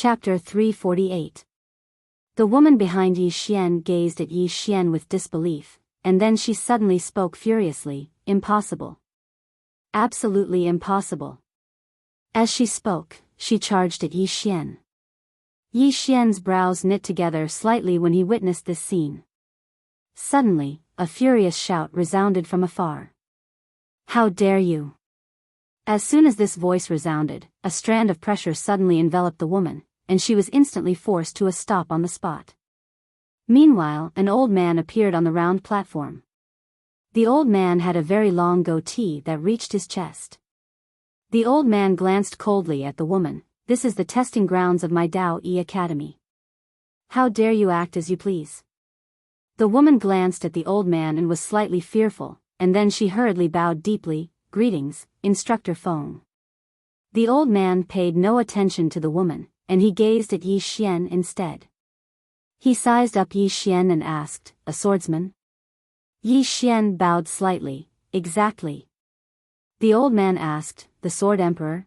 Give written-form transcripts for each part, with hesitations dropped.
Chapter 348. The woman behind Yi Xian gazed at Yi Xian with disbelief, and then she suddenly spoke furiously, "Impossible. Absolutely impossible." As she spoke, she charged at Yi Xian. Yi Xian's brows knit together slightly when he witnessed this scene. Suddenly, a furious shout resounded from afar. "How dare you!" As soon as this voice resounded, a strand of pressure suddenly enveloped the woman, and she was instantly forced to a stop on the spot. Meanwhile, an old man appeared on the round platform. The old man had a very long goatee that reached his chest. The old man glanced coldly at the woman. "This is the testing grounds of my Dao Yi Academy. How dare you act as you please?" The woman glanced at the old man and was slightly fearful, and then she hurriedly bowed deeply. "Greetings, Instructor Feng." The old man paid no attention to the woman, and he gazed at Yi Xian instead. He sized up Yi Xian and asked, "A swordsman?" Yi Xian bowed slightly. "Exactly." The old man asked, "The Sword Emperor?"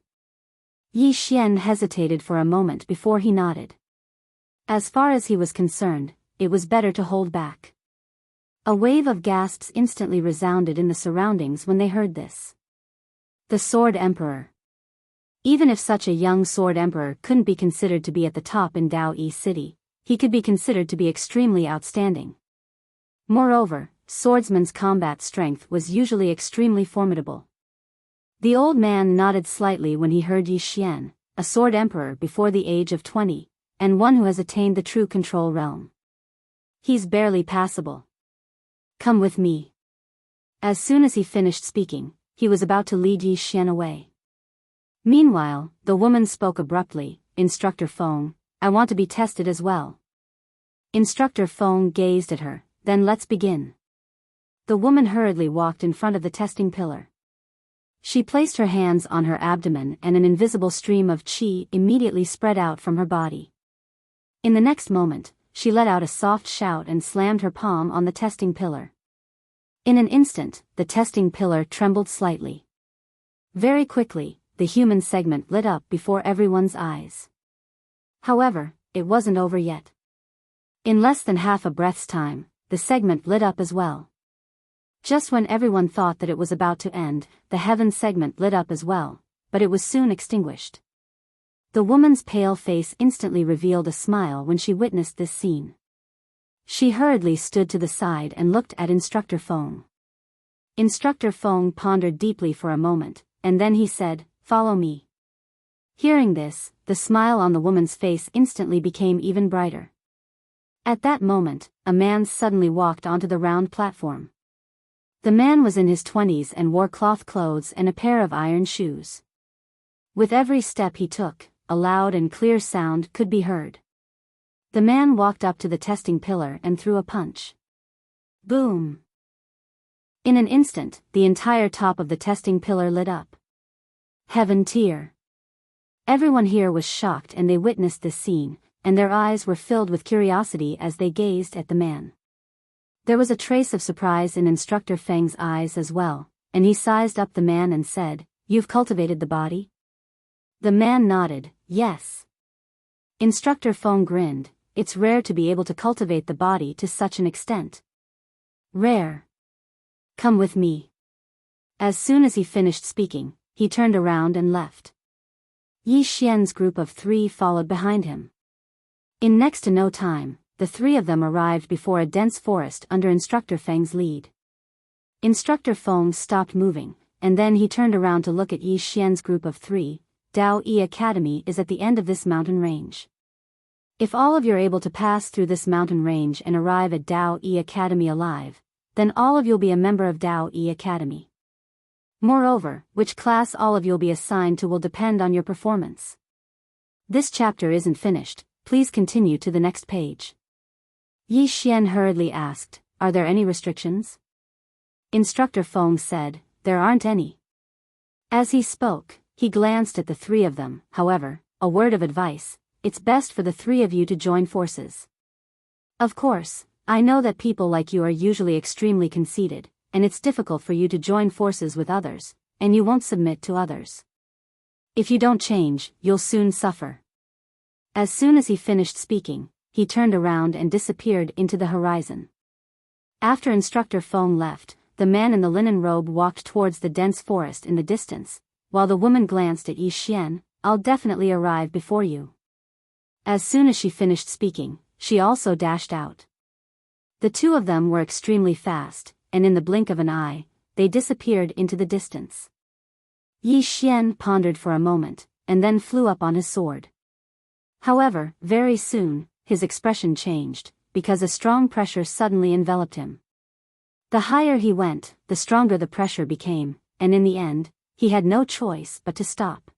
Yi Xian hesitated for a moment before he nodded. As far as he was concerned, it was better to hold back. A wave of gasps instantly resounded in the surroundings when they heard this. The Sword Emperor. Even if such a young Sword Emperor couldn't be considered to be at the top in Dao Yi City, he could be considered to be extremely outstanding. Moreover, swordsman's combat strength was usually extremely formidable. The old man nodded slightly when he heard Yi Xian, a Sword Emperor before the age of 20, and one who has attained the true control realm. He's barely passable. Come with me. As soon as he finished speaking, he was about to lead Yi Xian away. Meanwhile, the woman spoke abruptly, "Instructor Feng, I want to be tested as well." Instructor Feng gazed at her. "Then let's begin." The woman hurriedly walked in front of the testing pillar. She placed her hands on her abdomen and an invisible stream of qi immediately spread out from her body. In the next moment, she let out a soft shout and slammed her palm on the testing pillar. In an instant, the testing pillar trembled slightly. Very quickly, the human segment lit up before everyone's eyes. However, it wasn't over yet. In less than half a breath's time, the segment lit up as well. Just when everyone thought that it was about to end, the heaven segment lit up as well, but it was soon extinguished. The woman's pale face instantly revealed a smile when she witnessed this scene. She hurriedly stood to the side and looked at Instructor Feng. Instructor Feng pondered deeply for a moment, and then he said, "Follow me." Hearing this, the smile on the woman's face instantly became even brighter. At that moment, a man suddenly walked onto the round platform. The man was in his 20s and wore cloth clothes and a pair of iron shoes. With every step he took, a loud and clear sound could be heard. The man walked up to the testing pillar and threw a punch. Boom! In an instant, the entire top of the testing pillar lit up. Heaven tier. Everyone here was shocked and they witnessed this scene, and their eyes were filled with curiosity as they gazed at the man. There was a trace of surprise in Instructor Feng's eyes as well, and he sized up the man and said, "You've cultivated the body?" The man nodded, "Yes." Instructor Feng grinned. "It's rare to be able to cultivate the body to such an extent." "Rare. Come with me." As soon as he finished speaking, he turned around and left. Yi Xian's group of 3 followed behind him. In next to no time, the 3 of them arrived before a dense forest under Instructor Feng's lead. Instructor Feng stopped moving, and then he turned around to look at Yi Xian's group of 3. Dao Yi Academy is at the end of this mountain range. If all of you are able to pass through this mountain range and arrive at Dao Yi Academy alive, then all of you'll be a member of Dao Yi Academy. Moreover, which class all of you'll be assigned to will depend on your performance. This chapter isn't finished, please continue to the next page. Yi Xian hurriedly asked, "Are there any restrictions?" Instructor Feng said, "There aren't any." As he spoke, he glanced at the 3 of them. "However, a word of advice, it's best for the 3 of you to join forces. Of course, I know that people like you are usually extremely conceited, and it's difficult for you to join forces with others, and you won't submit to others. If you don't change, you'll soon suffer. As soon as he finished speaking, he turned around and disappeared into the horizon. After Instructor Feng left, the man in the linen robe walked towards the dense forest in the distance, while the woman glanced at Yi Xian. "I'll definitely arrive before you." As soon as she finished speaking, she also dashed out. The two of them were extremely fast, and in the blink of an eye, they disappeared into the distance. Yi Xian pondered for a moment, and then flew up on his sword. However, very soon, his expression changed, because a strong pressure suddenly enveloped him. The higher he went, the stronger the pressure became, and in the end, he had no choice but to stop.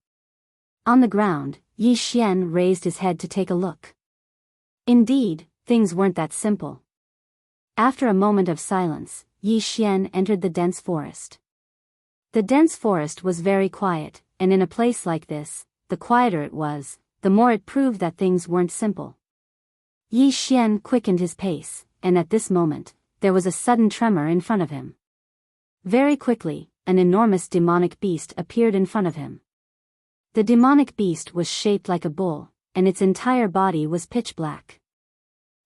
On the ground, Yi Xian raised his head to take a look. Indeed, things weren't that simple. After a moment of silence, Yi Xian entered the dense forest. The dense forest was very quiet, and in a place like this, the quieter it was, the more it proved that things weren't simple. Yi Xian quickened his pace, and at this moment, there was a sudden tremor in front of him. Very quickly, an enormous demonic beast appeared in front of him. The demonic beast was shaped like a bull, and its entire body was pitch black.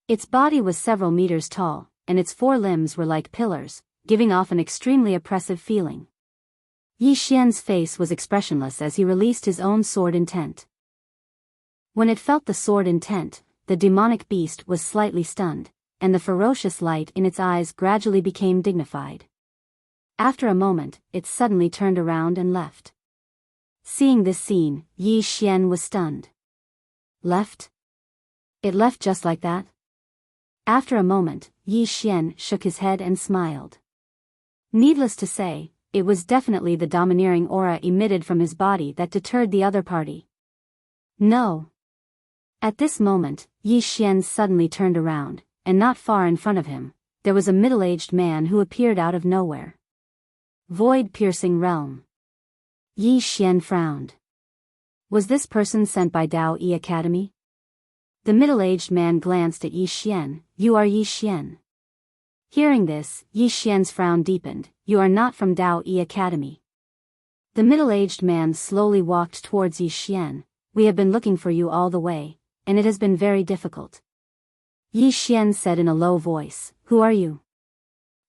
Its body was several meters tall, and its four limbs were like pillars, giving off an extremely oppressive feeling. Yi Xian's face was expressionless as he released his own sword intent. When it felt the sword intent, the demonic beast was slightly stunned, and the ferocious light in its eyes gradually became dignified. After a moment, it suddenly turned around and left. Seeing this scene, Yi Xian was stunned. Left? It left just like that? After a moment, Yi Xian shook his head and smiled. Needless to say, it was definitely the domineering aura emitted from his body that deterred the other party. No. At this moment, Yi Xian suddenly turned around, and not far in front of him, there was a middle-aged man who appeared out of nowhere. Void-piercing realm. Yi Xian frowned. Was this person sent by Dao Yi Academy? The middle-aged man glanced at Yi Xian. "You are Yi Xian." Hearing this, Yi Xian's frown deepened. "You are not from Dao Yi Academy." The middle-aged man slowly walked towards Yi Xian. "We have been looking for you all the way, and it has been very difficult." Yi Xian said in a low voice, "Who are you?"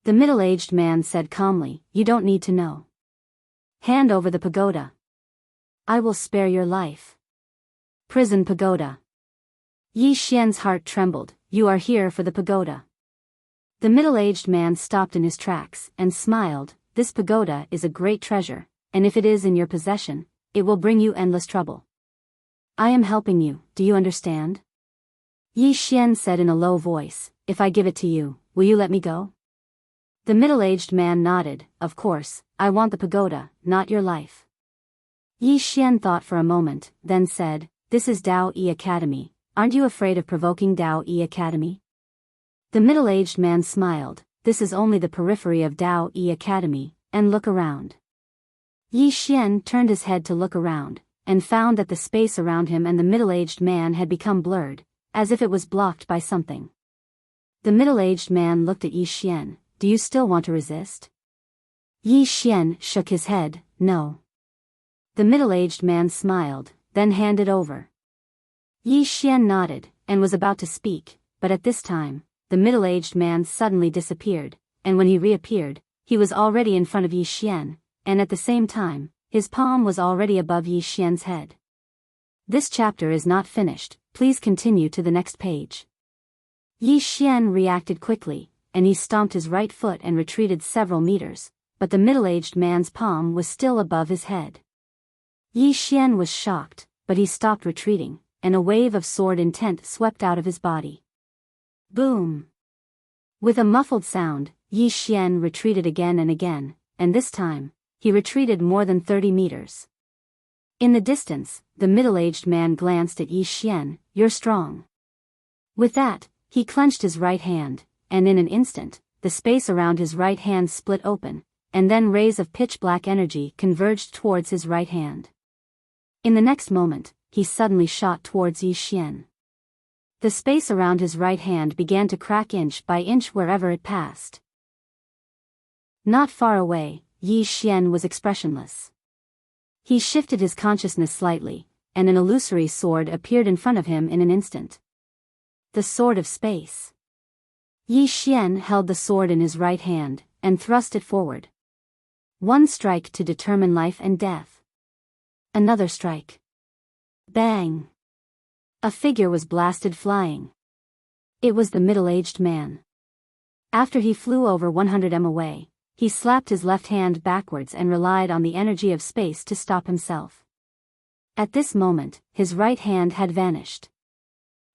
The middle-aged man said calmly, "You don't need to know. Hand over the pagoda. I will spare your life." Prison pagoda. Yi Xian's heart trembled. "You are here for the pagoda." The middle-aged man stopped in his tracks and smiled. "This pagoda is a great treasure, and if it is in your possession, it will bring you endless trouble. I am helping you, do you understand?" Yi Xian said in a low voice, "If I give it to you, will you let me go?" The middle-aged man nodded. "Of course, I want the pagoda, not your life." Yi Xian thought for a moment, then said, "This is Dao Yi Academy, aren't you afraid of provoking Dao Yi Academy?" The middle-aged man smiled. "This is only the periphery of Dao Yi Academy, and look around." Yi Xian turned his head to look around, and found that the space around him and the middle-aged man had become blurred, as if it was blocked by something. The middle-aged man looked at Yi Xian. "Do you still want to resist?" Yi Xian shook his head. "No." The middle-aged man smiled, then handed over. Yi Xian nodded, and was about to speak, but at this time, the middle-aged man suddenly disappeared, and when he reappeared, he was already in front of Yi Xian, and at the same time, his palm was already above Yi Xian's head. This chapter is not finished, please continue to the next page. Yi Xian reacted quickly, and he stomped his right foot and retreated several meters, but the middle-aged man's palm was still above his head. Yi Xian was shocked, but he stopped retreating, and a wave of sword intent swept out of his body. Boom! With a muffled sound, Yi Xian retreated again and again, and this time, he retreated more than 30 meters. In the distance, the middle-aged man glanced at Yi Xian. "You're strong." With that, he clenched his right hand, and in an instant, the space around his right hand split open, and then rays of pitch-black energy converged towards his right hand. In the next moment, he suddenly shot towards Yi Xian. The space around his right hand began to crack inch by inch wherever it passed. Not far away, Yi Xian was expressionless. He shifted his consciousness slightly, and an illusory sword appeared in front of him in an instant. The Sword of Space. Yi Xian held the sword in his right hand, and thrust it forward. One strike to determine life and death. Another strike. Bang! A figure was blasted flying. It was the middle-aged man. After he flew over 100 m away, he slapped his left hand backwards and relied on the energy of space to stop himself. At this moment, his right hand had vanished.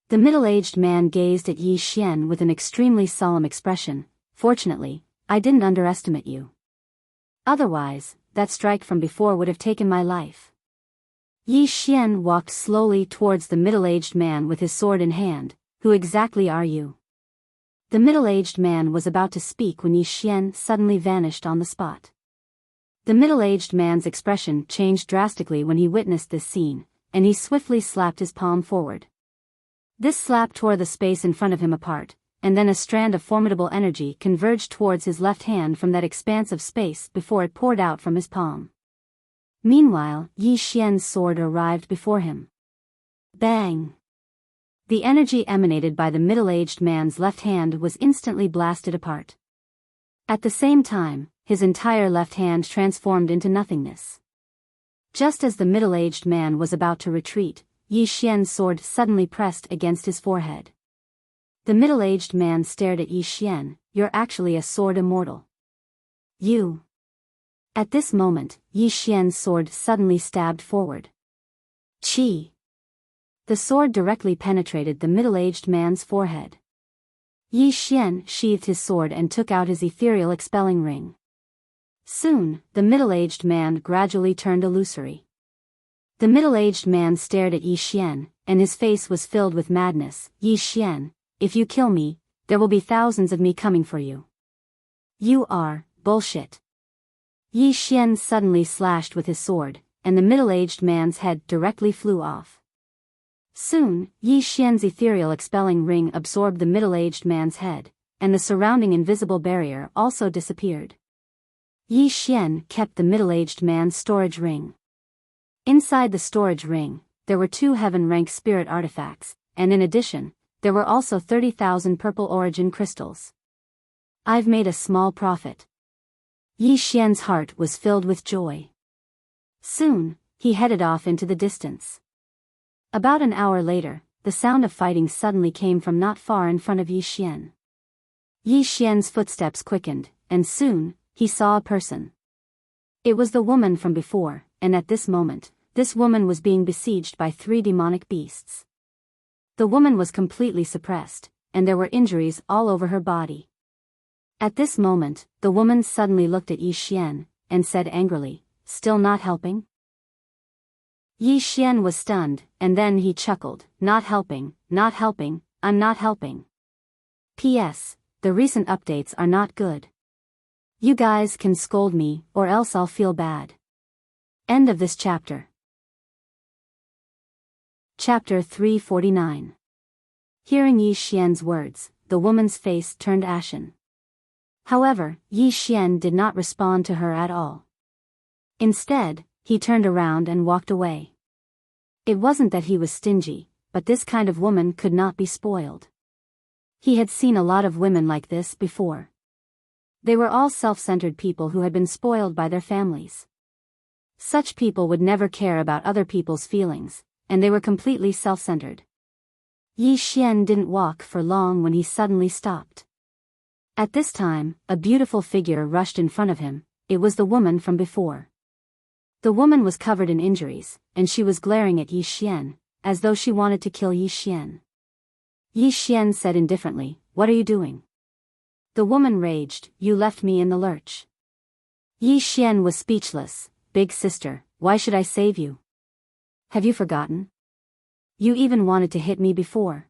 The middle-aged man gazed at Yi Xian with an extremely solemn expression. "Fortunately, I didn't underestimate you. Otherwise, that strike from before would have taken my life." Yi Xian walked slowly towards the middle-aged man with his sword in hand. "Who exactly are you?" The middle-aged man was about to speak when Yi Xian suddenly vanished on the spot. The middle-aged man's expression changed drastically when he witnessed this scene, and he swiftly slapped his palm forward. This slap tore the space in front of him apart, and then a strand of formidable energy converged towards his left hand from that expanse of space before it poured out from his palm. Meanwhile, Yi Xian's sword arrived before him. Bang! The energy emanated by the middle-aged man's left hand was instantly blasted apart. At the same time, his entire left hand transformed into nothingness. Just as the middle-aged man was about to retreat, Yi Xian's sword suddenly pressed against his forehead. The middle-aged man stared at Yi Xian. "You're actually a sword immortal. You." At this moment, Yi Xian's sword suddenly stabbed forward. Chi! The sword directly penetrated the middle-aged man's forehead. Yi Xian sheathed his sword and took out his ethereal expelling ring. Soon, the middle-aged man gradually turned illusory. The middle-aged man stared at Yi Xian, and his face was filled with madness. "Yi Xian, if you kill me, there will be thousands of me coming for you. You are bullshit." Yi Xian suddenly slashed with his sword, and the middle-aged man's head directly flew off. Soon, Yi Xian's ethereal expelling ring absorbed the middle-aged man's head, and the surrounding invisible barrier also disappeared. Yi Xian kept the middle-aged man's storage ring. Inside the storage ring, there were 2 heaven-rank spirit artifacts, and in addition, there were also 30,000 purple origin crystals. "I've made a small profit." Yi Xian's heart was filled with joy. Soon, he headed off into the distance. About an hour later, the sound of fighting suddenly came from not far in front of Yi Xian. Yi Xian's footsteps quickened, and soon, he saw a person. It was the woman from before, and at this moment, this woman was being besieged by 3 demonic beasts. The woman was completely suppressed, and there were injuries all over her body. At this moment, the woman suddenly looked at Yi Xian, and said angrily, "Still not helping?" Yi Xian was stunned, and then he chuckled, not helping, I'm not helping. P.S. The recent updates are not good. You guys can scold me, or else I'll feel bad." End of this chapter. Chapter 349. Hearing Yi Xian's words, the woman's face turned ashen. However, Yi Xian did not respond to her at all. Instead, he turned around and walked away. It wasn't that he was stingy, but this kind of woman could not be spoiled. He had seen a lot of women like this before. They were all self-centered people who had been spoiled by their families. Such people would never care about other people's feelings, and they were completely self-centered. Yi Xian didn't walk for long when he suddenly stopped. At this time, a beautiful figure rushed in front of him. It was the woman from before. The woman was covered in injuries, and she was glaring at Yi Xian, as though she wanted to kill Yi Xian. Yi Xian said indifferently, "What are you doing?" The woman raged, "You left me in the lurch." Yi Xian was speechless. "Big sister, why should I save you? Have you forgotten? You even wanted to hit me before."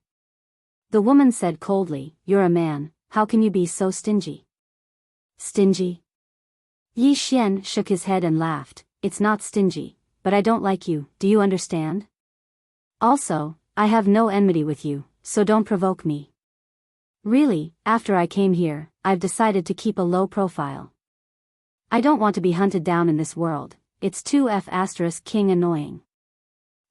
The woman said coldly, "You're a man, how can you be so stingy?" Stingy? Yi Xian shook his head and laughed. "It's not stingy, but I don't like you, do you understand? Also, I have no enmity with you, so don't provoke me. Really, after I came here, I've decided to keep a low profile. I don't want to be hunted down in this world, it's too king annoying."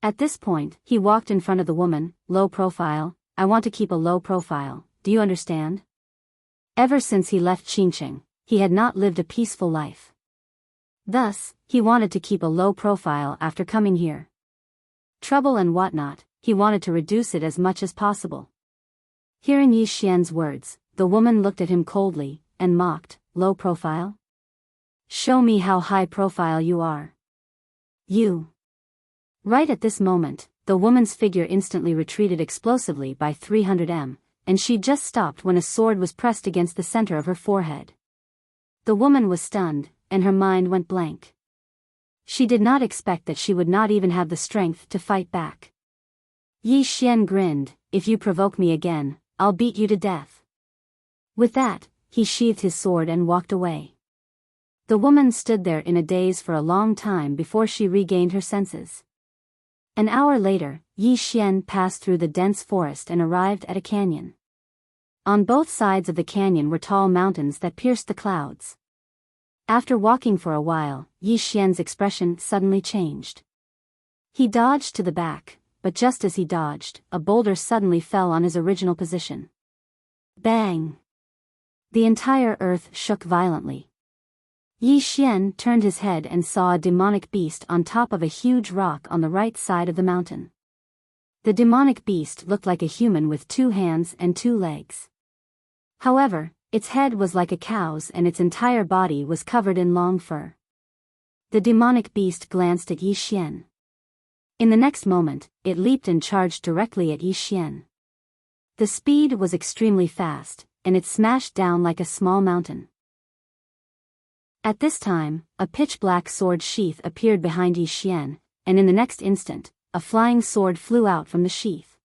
At this point, he walked in front of the woman. Low profile, I want to keep a low profile, do you understand? Ever since he left Xinqiang, he had not lived a peaceful life. Thus, he wanted to keep a low profile after coming here. Trouble and whatnot, he wanted to reduce it as much as possible. Hearing Yi Xian's words, the woman looked at him coldly, and mocked, low profile? Show me how high profile you are. You. Right at this moment, the woman's figure instantly retreated explosively by 300 m, and she just stopped when a sword was pressed against the center of her forehead. The woman was stunned, and her mind went blank. She did not expect that she would not even have the strength to fight back. Yi Xian grinned, if you provoke me again, I'll beat you to death. With that, he sheathed his sword and walked away. The woman stood there in a daze for a long time before she regained her senses. An hour later, Yi Xian passed through the dense forest and arrived at a canyon. On both sides of the canyon were tall mountains that pierced the clouds. After walking for a while, Yi Xian's expression suddenly changed. He dodged to the back, but just as he dodged, a boulder suddenly fell on his original position. Bang! The entire earth shook violently. Yi Xian turned his head and saw a demonic beast on top of a huge rock on the right side of the mountain. The demonic beast looked like a human with 2 hands and 2 legs. However, its head was like a cow's and its entire body was covered in long fur. The demonic beast glanced at Yi Xian. In the next moment, it leaped and charged directly at Yi Xian. The speed was extremely fast, and it smashed down like a small mountain. At this time, a pitch-black sword sheath appeared behind Yi Xian, and in the next instant, a flying sword flew out from the sheath.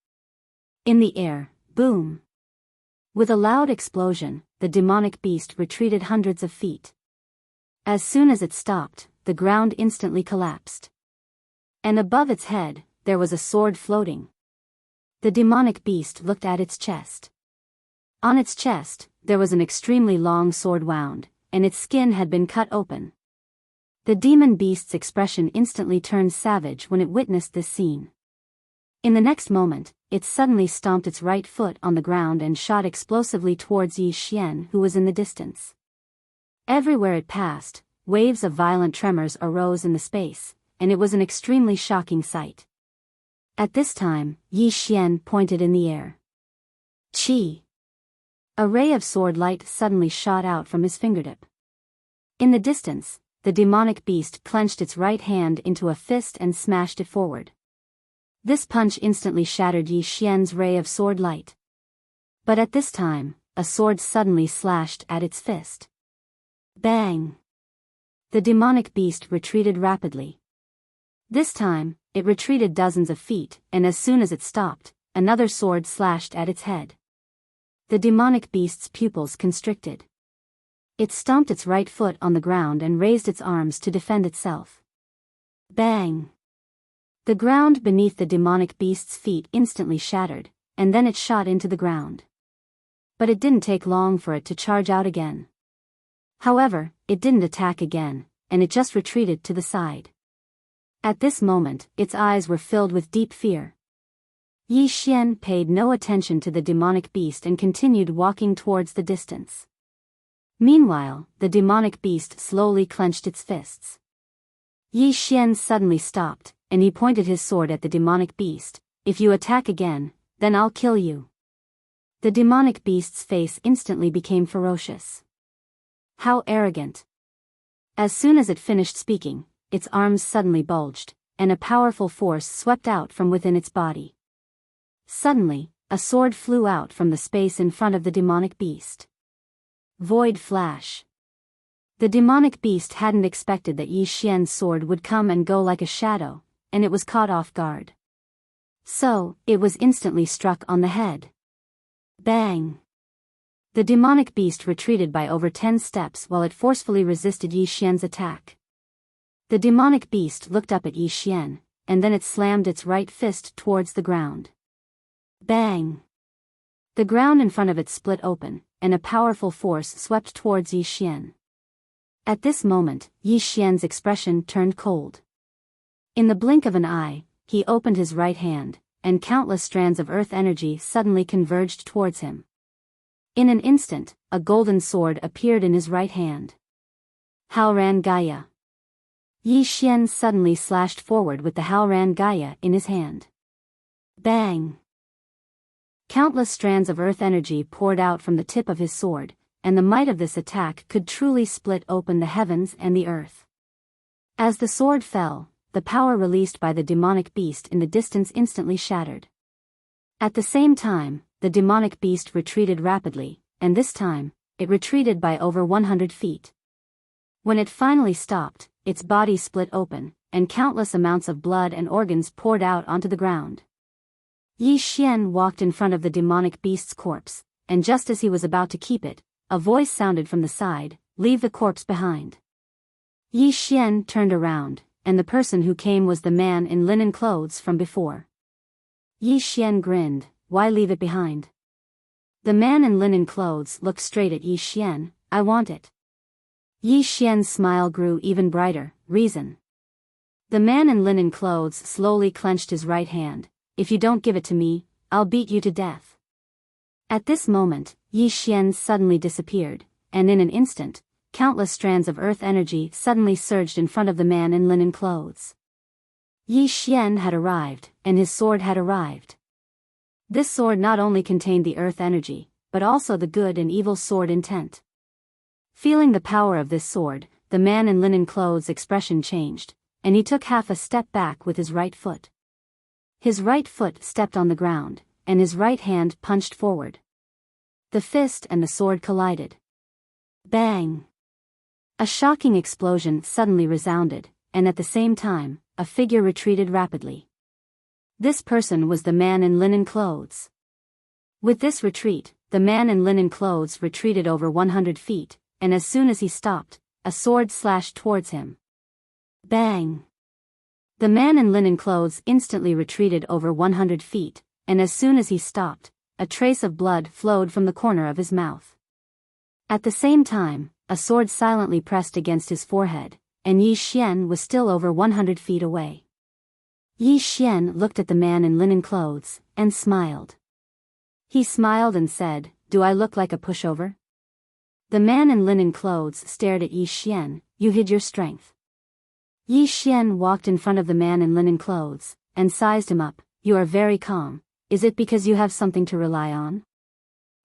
In the air, boom! With a loud explosion, the demonic beast retreated hundreds of feet. As soon as it stopped, the ground instantly collapsed. And above its head, there was a sword floating. The demonic beast looked at its chest. On its chest, there was an extremely long sword wound, and its skin had been cut open. The demon beast's expression instantly turned savage when it witnessed this scene. In the next moment, it suddenly stomped its right foot on the ground and shot explosively towards Yi Xian, who was in the distance. Everywhere it passed, waves of violent tremors arose in the space, and it was an extremely shocking sight. At this time, Yi Xian pointed in the air. Chi! A ray of sword light suddenly shot out from his fingertip. In the distance, the demonic beast clenched its right hand into a fist and smashed it forward. This punch instantly shattered Yi Xian's ray of sword light. But at this time, a sword suddenly slashed at its fist. Bang! The demonic beast retreated rapidly. This time, it retreated dozens of feet, and as soon as it stopped, another sword slashed at its head. The demonic beast's pupils constricted. It stomped its right foot on the ground and raised its arms to defend itself. Bang! The ground beneath the demonic beast's feet instantly shattered, and then it shot into the ground. But it didn't take long for it to charge out again. However, it didn't attack again, and it just retreated to the side. At this moment, its eyes were filled with deep fear. Yi Xian paid no attention to the demonic beast and continued walking towards the distance. Meanwhile, the demonic beast slowly clenched its fists. Yi Xian suddenly stopped, and he pointed his sword at the demonic beast. If you attack again, then I'll kill you. The demonic beast's face instantly became ferocious. How arrogant! As soon as it finished speaking, its arms suddenly bulged, and a powerful force swept out from within its body. Suddenly, a sword flew out from the space in front of the demonic beast. Void flash. The demonic beast hadn't expected that Yi Xian's sword would come and go like a shadow, and it was caught off guard. So, it was instantly struck on the head. Bang! The demonic beast retreated by over 10 steps while it forcefully resisted Yi Xian's attack. The demonic beast looked up at Yi Xian, and then it slammed its right fist towards the ground. Bang! The ground in front of it split open, and a powerful force swept towards Yi Xian. At this moment, Yi Xian's expression turned cold. In the blink of an eye, he opened his right hand, and countless strands of earth energy suddenly converged towards him. In an instant, a golden sword appeared in his right hand. Halran Gaia. Yi Xian suddenly slashed forward with the Halran Gaia in his hand. Bang! Countless strands of earth energy poured out from the tip of his sword, and the might of this attack could truly split open the heavens and the earth. As the sword fell, the power released by the demonic beast in the distance instantly shattered. At the same time, the demonic beast retreated rapidly, and this time, it retreated by over 100 feet. When it finally stopped, its body split open, and countless amounts of blood and organs poured out onto the ground. Yi Xian walked in front of the demonic beast's corpse, and just as he was about to keep it, a voice sounded from the side, "Leave the corpse behind." Yi Xian turned around, and the person who came was the man in linen clothes from before. Yi Xian grinned, "Why leave it behind?" The man in linen clothes looked straight at Yi Xian, "I want it." Yi Xian's smile grew even brighter, "Reason." The man in linen clothes slowly clenched his right hand, "If you don't give it to me, I'll beat you to death." At this moment, Yi Xian suddenly disappeared, and in an instant, countless strands of earth energy suddenly surged in front of the man in linen clothes. Yi Xian had arrived, and his sword had arrived. This sword not only contained the earth energy, but also the good and evil sword intent. Feeling the power of this sword, the man in linen clothes' expression changed, and he took half a step back with his right foot. His right foot stepped on the ground, and his right hand punched forward. The fist and the sword collided. Bang! A shocking explosion suddenly resounded, and at the same time, a figure retreated rapidly. This person was the man in linen clothes. With this retreat, the man in linen clothes retreated over 100 feet, and as soon as he stopped, a sword slashed towards him. Bang! The man in linen clothes instantly retreated over 100 feet, and as soon as he stopped, a trace of blood flowed from the corner of his mouth. At the same time, a sword silently pressed against his forehead, and Yi Xian was still over 100 feet away. Yi Xian looked at the man in linen clothes, and smiled. He smiled and said, "Do I look like a pushover?" The man in linen clothes stared at Yi Xian, "You hid your strength." Yi Xian walked in front of the man in linen clothes, and sized him up, "You are very calm. Is it because you have something to rely on?"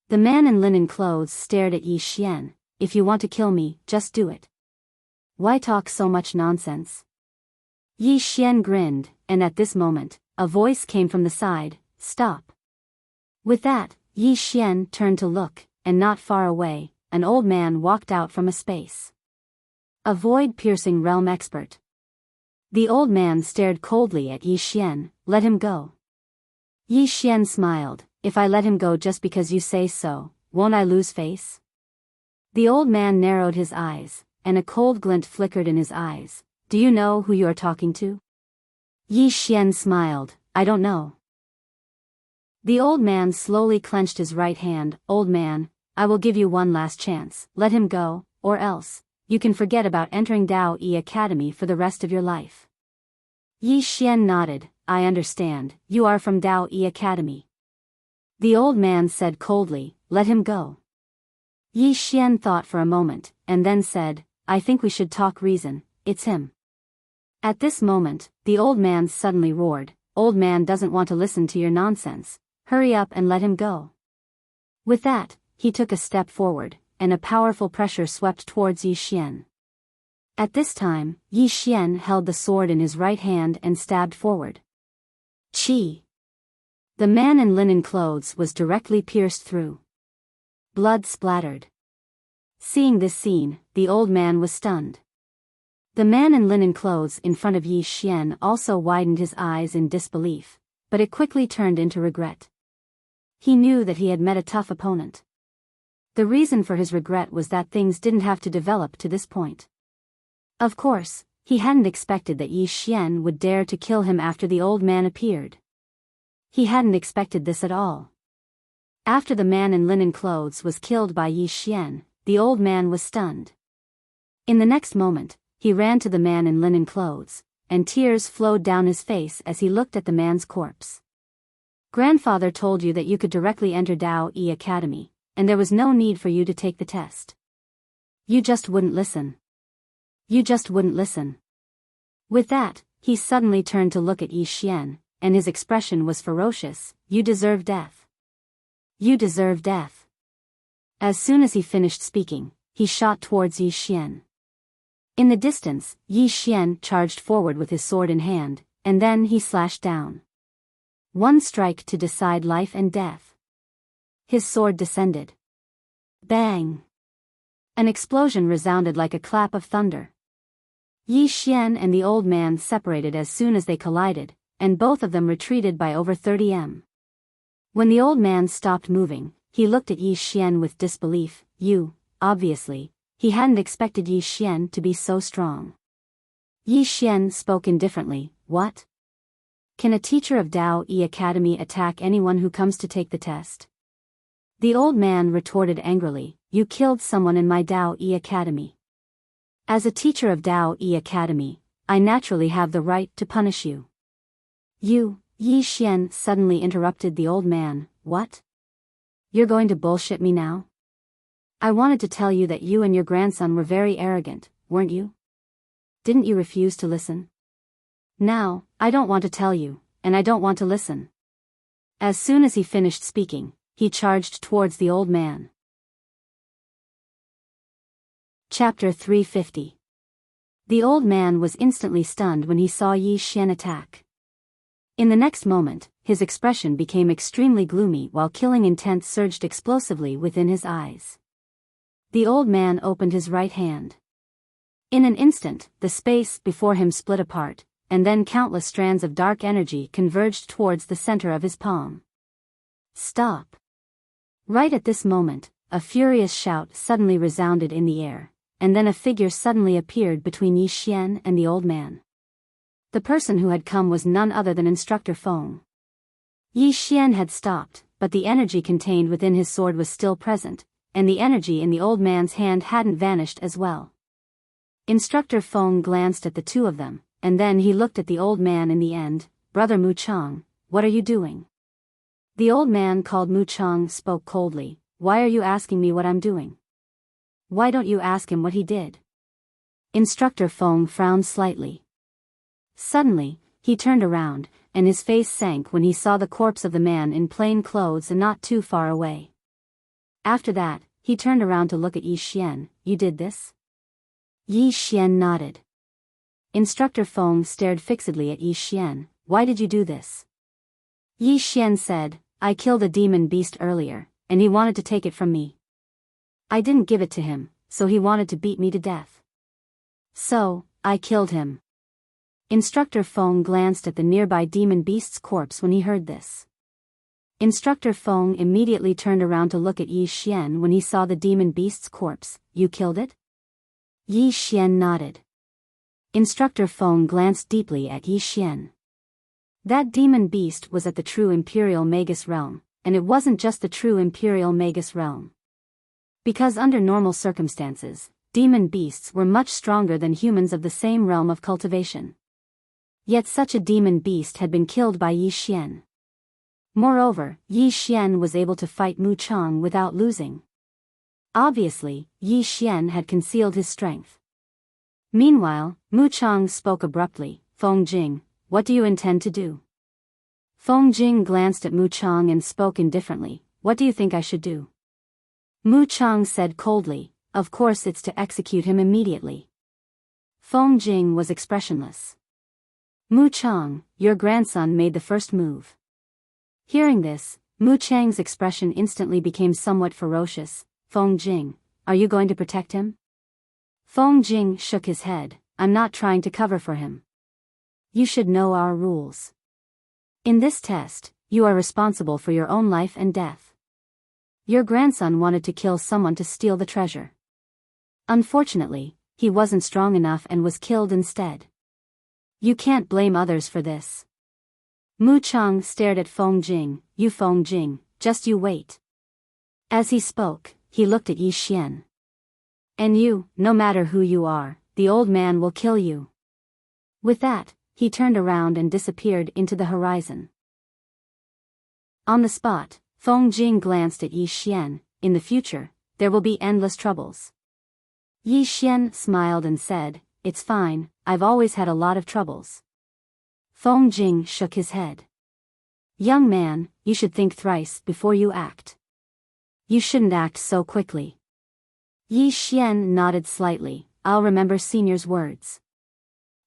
The man in linen clothes stared at Yi Xian, "If you want to kill me, just do it. Why talk so much nonsense?" Yi Xian grinned, and at this moment, a voice came from the side, "Stop." With that, Yi Xian turned to look, and not far away, an old man walked out from a space. A void-piercing realm expert. The old man stared coldly at Yi Xian, "Let him go." Yi Xian smiled, "If I let him go just because you say so, won't I lose face?" The old man narrowed his eyes, and a cold glint flickered in his eyes. "Do you know who you are talking to?" Yi Xian smiled, "I don't know." The old man slowly clenched his right hand, "Old man, I will give you one last chance, let him go, or else, you can forget about entering Dao Yi Academy for the rest of your life." Yi Xian nodded, "I understand, you are from Dao Yi Academy." The old man said coldly, "Let him go." Yi Xian thought for a moment, and then said, "I think we should talk reason, it's him." At this moment, the old man suddenly roared, "Old man doesn't want to listen to your nonsense, hurry up and let him go." With that, he took a step forward, and a powerful pressure swept towards Yi Xian. At this time, Yi Xian held the sword in his right hand and stabbed forward. Chi! The man in linen clothes was directly pierced through. Blood splattered. Seeing this scene, the old man was stunned. The man in linen clothes in front of Yi Xian also widened his eyes in disbelief, but it quickly turned into regret. He knew that he had met a tough opponent. The reason for his regret was that things didn't have to develop to this point. Of course, he hadn't expected that Yi Xian would dare to kill him after the old man appeared. He hadn't expected this at all. After the man in linen clothes was killed by Yi Xian, the old man was stunned. In the next moment, he ran to the man in linen clothes, and tears flowed down his face as he looked at the man's corpse. Grandfather told you that you could directly enter Dao E Academy, and there was no need for you to take the test. You just wouldn't listen. You just wouldn't listen. With that, he suddenly turned to look at Yi Xian, and his expression was ferocious. You deserve death. You deserve death. As soon as he finished speaking, he shot towards Yi Xian. In the distance, Yi Xian charged forward with his sword in hand, and then he slashed down. One strike to decide life and death. His sword descended. Bang! An explosion resounded like a clap of thunder. Yi Xian and the old man separated as soon as they collided, and both of them retreated by over 30 m. When the old man stopped moving, he looked at Yi Xian with disbelief. Obviously, he hadn't expected Yi Xian to be so strong. Yi Xian spoke indifferently. What? Can a teacher of Dao E Academy attack anyone who comes to take the test? The old man retorted angrily. You killed someone in my Dao E Academy. As a teacher of Dao E Academy, I naturally have the right to punish you. You, Yi Xian suddenly interrupted the old man. What? You're going to bullshit me now? I wanted to tell you that you and your grandson were very arrogant, weren't you? Didn't you refuse to listen? Now, I don't want to tell you, and I don't want to listen. As soon as he finished speaking, he charged towards the old man. Chapter 350. The old man was instantly stunned when he saw Yi Xian attack. In the next moment, his expression became extremely gloomy while killing intent surged explosively within his eyes. The old man opened his right hand. In an instant, the space before him split apart, and then countless strands of dark energy converged towards the center of his palm. Stop! Right at this moment, a furious shout suddenly resounded in the air, and then a figure suddenly appeared between Yi Xian and the old man. The person who had come was none other than Instructor Feng. Yi Xian had stopped, but the energy contained within his sword was still present, and the energy in the old man's hand hadn't vanished as well. Instructor Feng glanced at the two of them, and then he looked at the old man in the end. Brother Mu Chang, what are you doing? The old man called Mu Chang spoke coldly. Why are you asking me what I'm doing? Why don't you ask him what he did? Instructor Feng frowned slightly. Suddenly, he turned around, and his face sank when he saw the corpse of the man in plain clothes and not too far away. After that, he turned around to look at Yi Xian. You did this? Yi Xian nodded. Instructor Feng stared fixedly at Yi Xian. Why did you do this? Yi Xian said, I killed a demon beast earlier, and he wanted to take it from me. I didn't give it to him, so he wanted to beat me to death. So, I killed him. Instructor Feng glanced at the nearby demon beast's corpse when he heard this. Instructor Feng immediately turned around to look at Yi Xian when he saw the demon beast's corpse. You killed it? Yi Xian nodded. Instructor Feng glanced deeply at Yi Xian. That demon beast was at the true Imperial Magus realm, and it wasn't just the true Imperial Magus realm. Because under normal circumstances, demon beasts were much stronger than humans of the same realm of cultivation. Yet such a demon beast had been killed by Yi Xian. Moreover, Yi Xian was able to fight Mu Chang without losing. Obviously, Yi Xian had concealed his strength. Meanwhile, Mu Chang spoke abruptly. Feng Jing, what do you intend to do? Feng Jing glanced at Mu Chang and spoke indifferently. What do you think I should do? Mu Chang said coldly, of course it's to execute him immediately. Feng Jing was expressionless. Mu Chang, your grandson made the first move. Hearing this, Mu Chang's expression instantly became somewhat ferocious. Feng Jing, are you going to protect him? Feng Jing shook his head. I'm not trying to cover for him. You should know our rules. In this test, you are responsible for your own life and death. Your grandson wanted to kill someone to steal the treasure. Unfortunately, he wasn't strong enough and was killed instead. You can't blame others for this. Mu Chang stared at Feng Jing. You Feng Jing, just you wait. As he spoke, he looked at Yi Xian. And you, no matter who you are, the old man will kill you. With that, he turned around and disappeared into the horizon. On the spot, Feng Jing glanced at Yi Xian. In the future, there will be endless troubles. Yi Xian smiled and said, "It's fine, I've always had a lot of troubles." Feng Jing shook his head. "Young man, you should think thrice before you act. You shouldn't act so quickly." Yi Xian nodded slightly. "I'll remember senior's words."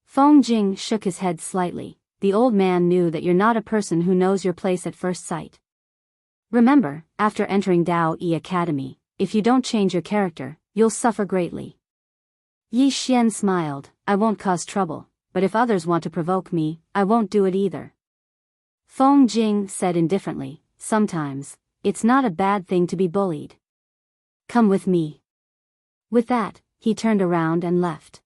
Feng Jing shook his head slightly. The old man knew that you're not a person who knows your place at first sight. Remember, after entering Dao Yi Academy, if you don't change your character, you'll suffer greatly. Yi Xian smiled. "I won't cause trouble, but if others want to provoke me, I won't do it either." Feng Jing said indifferently, "Sometimes, it's not a bad thing to be bullied. Come with me." With that, he turned around and left.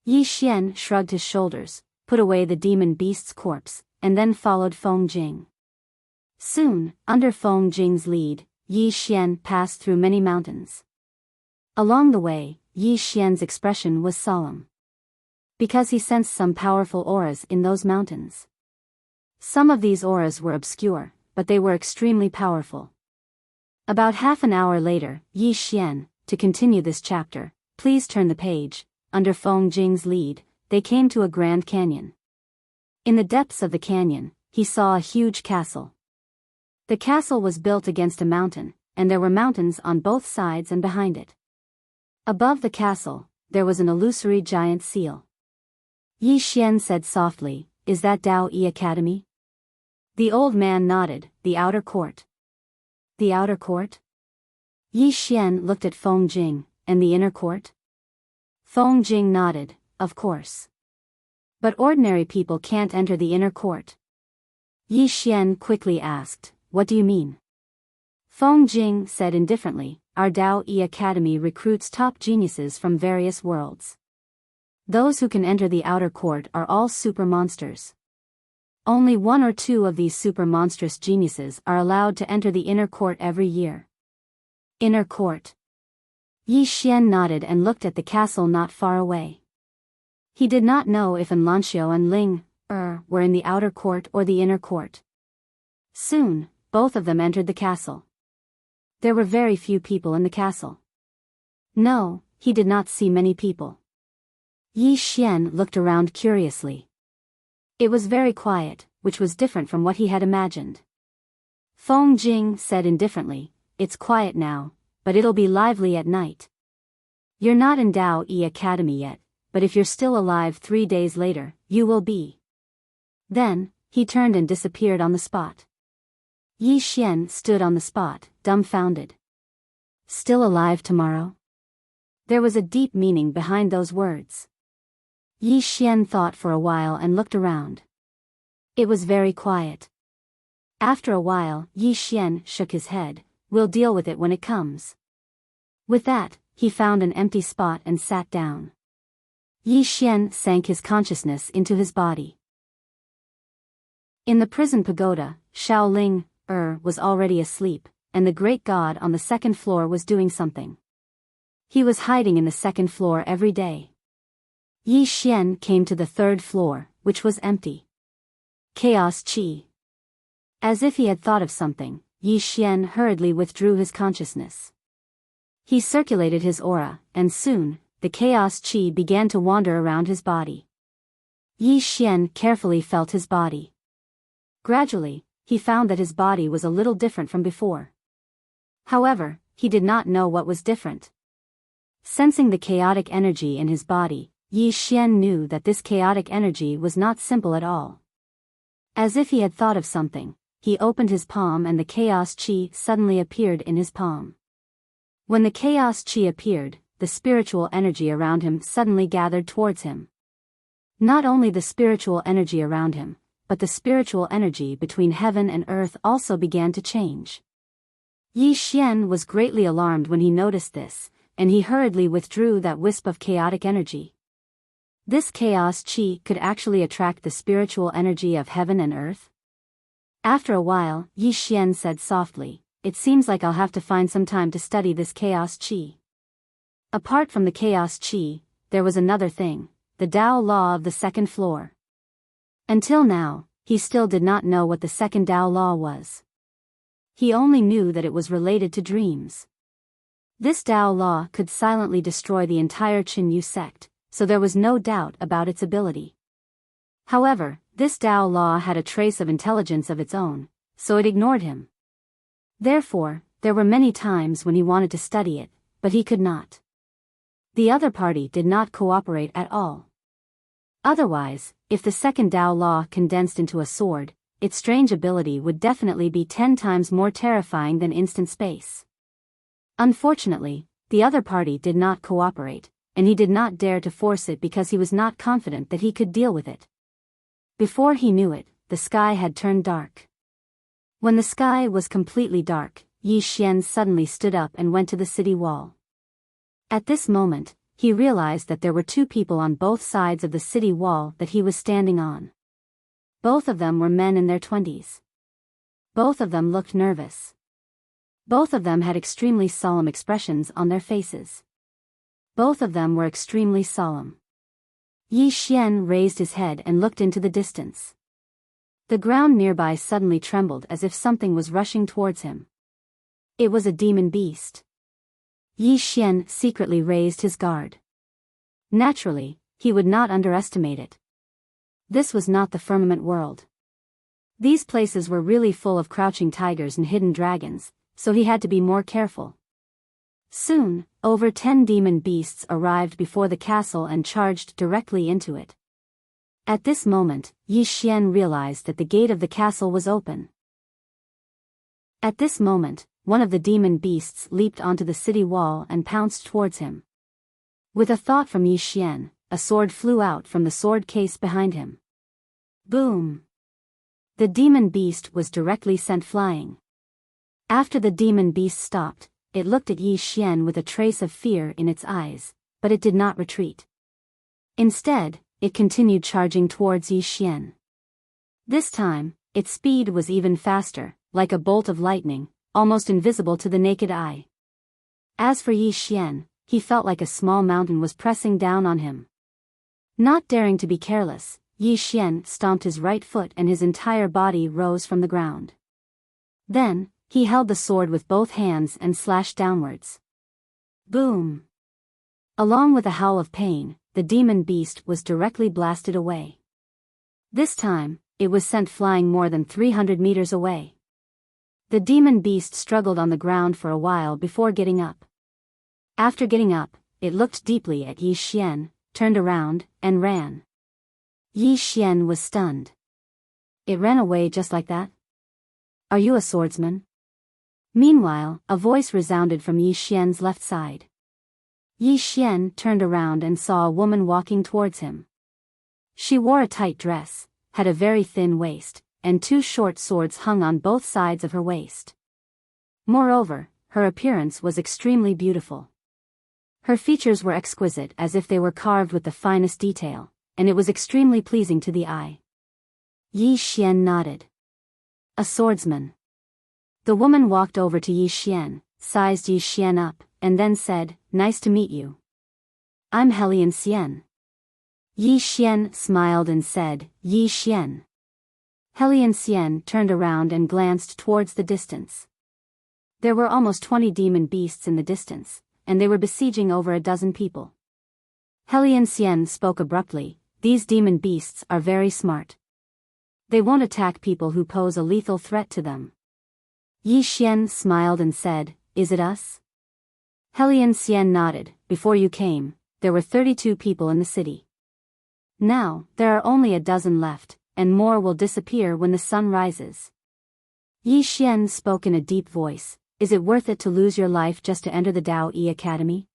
Yi Xian shrugged his shoulders, put away the demon beast's corpse, and then followed Feng Jing. Soon, under Feng Jing's lead, Yi Xian passed through many mountains. Along the way, Yi Xian's expression was solemn. Because he sensed some powerful auras in those mountains. Some of these auras were obscure, but they were extremely powerful. About half an hour later, Yi Xian, to continue this chapter, please turn the page. Under Feng Jing's lead, they came to a grand canyon. In the depths of the canyon, he saw a huge castle. The castle was built against a mountain, and there were mountains on both sides and behind it. Above the castle, there was an illusory giant seal. Yi Xian said softly, "Is that Dao Yi Academy?" The old man nodded. "The outer court." "The outer court?" Yi Xian looked at Feng Jing. "And the inner court?" Feng Jing nodded. "Of course. But ordinary people can't enter the inner court." Yi Xian quickly asked, "What do you mean?" Feng Jing said indifferently, "Our Dao Yi Academy recruits top geniuses from various worlds. Those who can enter the outer court are all super monsters. Only one or two of these super monstrous geniuses are allowed to enter the inner court every year." Inner court. Yi Xian nodded and looked at the castle not far away. He did not know if Enlanxiu and Ling were in the outer court or the inner court. Soon, both of them entered the castle. There were very few people in the castle. No, he did not see many people. Yi Xian looked around curiously. It was very quiet, which was different from what he had imagined. Feng Jing said indifferently, "It's quiet now, but it'll be lively at night. You're not in Dao Yi Academy yet, but if you're still alive 3 days later, you will be." Then, he turned and disappeared on the spot. Yi Xian stood on the spot, dumbfounded. Still alive tomorrow? There was a deep meaning behind those words. Yi Xian thought for a while and looked around. It was very quiet. After a while, Yi Xian shook his head. "We'll deal with it when it comes." With that, he found an empty spot and sat down. Yi Xian sank his consciousness into his body. In the prison pagoda, Shaoling was already asleep, and the great god on the second floor was doing something. He was hiding in the second floor every day. Yi Xian came to the third floor, which was empty. Chaos Qi. As if he had thought of something, Yi Xian hurriedly withdrew his consciousness. He circulated his aura, and soon, the chaos qi began to wander around his body. Yi Xian carefully felt his body. Gradually, he found that his body was a little different from before. However, he did not know what was different. Sensing the chaotic energy in his body, Yi Xian knew that this chaotic energy was not simple at all. As if he had thought of something, he opened his palm and the chaos qi suddenly appeared in his palm. When the chaos qi appeared, the spiritual energy around him suddenly gathered towards him. Not only the spiritual energy around him, but the spiritual energy between heaven and earth also began to change. Yi Xian was greatly alarmed when he noticed this, and he hurriedly withdrew that wisp of chaotic energy. This chaos qi could actually attract the spiritual energy of heaven and earth? After a while, Yi Xian said softly, "It seems like I'll have to find some time to study this chaos qi." Apart from the chaos qi, there was another thing, the Tao law of the second floor. Until now, he still did not know what the second Tao law was. He only knew that it was related to dreams. This Tao law could silently destroy the entire Qinyu sect, so there was no doubt about its ability. However, this Tao law had a trace of intelligence of its own, so it ignored him. Therefore, there were many times when he wanted to study it, but he could not. The other party did not cooperate at all. Otherwise, if the second Tao law condensed into a sword, its strange ability would definitely be 10 times more terrifying than instant space. Unfortunately, the other party did not cooperate, and he did not dare to force it because he was not confident that he could deal with it. Before he knew it, the sky had turned dark. When the sky was completely dark, Yi Xian suddenly stood up and went to the city wall. At this moment, he realized that there were two people on both sides of the city wall that he was standing on. Both of them were men in their 20s. Both of them looked nervous. Both of them had extremely solemn expressions on their faces. Both of them were extremely solemn. Yi Xian raised his head and looked into the distance. The ground nearby suddenly trembled as if something was rushing towards him. It was a demon beast. Yi Xian secretly raised his guard. Naturally, he would not underestimate it. This was not the firmament world. These places were really full of crouching tigers and hidden dragons, so he had to be more careful. Soon, over 10 demon beasts arrived before the castle and charged directly into it. At this moment, Yi Xian realized that the gate of the castle was open. At this moment, one of the demon beasts leaped onto the city wall and pounced towards him. With a thought from Yi Xian, a sword flew out from the sword case behind him. Boom! The demon beast was directly sent flying. After the demon beast stopped, it looked at Yi Xian with a trace of fear in its eyes, but it did not retreat. Instead, it continued charging towards Yi Xian. This time, its speed was even faster, like a bolt of lightning, almost invisible to the naked eye. As for Yi Xian, he felt like a small mountain was pressing down on him. Not daring to be careless, Yi Xian stomped his right foot and his entire body rose from the ground. Then, he held the sword with both hands and slashed downwards. Boom! Along with a howl of pain, the demon beast was directly blasted away. This time, it was sent flying more than 300 meters away. The demon beast struggled on the ground for a while before getting up. After getting up, it looked deeply at Yi Xian, turned around, and ran. Yi Xian was stunned. It ran away just like that? Are you a swordsman? Meanwhile, a voice resounded from Yi Xian's left side. Yi Xian turned around and saw a woman walking towards him. She wore a tight dress, had a very thin waist, and 2 short swords hung on both sides of her waist. Moreover, her appearance was extremely beautiful. Her features were exquisite as if they were carved with the finest detail, and it was extremely pleasing to the eye. Yi Xian nodded. A swordsman. The woman walked over to Yi Xian, sized Yi Xian up, and then said, "Nice to meet you. I'm Helian Xian." Yi Xian smiled and said, "Yi Xian." Helian Xian turned around and glanced towards the distance. There were almost 20 demon beasts in the distance, and they were besieging over a dozen people. Helian Xian spoke abruptly, "These demon beasts are very smart. They won't attack people who pose a lethal threat to them." Yi Xian smiled and said, "Is it us?" Helian Xian nodded. "Before you came, there were 32 people in the city. Now, there are only a dozen left, and more will disappear when the sun rises." Yi Xian spoke in a deep voice, "Is it worth it to lose your life just to enter the Dao Yi Academy?"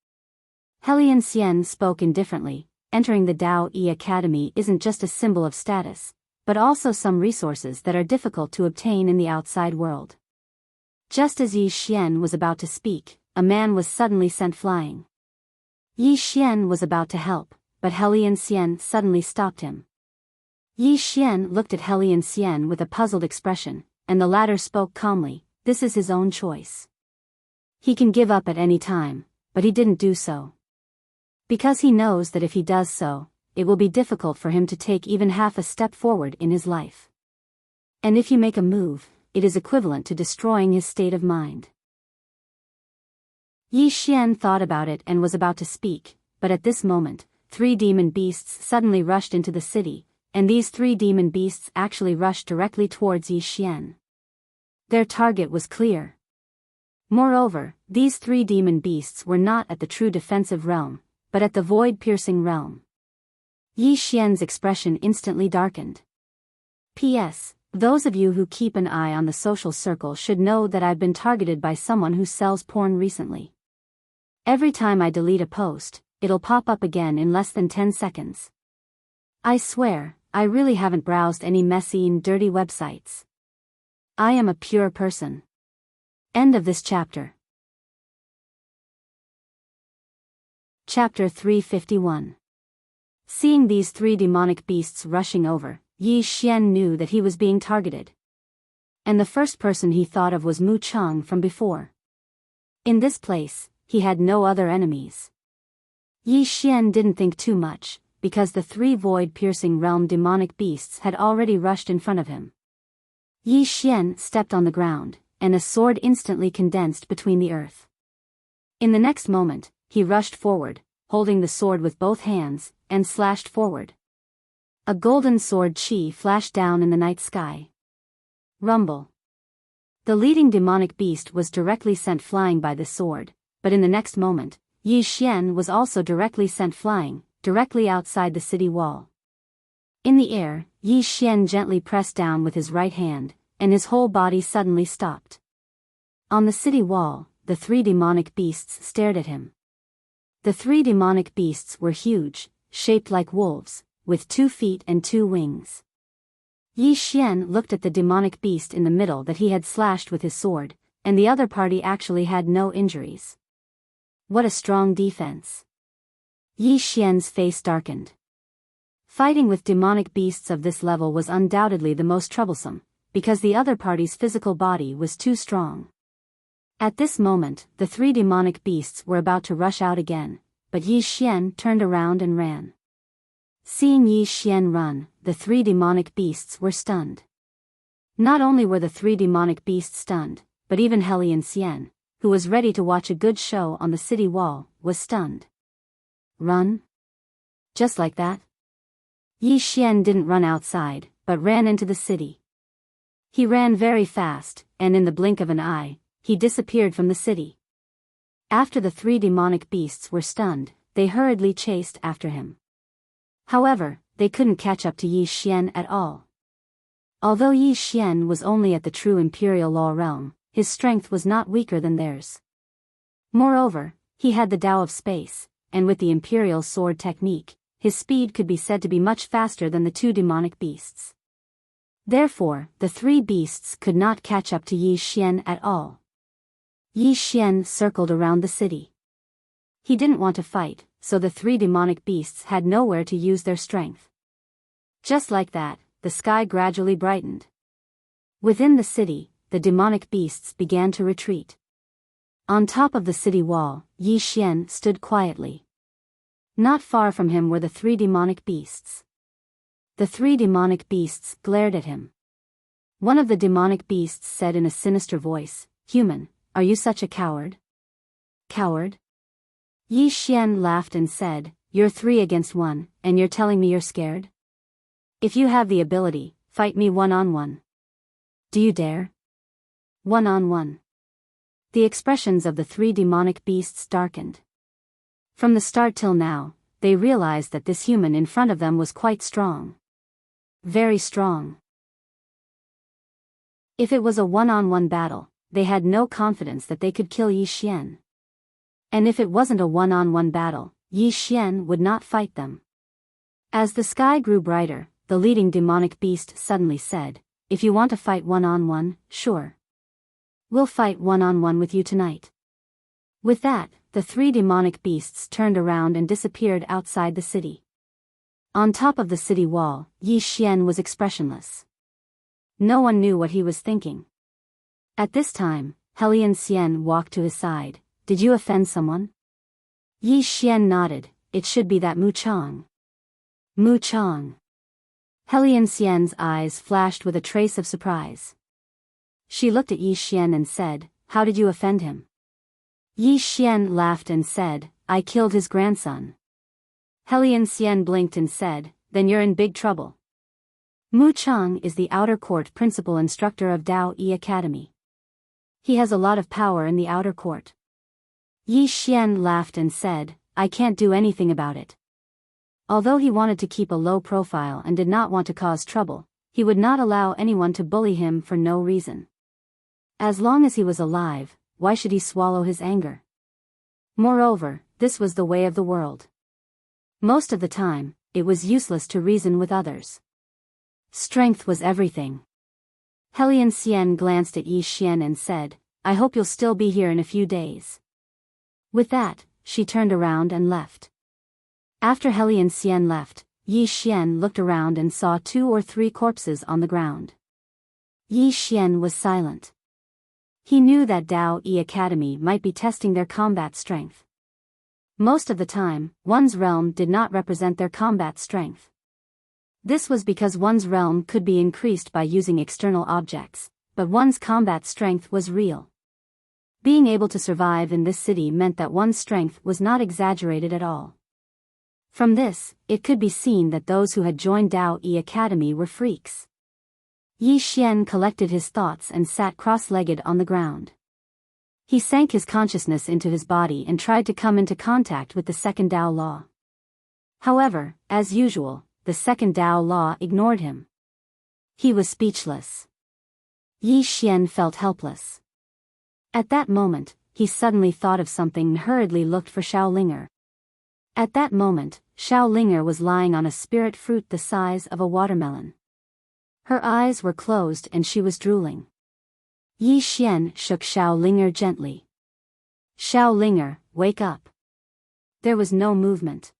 Helian Xian spoke indifferently, "Entering the Dao Yi Academy isn't just a symbol of status, but also some resources that are difficult to obtain in the outside world." Just as Yi Xian was about to speak, a man was suddenly sent flying. Yi Xian was about to help, but Helian Xian suddenly stopped him. Yi Xian looked at Helian Xian with a puzzled expression, and the latter spoke calmly, "This is his own choice. He can give up at any time, but he didn't do so. Because he knows that if he does so, it will be difficult for him to take even half a step forward in his life. And if you make a move, it is equivalent to destroying his state of mind. Yi Xian thought about it and was about to speak, but at this moment, 3 demon beasts suddenly rushed into the city, and these 3 demon beasts actually rushed directly towards Yi Xian. Their target was clear. Moreover, these 3 demon beasts were not at the true defensive realm, but at the void-piercing realm. Yi Xian's expression instantly darkened. P.S. Those of you who keep an eye on the social circle should know that I've been targeted by someone who sells porn recently. Every time I delete a post, it'll pop up again in less than 10 seconds. I swear, I really haven't browsed any messy and dirty websites. I am a pure person. End of this chapter. Chapter 351. Seeing these 3 demonic beasts rushing over, Yi Xian knew that he was being targeted. And the first person he thought of was Mu Chang from before. In this place, he had no other enemies. Yi Xian didn't think too much, because the 3 void-piercing realm demonic beasts had already rushed in front of him. Yi Xian stepped on the ground, and a sword instantly condensed between the earth. In the next moment, he rushed forward, holding the sword with both hands, and slashed forward. A golden sword chi flashed down in the night sky. Rumble. The leading demonic beast was directly sent flying by the sword, but in the next moment, Yi Xian was also directly sent flying, directly outside the city wall. In the air, Yi Xian gently pressed down with his right hand, and his whole body suddenly stopped. On the city wall, the 3 demonic beasts stared at him. The 3 demonic beasts were huge, shaped like wolves, with 2 feet and 2 wings. Yi Xian looked at the demonic beast in the middle that he had slashed with his sword, and the other party actually had no injuries. What a strong defense. Yi Xian's face darkened. Fighting with demonic beasts of this level was undoubtedly the most troublesome, because the other party's physical body was too strong. At this moment, the 3 demonic beasts were about to rush out again, but Yi Xian turned around and ran. Seeing Yi Xian run, the 3 demonic beasts were stunned. Not only were the 3 demonic beasts stunned, but even Helian Xian, who was ready to watch a good show on the city wall, was stunned. Run? Just like that? Yi Xian didn't run outside, but ran into the city. He ran very fast, and in the blink of an eye, he disappeared from the city. After the 3 demonic beasts were stunned, they hurriedly chased after him. However, they couldn't catch up to Yi Xian at all. Although Yi Xian was only at the true imperial law realm, his strength was not weaker than theirs. Moreover, he had the Tao of space, and with the imperial sword technique, his speed could be said to be much faster than the 2 demonic beasts. Therefore, the 3 beasts could not catch up to Yi Xian at all. Yi Xian circled around the city. He didn't want to fight, so the 3 demonic beasts had nowhere to use their strength. Just like that, the sky gradually brightened. Within the city, the demonic beasts began to retreat. On top of the city wall, Yi Xian stood quietly. Not far from him were the 3 demonic beasts. The 3 demonic beasts glared at him. One of the demonic beasts said in a sinister voice, "Human, are you such a coward?" Coward? Yi Xian laughed and said, "You're 3 against 1, and you're telling me you're scared? If you have the ability, fight me one-on-one. Do you dare? One-on-one." The expressions of the 3 demonic beasts darkened. From the start till now, they realized that this human in front of them was quite strong. Very strong. If it was a one-on-one battle, they had no confidence that they could kill Yi Xian. And if it wasn't a one-on-one battle, Yi Xian would not fight them. As the sky grew brighter, the leading demonic beast suddenly said, "If you want to fight one-on-one, sure. We'll fight one-on-one with you tonight." With that, the 3 demonic beasts turned around and disappeared outside the city. On top of the city wall, Yi Xian was expressionless. No one knew what he was thinking. At this time, Helian Xian walked to his side. "Did you offend someone?" Yi Xian nodded. "It should be that Mu Chang." Mu Chang. Helian Xian's eyes flashed with a trace of surprise. She looked at Yi Xian and said, "How did you offend him?" Yi Xian laughed and said, "I killed his grandson." Helian Xian blinked and said, "Then you're in big trouble." Mu Chang is the outer court principal instructor of Dao Yi Academy. He has a lot of power in the outer court. Yi Xian laughed and said, "I can't do anything about it." Although he wanted to keep a low profile and did not want to cause trouble, he would not allow anyone to bully him for no reason. As long as he was alive, why should he swallow his anger? Moreover, this was the way of the world. Most of the time, it was useless to reason with others. Strength was everything. Helian Xian glanced at Yi Xian and said, "I hope you'll still be here in a few days." With that, she turned around and left. After Helian Xian left, Yi Xian looked around and saw 2 or 3 corpses on the ground. Yi Xian was silent. He knew that Dao Yi Academy might be testing their combat strength. Most of the time, one's realm did not represent their combat strength. This was because one's realm could be increased by using external objects, but one's combat strength was real. Being able to survive in this city meant that one's strength was not exaggerated at all. From this, it could be seen that those who had joined Dao Yi Academy were freaks. Yi Xian collected his thoughts and sat cross-legged on the ground. He sank his consciousness into his body and tried to come into contact with the second Dao law. However, as usual, the second Dao law ignored him. He was speechless. Yi Xian felt helpless. At that moment, he suddenly thought of something and hurriedly looked for Xiaolinger. At that moment, Xiaolinger was lying on a spirit fruit the size of a watermelon. Her eyes were closed and she was drooling. Yi Xian shook Xiaolinger gently. "Xiaolinger, wake up." There was no movement.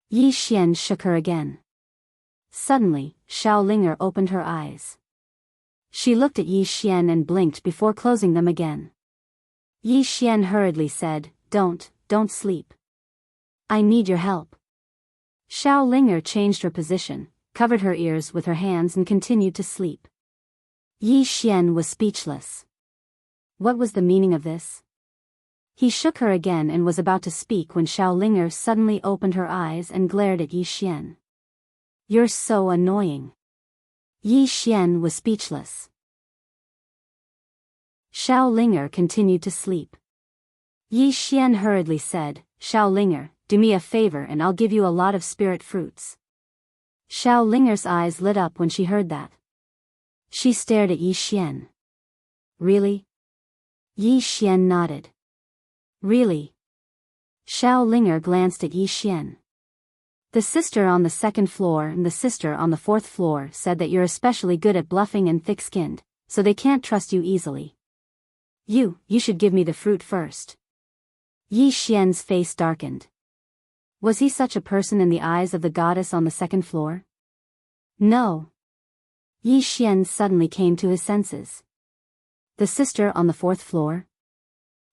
Yi Xian shook her again. Suddenly, Xiaolinger opened her eyes. She looked at Yi Xian and blinked before closing them again. Yi Xian hurriedly said, Don't sleep. I need your help." Xiaolinger changed her position, covered her ears with her hands and continued to sleep. Yi Xian was speechless. What was the meaning of this? He shook her again and was about to speak when Xiaolinger suddenly opened her eyes and glared at Yi Xian. "You're so annoying." Yi Xian was speechless. Xiaolinger continued to sleep. Yi Xian hurriedly said, "Xiaolinger, do me a favor and I'll give you a lot of spirit fruits." Xiaolinger's eyes lit up when she heard that. She stared at Yi Xian. "Really?" Yi Xian nodded. "Really?" Xiaolinger glanced at Yi Xian. "The sister on the second floor and the sister on the 4th floor said that you're especially good at bluffing and thick-skinned, so they can't trust you easily. You should give me the fruit first." Yi Xian's face darkened. Was he such a person in the eyes of the goddess on the 2nd floor? No. Yi Xian suddenly came to his senses. The sister on the 4th floor?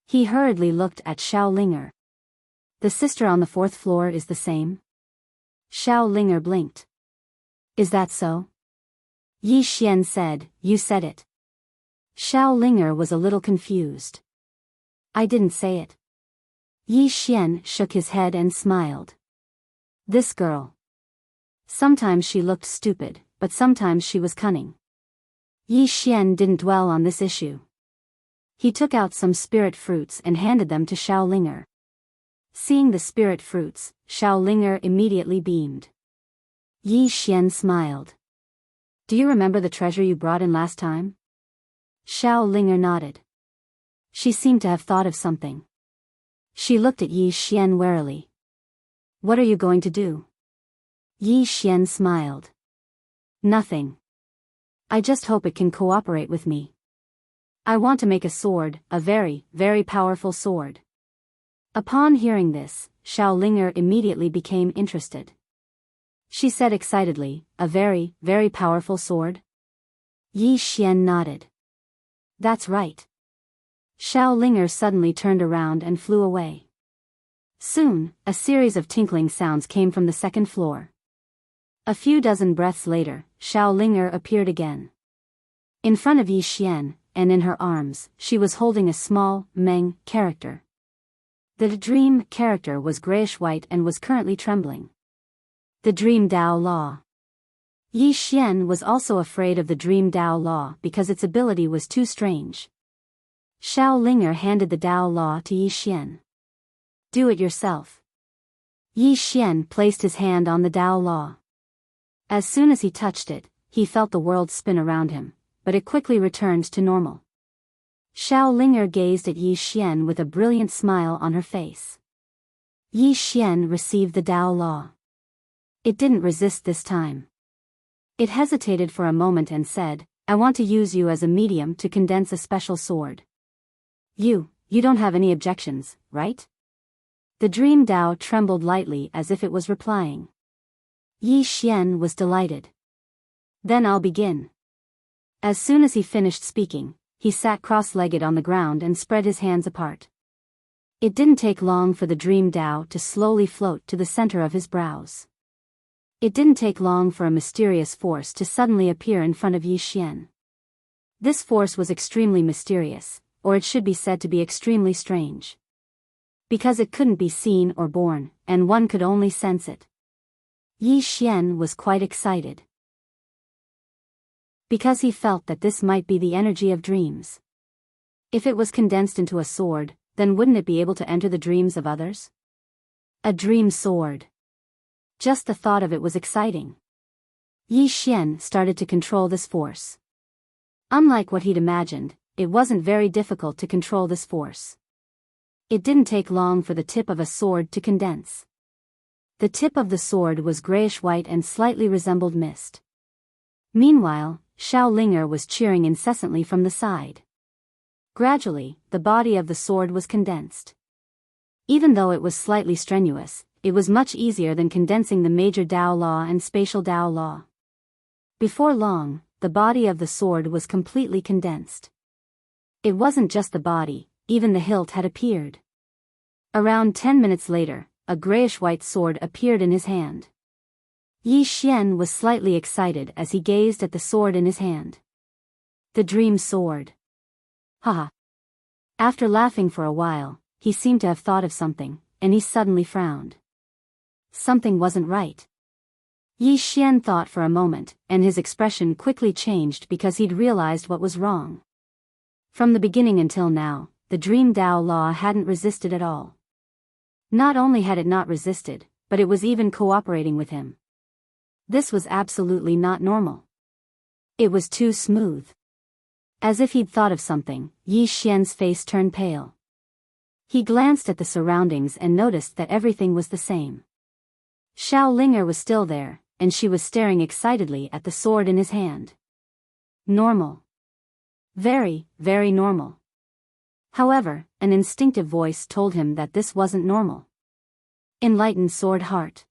He hurriedly looked at Xiaolinger. The sister on the 4th floor is the same? Xiaolinger blinked. Is that so? Yi Xian said, "You said it." Xiaolinger was a little confused. "I didn't say it." Yi Xian shook his head and smiled. This girl. Sometimes she looked stupid, but sometimes she was cunning. Yi Xian didn't dwell on this issue. He took out some spirit fruits and handed them to Xiaolinger. Seeing the spirit fruits, Xiaolinger immediately beamed. Yi Xian smiled. "Do you remember the treasure you brought in last time?" Xiaolinger nodded. She seemed to have thought of something. She looked at Yi Xian warily. "What are you going to do?" Yi Xian smiled. "Nothing. I just hope it can cooperate with me. I want to make a sword, a very, very powerful sword." Upon hearing this, Xiaolinger immediately became interested. She said excitedly, "A very, very powerful sword?" Yi Xian nodded. "That's right." Xiaolinger suddenly turned around and flew away. Soon, a series of tinkling sounds came from the 2nd floor. A few dozen breaths later, Xiao Linger appeared again. In front of Yi Xian, and in her arms, she was holding a small, Meng character. The dream character was grayish-white and was currently trembling. The Dream Dao Law. Yi Xian was also afraid of the Dream Dao Law because its ability was too strange. Xiao Linger handed the Dao Law to Yi Xian. Do it yourself. Yi Xian placed his hand on the Dao Law. As soon as he touched it, he felt the world spin around him, but it quickly returned to normal. Xiao Linger gazed at Yi Xian with a brilliant smile on her face. Yi Xian received the Dao Law. It didn't resist this time. It hesitated for a moment and said, I want to use you as a medium to condense a special sword. You don't have any objections, right? The Dream Dao trembled lightly as if it was replying. Yi Xian was delighted. Then I'll begin. As soon as he finished speaking, he sat cross-legged on the ground and spread his hands apart. It didn't take long for the Dream Dao to slowly float to the center of his brows. It didn't take long for a mysterious force to suddenly appear in front of Yi Xian. This force was extremely mysterious, or it should be said to be extremely strange. Because it couldn't be seen or born, and one could only sense it. Yi Xian was quite excited. Because he felt that this might be the energy of dreams. If it was condensed into a sword, then wouldn't it be able to enter the dreams of others? A dream sword. Just the thought of it was exciting. Yi Xian started to control this force. Unlike what he'd imagined, it wasn't very difficult to control this force. It didn't take long for the tip of a sword to condense. The tip of the sword was grayish-white and slightly resembled mist. Meanwhile, Xiao Linger was cheering incessantly from the side. Gradually, the body of the sword was condensed. Even though it was slightly strenuous, it was much easier than condensing the major Dao Law and spatial Dao Law. Before long, the body of the sword was completely condensed. It wasn't just the body, even the hilt had appeared. Around 10 minutes later, a grayish-white sword appeared in his hand. Yi Xian was slightly excited as he gazed at the sword in his hand. The dream sword. Haha. After laughing for a while, he seemed to have thought of something, and he suddenly frowned. Something wasn't right. Yi Xian thought for a moment, and his expression quickly changed because he'd realized what was wrong. From the beginning until now, the Dream Dao Law hadn't resisted at all. Not only had it not resisted, but it was even cooperating with him. This was absolutely not normal. It was too smooth. As if he'd thought of something, Yi Xian's face turned pale. He glanced at the surroundings and noticed that everything was the same. Xiao Linger was still there, and she was staring excitedly at the sword in his hand. Normal. Very, very normal. However, an instinctive voice told him that this wasn't normal. Enlightened Sword Heart.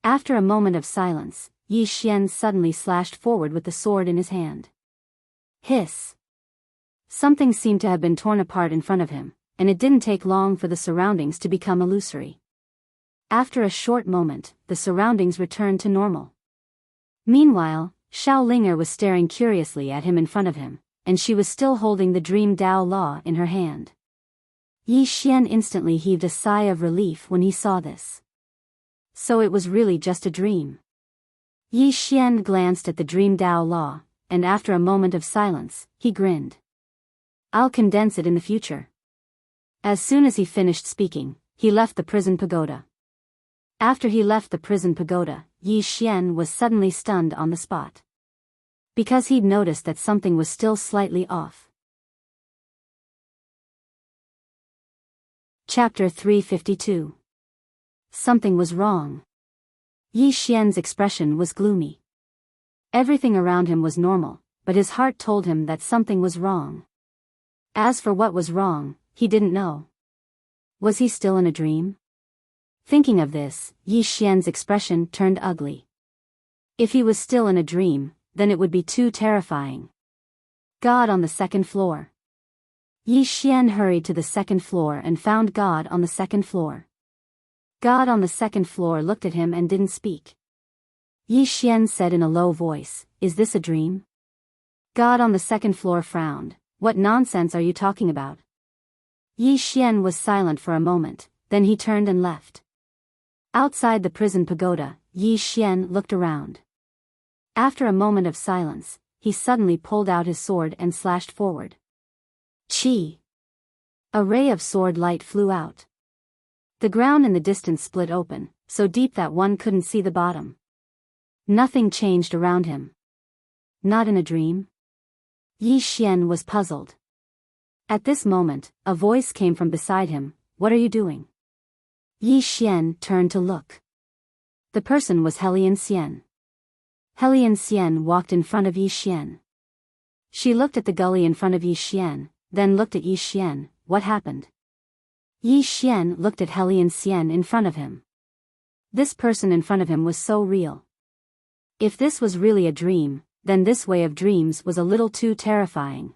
After a moment of silence, Yi Xian suddenly slashed forward with the sword in his hand. Hiss. Something seemed to have been torn apart in front of him, and it didn't take long for the surroundings to become illusory. After a short moment, the surroundings returned to normal. Meanwhile, Xiao Linger was staring curiously at him in front of him, and she was still holding the Dream Dao Law in her hand. Yi Xian instantly heaved a sigh of relief when he saw this. So it was really just a dream. Yi Xian glanced at the Dream Dao Law, and after a moment of silence, he grinned. I'll condense it in the future. As soon as he finished speaking, he left the prison pagoda. After he left the prison pagoda, Yi Xian was suddenly stunned on the spot. Because he'd noticed that something was still slightly off. Chapter 352. Something was wrong. Yi Xian's expression was gloomy. Everything around him was normal, but his heart told him that something was wrong. As for what was wrong, he didn't know. Was he still in a dream? Thinking of this, Yi Xian's expression turned ugly. If he was still in a dream, then it would be too terrifying. God on the second floor. Yi Xian hurried to the second floor and found God on the second floor. God on the second floor looked at him and didn't speak. Yi Xian said in a low voice, "Is this a dream?" God on the second floor frowned. "What nonsense are you talking about?" Yi Xian was silent for a moment, then he turned and left. Outside the prison pagoda, Yi Xian looked around. After a moment of silence, he suddenly pulled out his sword and slashed forward. Chi! A ray of sword light flew out. The ground in the distance split open, so deep that one couldn't see the bottom. Nothing changed around him. Not in a dream? Yi Xian was puzzled. At this moment, a voice came from beside him. "What are you doing?" Yi Xian turned to look. The person was Helian Xian. Helian Xian walked in front of Yi Xian. She looked at the gully in front of Yi Xian, then looked at Yi Xian. What happened? Yi Xian looked at Helian Xian in front of him. This person in front of him was so real. If this was really a dream, then this way of dreams was a little too terrifying.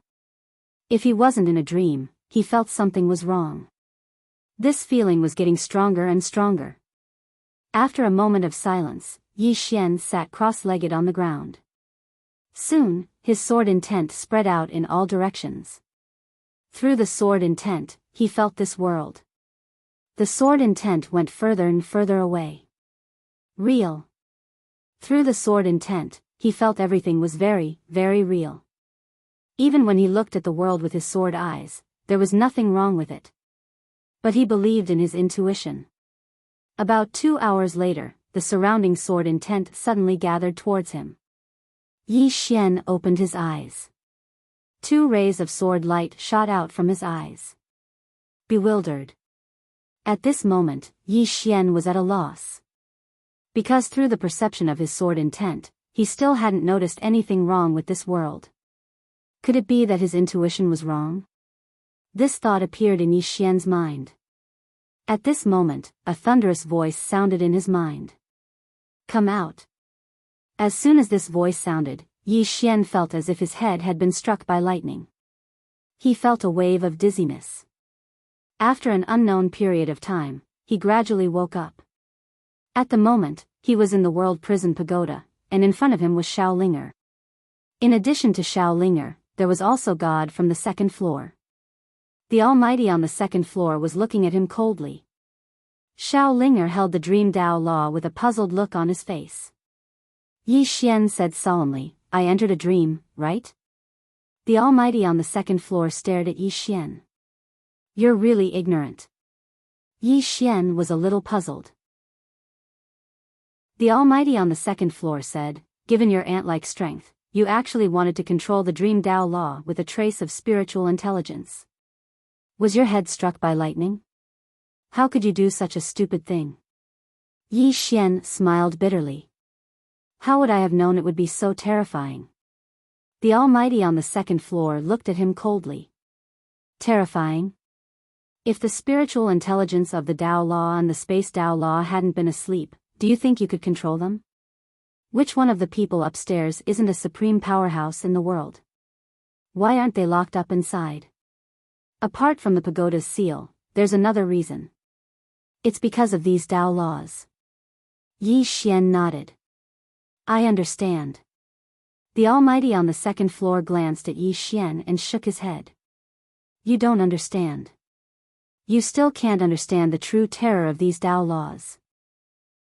If he wasn't in a dream, he felt something was wrong. This feeling was getting stronger and stronger. After a moment of silence, Yi Xian sat cross-legged on the ground. Soon, his sword intent spread out in all directions. Through the sword intent, he felt this world. The sword intent went further and further away. Real. Through the sword intent, he felt everything was very, very real. Even when he looked at the world with his sword eyes, there was nothing wrong with it. But he believed in his intuition. About 2 hours later, the surrounding sword intent suddenly gathered towards him. Yi Xian opened his eyes. 2 rays of sword light shot out from his eyes. Bewildered. At this moment, Yi Xian was at a loss. Because through the perception of his sword intent, he still hadn't noticed anything wrong with this world. Could it be that his intuition was wrong? This thought appeared in Yi Xian's mind. At this moment, a thunderous voice sounded in his mind. "Come out." As soon as this voice sounded, Yi Xian felt as if his head had been struck by lightning. He felt a wave of dizziness. After an unknown period of time, he gradually woke up. At the moment, he was in the World Prison Pagoda, and in front of him was Xiaolinger. In addition to Xiaolinger, there was also God from the second floor. The Almighty on the second floor was looking at him coldly. Xiaolinger held the Dream Dao Law with a puzzled look on his face. Yi Xian said solemnly, "I entered a dream, right?" The Almighty on the second floor stared at Yi Xian. "You're really ignorant." Yi Xian was a little puzzled. The Almighty on the second floor said, "Given your ant-like strength, you actually wanted to control the Dream Dao Law with a trace of spiritual intelligence. Was your head struck by lightning? How could you do such a stupid thing?" Yi Xian smiled bitterly. How would I have known it would be so terrifying? The Almighty on the second floor looked at him coldly. Terrifying? If the spiritual intelligence of the Dao Law and the Space Dao Law hadn't been asleep, do you think you could control them? Which one of the people upstairs isn't a supreme powerhouse in the world? Why aren't they locked up inside? Apart from the pagoda's seal, there's another reason. It's because of these Dao laws. Yi Xian nodded. I understand. The Almighty on the second floor glanced at Yi Xian and shook his head. You don't understand. You still can't understand the true terror of these Dao laws.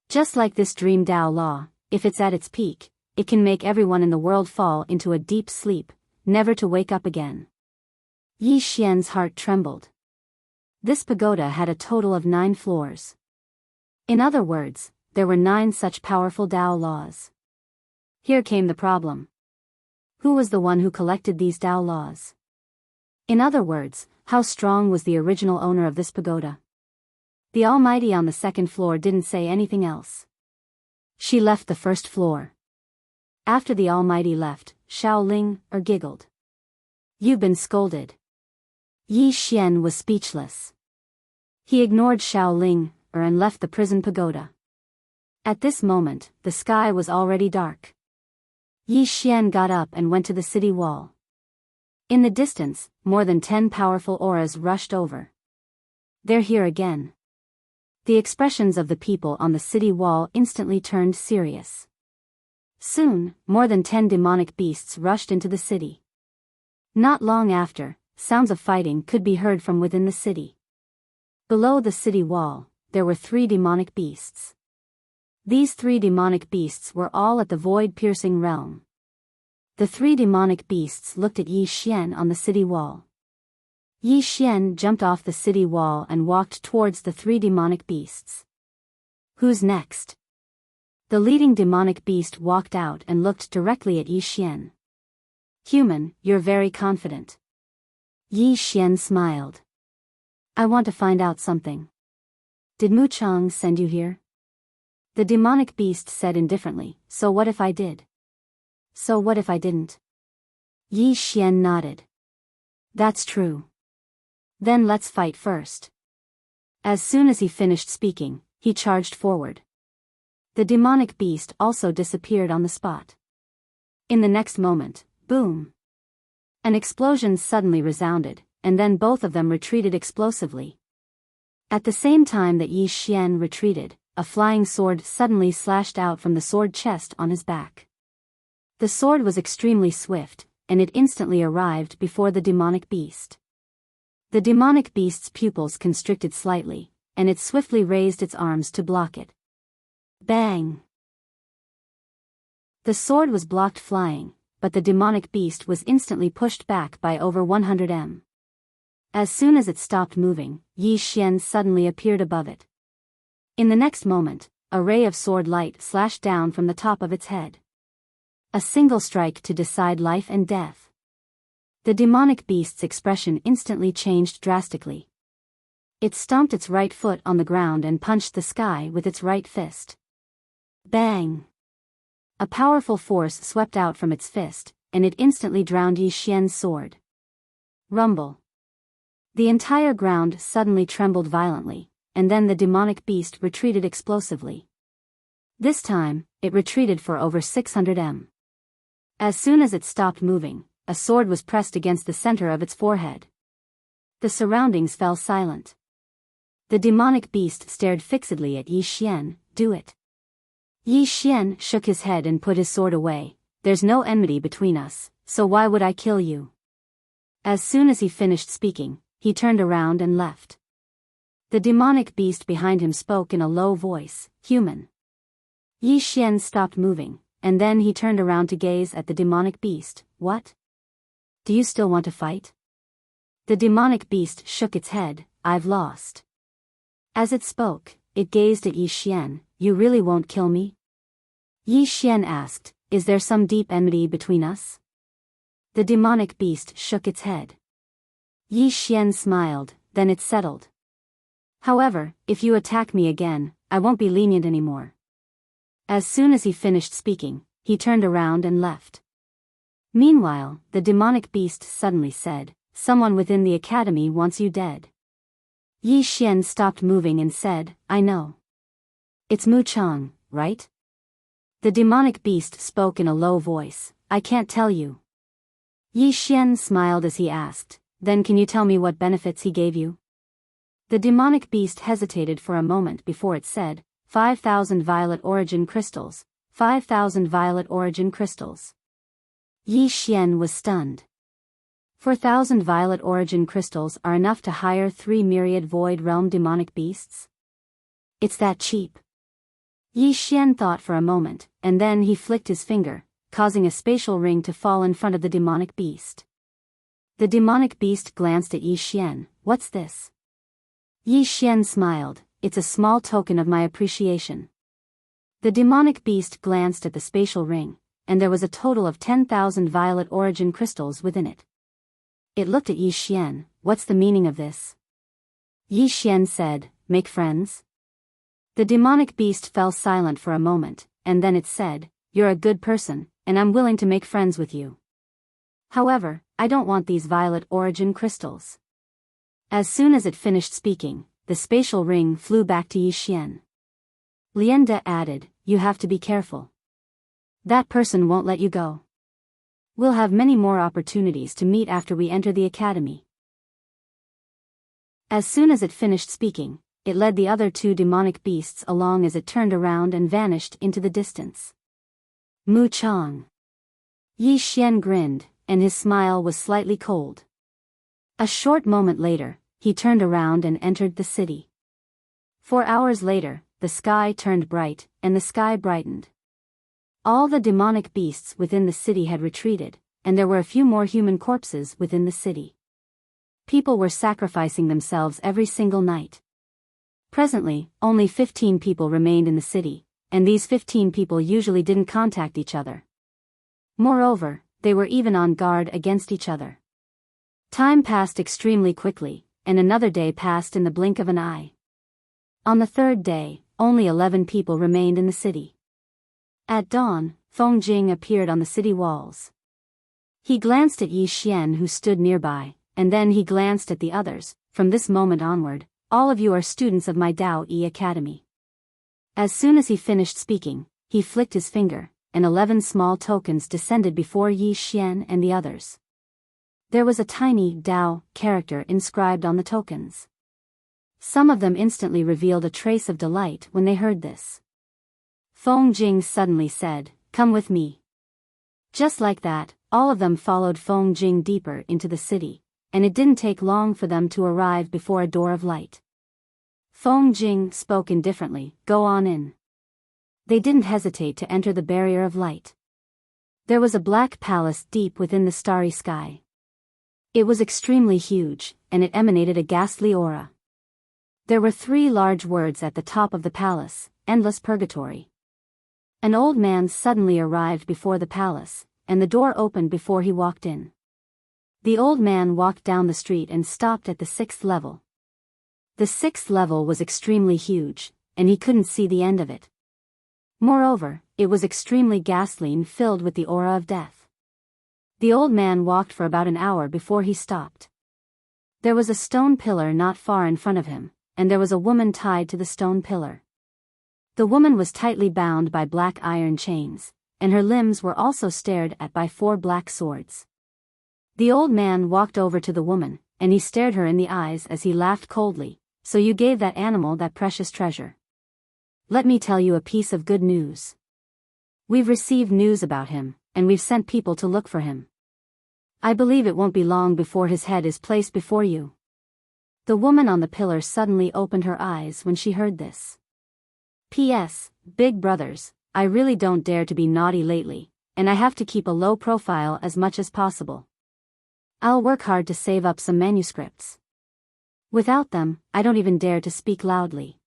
Just like this Dream Dao Law, if it's at its peak, it can make everyone in the world fall into a deep sleep, never to wake up again. Yi Xian's heart trembled. This pagoda had a total of 9 floors. In other words, there were 9 such powerful Dao laws. Here came the problem. Who was the one who collected these Dao laws? In other words, how strong was the original owner of this pagoda? The Almighty on the second floor didn't say anything else. She left the first floor. After the Almighty left, Xiaoling giggled. You've been scolded. Yi Xian was speechless. He ignored Xiaoling and left the prison pagoda. At this moment, the sky was already dark. Yi Xian got up and went to the city wall. In the distance, more than 10 powerful auras rushed over. They're here again. The expressions of the people on the city wall instantly turned serious. Soon, more than 10 demonic beasts rushed into the city. Not long after, sounds of fighting could be heard from within the city. Below the city wall, there were 3 demonic beasts. These 3 demonic beasts were all at the void-piercing realm. The 3 demonic beasts looked at Yi Xian on the city wall. Yi Xian jumped off the city wall and walked towards the 3 demonic beasts. Who's next? The leading demonic beast walked out and looked directly at Yi Xian. Human, you're very confident. Yi Xian smiled. I want to find out something. Did Mu Chang send you here? The demonic beast said indifferently, so what if I did? So what if I didn't? Yi Xian nodded. That's true. Then let's fight first. As soon as he finished speaking, he charged forward. The demonic beast also disappeared on the spot. In the next moment, boom! An explosion suddenly resounded, and then both of them retreated explosively. At the same time that Yi Xian retreated, a flying sword suddenly slashed out from the sword chest on his back. The sword was extremely swift, and it instantly arrived before the demonic beast. The demonic beast's pupils constricted slightly, and it swiftly raised its arms to block it. Bang! The sword was blocked flying, but the demonic beast was instantly pushed back by over 100 m. As soon as it stopped moving, Yi Xian suddenly appeared above it. In the next moment, a ray of sword light slashed down from the top of its head. A single strike to decide life and death. The demonic beast's expression instantly changed drastically. It stomped its right foot on the ground and punched the sky with its right fist. Bang! A powerful force swept out from its fist, and it instantly drowned Yi Xian's sword. Rumble. The entire ground suddenly trembled violently, and then the demonic beast retreated explosively. This time, it retreated for over 600 m. As soon as it stopped moving, a sword was pressed against the center of its forehead. The surroundings fell silent. The demonic beast stared fixedly at Yi Xian. Do it. Yi Xian shook his head and put his sword away. There's no enmity between us, so why would I kill you? As soon as he finished speaking, he turned around and left. The demonic beast behind him spoke in a low voice, Human. Yi Xian stopped moving, and then he turned around to gaze at the demonic beast. What? Do you still want to fight? The demonic beast shook its head. I've lost. As it spoke, it gazed at Yi Xian. You really won't kill me? Yi Xian asked, Is there some deep enmity between us? The demonic beast shook its head. Yi Xian smiled, then it settled. However, if you attack me again, I won't be lenient anymore. As soon as he finished speaking, he turned around and left. Meanwhile, the demonic beast suddenly said, Someone within the academy wants you dead. Yi Xian stopped moving and said, I know. It's Mu Chang, right? The demonic beast spoke in a low voice, I can't tell you. Yi Xian smiled as he asked, Then can you tell me what benefits he gave you? The demonic beast hesitated for a moment before it said, 5,000 violet origin crystals, 5,000 violet origin crystals. Yi Xian was stunned. 4,000 violet origin crystals are enough to hire 3 myriad void realm demonic beasts? It's that cheap. Yi Xian thought for a moment, and then he flicked his finger, causing a spatial ring to fall in front of the demonic beast. The demonic beast glanced at Yi Xian. What's this? Yi Xian smiled. It's a small token of my appreciation. The demonic beast glanced at the spatial ring, and there was a total of 10,000 violet origin crystals within it. It looked at Yi Xian. What's the meaning of this? Yi Xian said, Make friends? The demonic beast fell silent for a moment, and then it said, You're a good person, and I'm willing to make friends with you. However, I don't want these violet origin crystals. As soon as it finished speaking, the spatial ring flew back to Yi Xian. Lienda added, You have to be careful. That person won't let you go. We'll have many more opportunities to meet after we enter the academy. As soon as it finished speaking, it led the other 2 demonic beasts along as it turned around and vanished into the distance. Mu Chang. Yi Xian grinned, and his smile was slightly cold. A short moment later, he turned around and entered the city. 4 hours later, the sky turned bright, and the sky brightened. All the demonic beasts within the city had retreated, and there were a few more human corpses within the city. People were sacrificing themselves every single night. Presently, only 15 people remained in the city, and these 15 people usually didn't contact each other. Moreover, they were even on guard against each other. Time passed extremely quickly, and another day passed in the blink of an eye. On the third day, only 11 people remained in the city. At dawn, Feng Jing appeared on the city walls. He glanced at Yi Xian who stood nearby, and then he glanced at the others. From this moment onward, all of you are students of my Dao Yi Academy. As soon as he finished speaking, he flicked his finger, and 11 small tokens descended before Yi Xian and the others. There was a tiny Dao character inscribed on the tokens. Some of them instantly revealed a trace of delight when they heard this. Feng Jing suddenly said, "Come with me." Just like that, all of them followed Feng Jing deeper into the city, and it didn't take long for them to arrive before a door of light. Feng Jing spoke indifferently, "Go on in." They didn't hesitate to enter the barrier of light. There was a black palace deep within the starry sky. It was extremely huge, and it emanated a ghastly aura. There were 3 large words at the top of the palace: endless purgatory. An old man suddenly arrived before the palace, and the door opened before he walked in. The old man walked down the street and stopped at the 6th level. The 6th level was extremely huge, and he couldn't see the end of it. Moreover, it was extremely ghastly and filled with the aura of death. The old man walked for about an hour before he stopped. There was a stone pillar not far in front of him, and there was a woman tied to the stone pillar. The woman was tightly bound by black iron chains, and her limbs were also stared at by 4 black swords. The old man walked over to the woman, and he stared her in the eyes as he laughed coldly. "So you gave that animal that precious treasure. Let me tell you a piece of good news. We've received news about him, and we've sent people to look for him. I believe it won't be long before his head is placed before you." The woman on the pillar suddenly opened her eyes when she heard this. P.S. Big brothers, I really don't dare to be naughty lately, and I have to keep a low profile as much as possible. I'll work hard to save up some manuscripts. Without them, I don't even dare to speak loudly.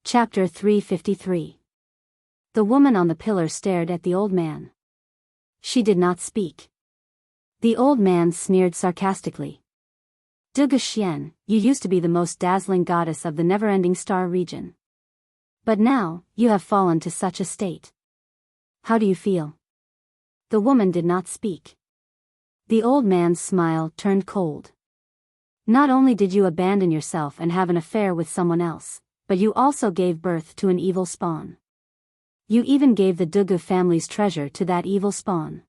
Chapter 353. The woman on the pillar stared at the old man. She did not speak. The old man sneered sarcastically. "Duge Xian, you used to be the most dazzling goddess of the never-ending star region. But now, you have fallen to such a state. How do you feel?" The woman did not speak. The old man's smile turned cold. "Not only did you abandon yourself and have an affair with someone else, but you also gave birth to an evil spawn. You even gave the Dugu family's treasure to that evil spawn.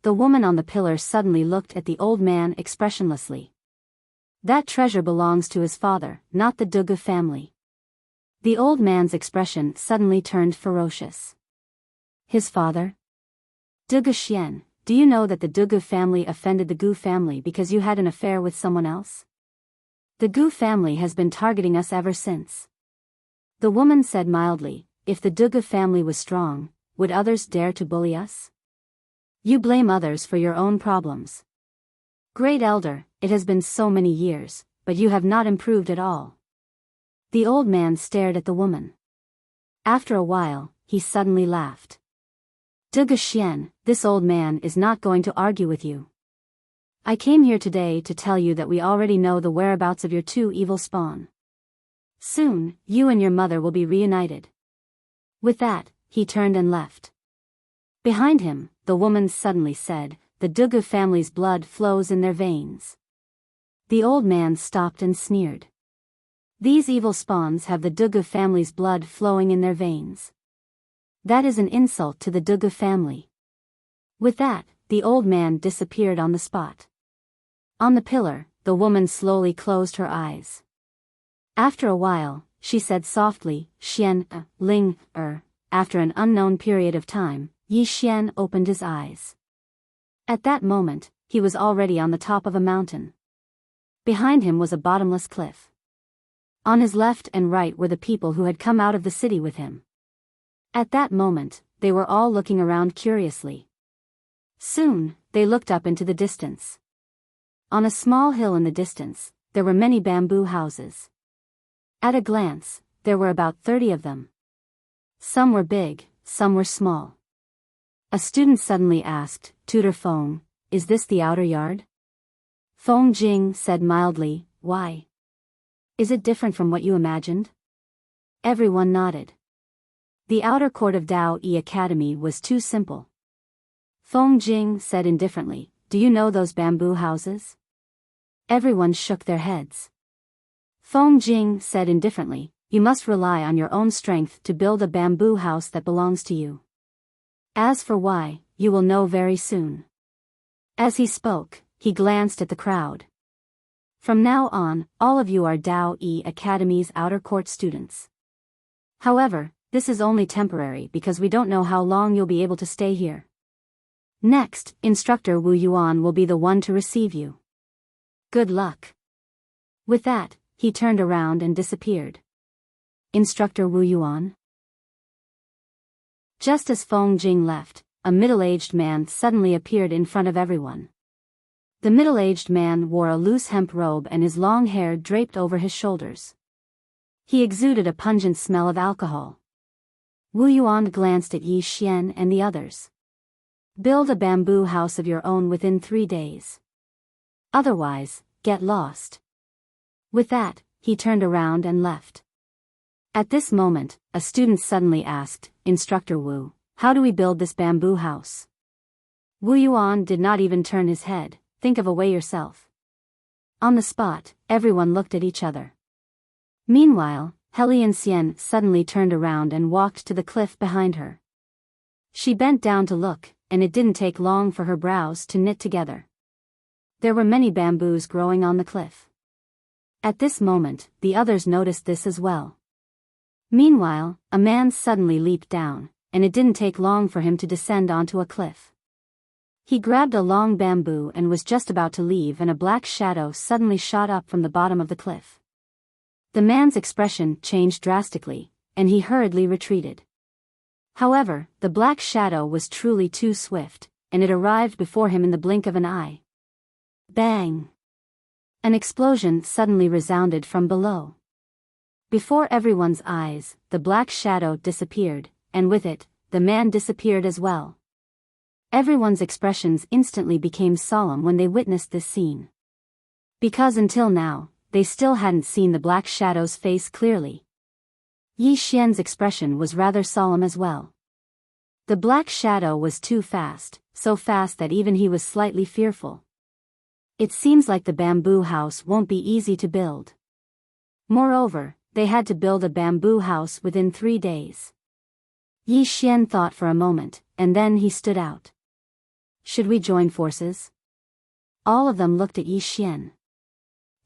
The woman on the pillar suddenly looked at the old man expressionlessly. "That treasure belongs to his father, not the Dugu family." The old man's expression suddenly turned ferocious. "His father? Dugu Xian, do you know that the Dugu family offended the Gu family because you had an affair with someone else? The Gu family has been targeting us ever since." The woman said mildly, "If the Dugu family was strong, would others dare to bully us? You blame others for your own problems. Great elder, it has been so many years, but you have not improved at all." The old man stared at the woman. After a while, he suddenly laughed. "Duge Xian, this old man is not going to argue with you. I came here today to tell you that we already know the whereabouts of your 2 evil spawn. Soon, you and your mother will be reunited." With that, he turned and left. Behind him, the woman suddenly said, "The Dugu family's blood flows in their veins." The old man stopped and sneered. "These evil spawns have the Dugu family's blood flowing in their veins. That is an insult to the Dugu family." With that, the old man disappeared on the spot. On the pillar, the woman slowly closed her eyes. After a while, she said softly, Xian, Ling, After an unknown period of time, Yi Xian opened his eyes. At that moment, he was already on the top of a mountain. Behind him was a bottomless cliff. On his left and right were the people who had come out of the city with him. At that moment, they were all looking around curiously. Soon, they looked up into the distance. On a small hill in the distance, there were many bamboo houses. At a glance, there were about 30 of them. Some were big, some were small. A student suddenly asked, Tutor Feng, is this the outer yard? Feng Jing said mildly, why? Is it different from what you imagined? Everyone nodded. The outer court of Dao Yi Academy was too simple. Feng Jing said indifferently, do you know those bamboo houses? Everyone shook their heads. Feng Jing said indifferently, you must rely on your own strength to build a bamboo house that belongs to you. As for why, you will know very soon. As he spoke, he glanced at the crowd. From now on, all of you are Dao Yi Academy's outer court students. However, this is only temporary because we don't know how long you'll be able to stay here. Next, Instructor Wu Yuan will be the one to receive you. Good luck. With that, he turned around and disappeared. Instructor Wu Yuan? Just as Feng Jing left, a middle-aged man suddenly appeared in front of everyone. The middle-aged man wore a loose hemp robe and his long hair draped over his shoulders. He exuded a pungent smell of alcohol. Wu Yuan glanced at Yi Xian and the others. Build a bamboo house of your own within 3 days. Otherwise, get lost. With that, he turned around and left. At this moment, a student suddenly asked, Instructor Wu, how do we build this bamboo house? Wu Yuan did not even turn his head, think of a way yourself. On the spot, everyone looked at each other. Meanwhile, Helian Xian suddenly turned around and walked to the cliff behind her. She bent down to look, and it didn't take long for her brows to knit together. There were many bamboos growing on the cliff. At this moment, the others noticed this as well. Meanwhile, a man suddenly leaped down, and it didn't take long for him to descend onto a cliff. He grabbed a long bamboo and was just about to leave, and a black shadow suddenly shot up from the bottom of the cliff. The man's expression changed drastically, and he hurriedly retreated. However, the black shadow was truly too swift, and it arrived before him in the blink of an eye. Bang! An explosion suddenly resounded from below. Before everyone's eyes, the black shadow disappeared, and with it, the man disappeared as well. Everyone's expressions instantly became solemn when they witnessed this scene. Because until now, they still hadn't seen the black shadow's face clearly. Yi Xian's expression was rather solemn as well. The black shadow was too fast, so fast that even he was slightly fearful. It seems like the bamboo house won't be easy to build. Moreover, they had to build a bamboo house within 3 days. Yi Xian thought for a moment, and then he stood out. Should we join forces? All of them looked at Yi Xian.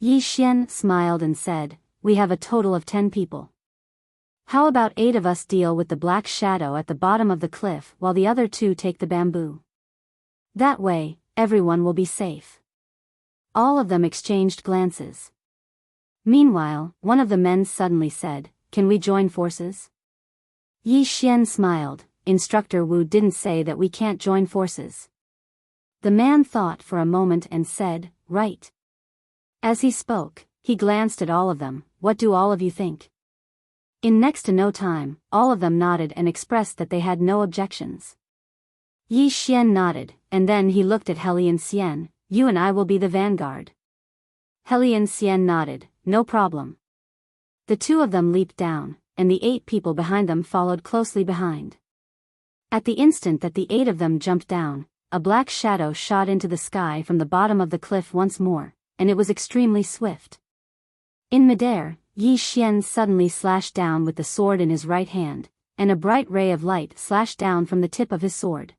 Yi Xian smiled and said, we have a total of 10 people. How about 8 of us deal with the black shadow at the bottom of the cliff while the other 2 take the bamboo? That way, everyone will be safe. All of them exchanged glances. Meanwhile, one of the men suddenly said, can we join forces? Yi Xian smiled, Instructor Wu didn't say that we can't join forces. The man thought for a moment and said, right. As he spoke, he glanced at all of them, what do all of you think? In next to no time, all of them nodded and expressed that they had no objections. Yi Xian nodded, and then he looked at Helian Xian, you and I will be the vanguard. Helian Xian nodded, no problem. The 2 of them leaped down, and the 8 people behind them followed closely behind. At the instant that the 8 of them jumped down, a black shadow shot into the sky from the bottom of the cliff once more, and it was extremely swift. In midair, Yi Xian suddenly slashed down with the sword in his right hand, and a bright ray of light slashed down from the tip of his sword.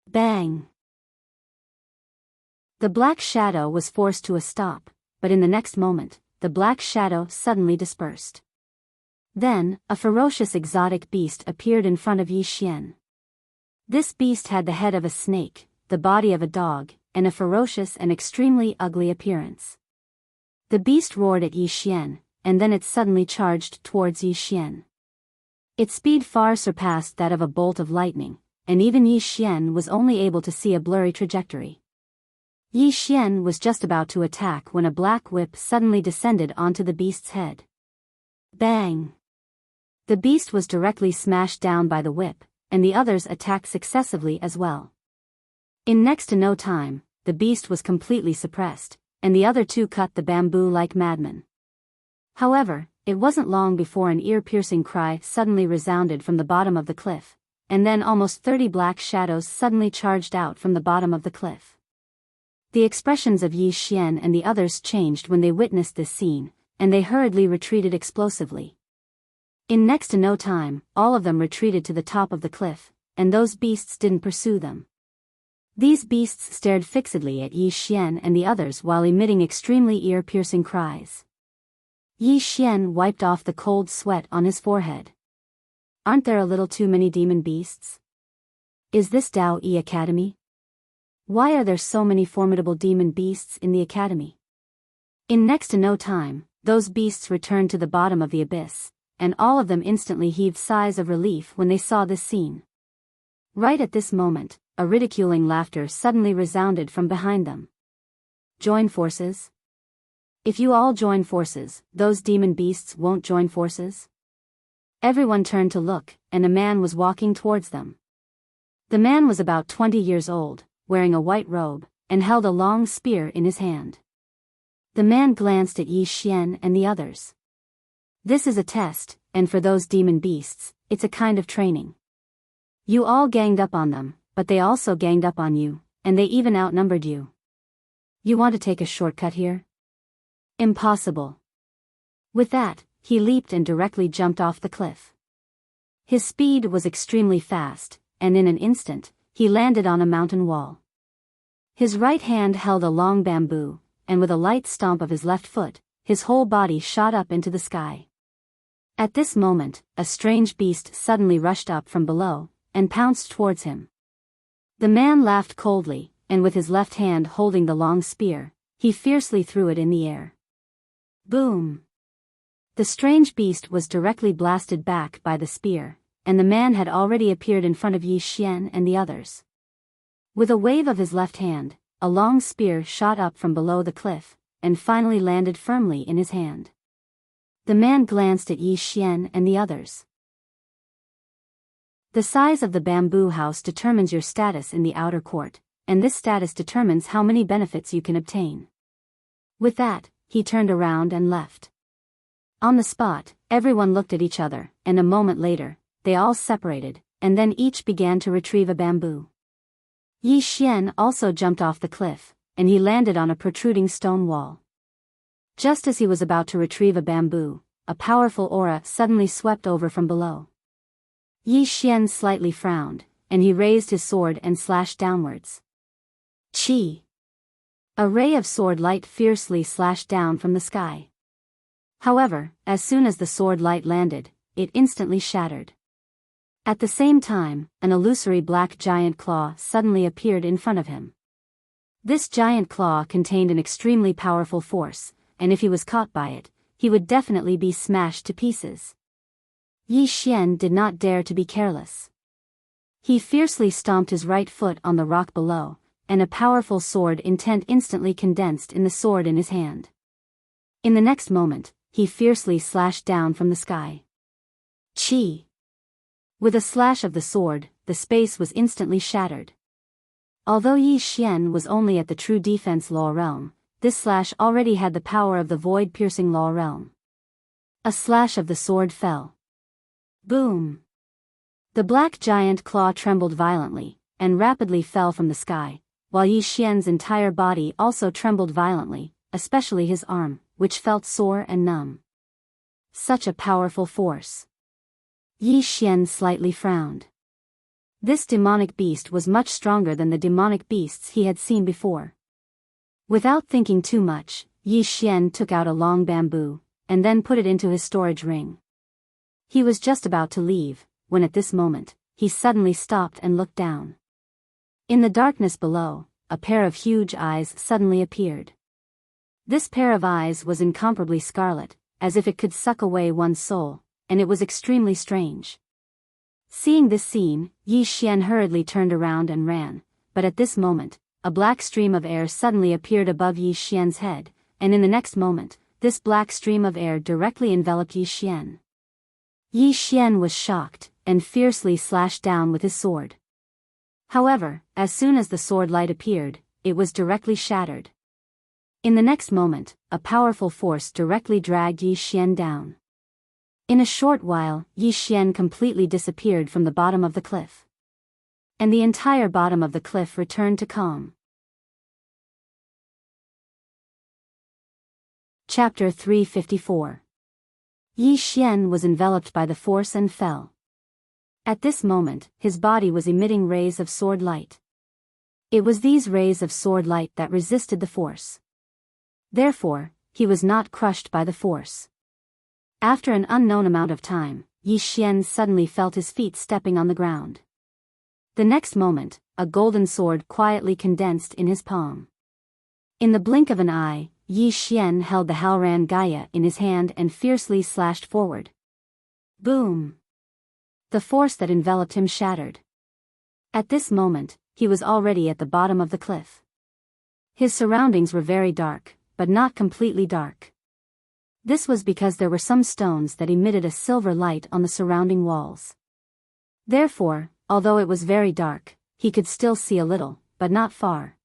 Bang! The black shadow was forced to a stop, but in the next moment, the black shadow suddenly dispersed. Then, a ferocious exotic beast appeared in front of Yi Xian. This beast had the head of a snake, the body of a dog, and a ferocious and extremely ugly appearance. The beast roared at Yi Xian, and then it suddenly charged towards Yi Xian. Its speed far surpassed that of a bolt of lightning, and even Yi Xian was only able to see a blurry trajectory. Yi Xian was just about to attack when a black whip suddenly descended onto the beast's head. Bang! The beast was directly smashed down by the whip, and the others attacked successively as well. In next to no time, the beast was completely suppressed, and the other two cut the bamboo like madmen. However, it wasn't long before an ear-piercing cry suddenly resounded from the bottom of the cliff, and then almost 30 black shadows suddenly charged out from the bottom of the cliff. The expressions of Yi Xian and the others changed when they witnessed this scene, and they hurriedly retreated explosively. In next to no time, all of them retreated to the top of the cliff, and those beasts didn't pursue them. These beasts stared fixedly at Yi Xian and the others while emitting extremely ear-piercing cries. Yi Xian wiped off the cold sweat on his forehead. Aren't there a little too many demon beasts? Is this Dao Yi Academy? Why are there so many formidable demon beasts in the academy? In next to no time, those beasts returned to the bottom of the abyss, and all of them instantly heaved sighs of relief when they saw this scene. Right at this moment, a ridiculing laughter suddenly resounded from behind them. Join forces? If you all join forces, those demon beasts won't join forces? Everyone turned to look, and a man was walking towards them. The man was about 20 years old, wearing a white robe, and held a long spear in his hand. The man glanced at Yi Xian and the others. This is a test, and for those demon beasts, it's a kind of training. You all ganged up on them, but they also ganged up on you, and they even outnumbered you. You want to take a shortcut here? Impossible. With that, he leaped and directly jumped off the cliff. His speed was extremely fast, and in an instant, he landed on a mountain wall. His right hand held a long bamboo, and with a light stomp of his left foot, his whole body shot up into the sky. At this moment, a strange beast suddenly rushed up from below, and pounced towards him. The man laughed coldly, and with his left hand holding the long spear, he fiercely threw it in the air. Boom! The strange beast was directly blasted back by the spear, and the man had already appeared in front of Yi Xian and the others. With a wave of his left hand, a long spear shot up from below the cliff, and finally landed firmly in his hand. The man glanced at Yi Xian and the others. The size of the bamboo house determines your status in the outer court, and this status determines how many benefits you can obtain. With that, he turned around and left. On the spot, everyone looked at each other, and a moment later, they all separated, and then each began to retrieve a bamboo. Yi Xian also jumped off the cliff, and he landed on a protruding stone wall. Just as he was about to retrieve a bamboo, a powerful aura suddenly swept over from below. Yi Xian slightly frowned, and he raised his sword and slashed downwards. Chi! A ray of sword light fiercely slashed down from the sky. However, as soon as the sword light landed, it instantly shattered. At the same time, an illusory black giant claw suddenly appeared in front of him. This giant claw contained an extremely powerful force, and if he was caught by it, he would definitely be smashed to pieces. Yi Xian did not dare to be careless. He fiercely stomped his right foot on the rock below, and a powerful sword intent instantly condensed in the sword in his hand. In the next moment, he fiercely slashed down from the sky. Chi! With a slash of the sword, the space was instantly shattered. Although Yi Xian was only at the true defense law realm, this slash already had the power of the void-piercing law realm. A slash of the sword fell. Boom! The black giant claw trembled violently, and rapidly fell from the sky, while Yi Xian's entire body also trembled violently, especially his arm, which felt sore and numb. Such a powerful force. Yi Xian slightly frowned. This demonic beast was much stronger than the demonic beasts he had seen before. Without thinking too much, Yi Xian took out a long bamboo, and then put it into his storage ring. He was just about to leave, when at this moment, he suddenly stopped and looked down. In the darkness below, a pair of huge eyes suddenly appeared. This pair of eyes was incomparably scarlet, as if it could suck away one's soul, and it was extremely strange. Seeing this scene, Yi Xian hurriedly turned around and ran, but at this moment, a black stream of air suddenly appeared above Yi Xian's head, and in the next moment, this black stream of air directly enveloped Yi Xian. Yi Xian was shocked, and fiercely slashed down with his sword. However, as soon as the sword light appeared, it was directly shattered. In the next moment, a powerful force directly dragged Yi Xian down. In a short while, Yi Xian completely disappeared from the bottom of the cliff. And the entire bottom of the cliff returned to calm. Chapter 354. Yi Xian was enveloped by the force and fell. At this moment, his body was emitting rays of sword light. It was these rays of sword light that resisted the force. Therefore, he was not crushed by the force. After an unknown amount of time, Yi Xian suddenly felt his feet stepping on the ground. The next moment, a golden sword quietly condensed in his palm. In the blink of an eye, Yi Xian held the Halran Gaia in his hand and fiercely slashed forward. Boom! The force that enveloped him shattered. At this moment, he was already at the bottom of the cliff. His surroundings were very dark, but not completely dark. This was because there were some stones that emitted a silver light on the surrounding walls. Therefore, although it was very dark, he could still see a little, but not far.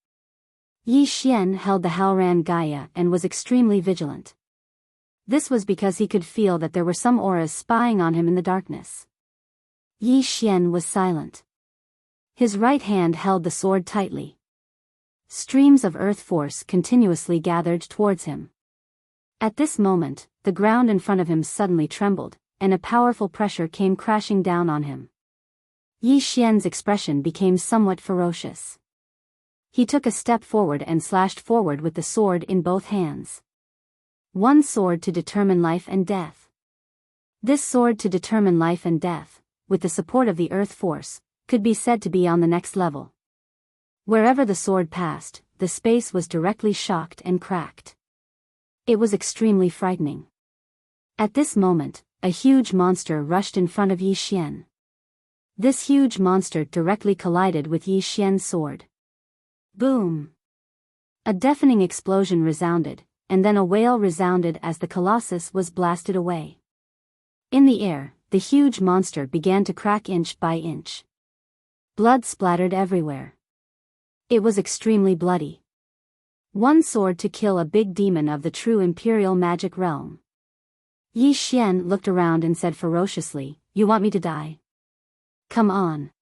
Yi Xian held the Halran Gaia and was extremely vigilant. This was because he could feel that there were some auras spying on him in the darkness. Yi Xian was silent. His right hand held the sword tightly. Streams of earth force continuously gathered towards him. At this moment, the ground in front of him suddenly trembled, and a powerful pressure came crashing down on him. Yi Xian's expression became somewhat ferocious. He took a step forward and slashed forward with the sword in both hands. One sword to determine life and death. This sword to determine life and death, with the support of the earth force, could be said to be on the next level. Wherever the sword passed, the space was directly shocked and cracked. It was extremely frightening. At this moment, a huge monster rushed in front of Yi Xian. This huge monster directly collided with Yi Xian's sword. Boom! A deafening explosion resounded, and then a wail resounded as the colossus was blasted away. In the air, the huge monster began to crack inch by inch. Blood splattered everywhere. It was extremely bloody. One sword to kill a big demon of the true imperial magic realm. Yi Xian looked around and said ferociously, "You want me to die? Come on."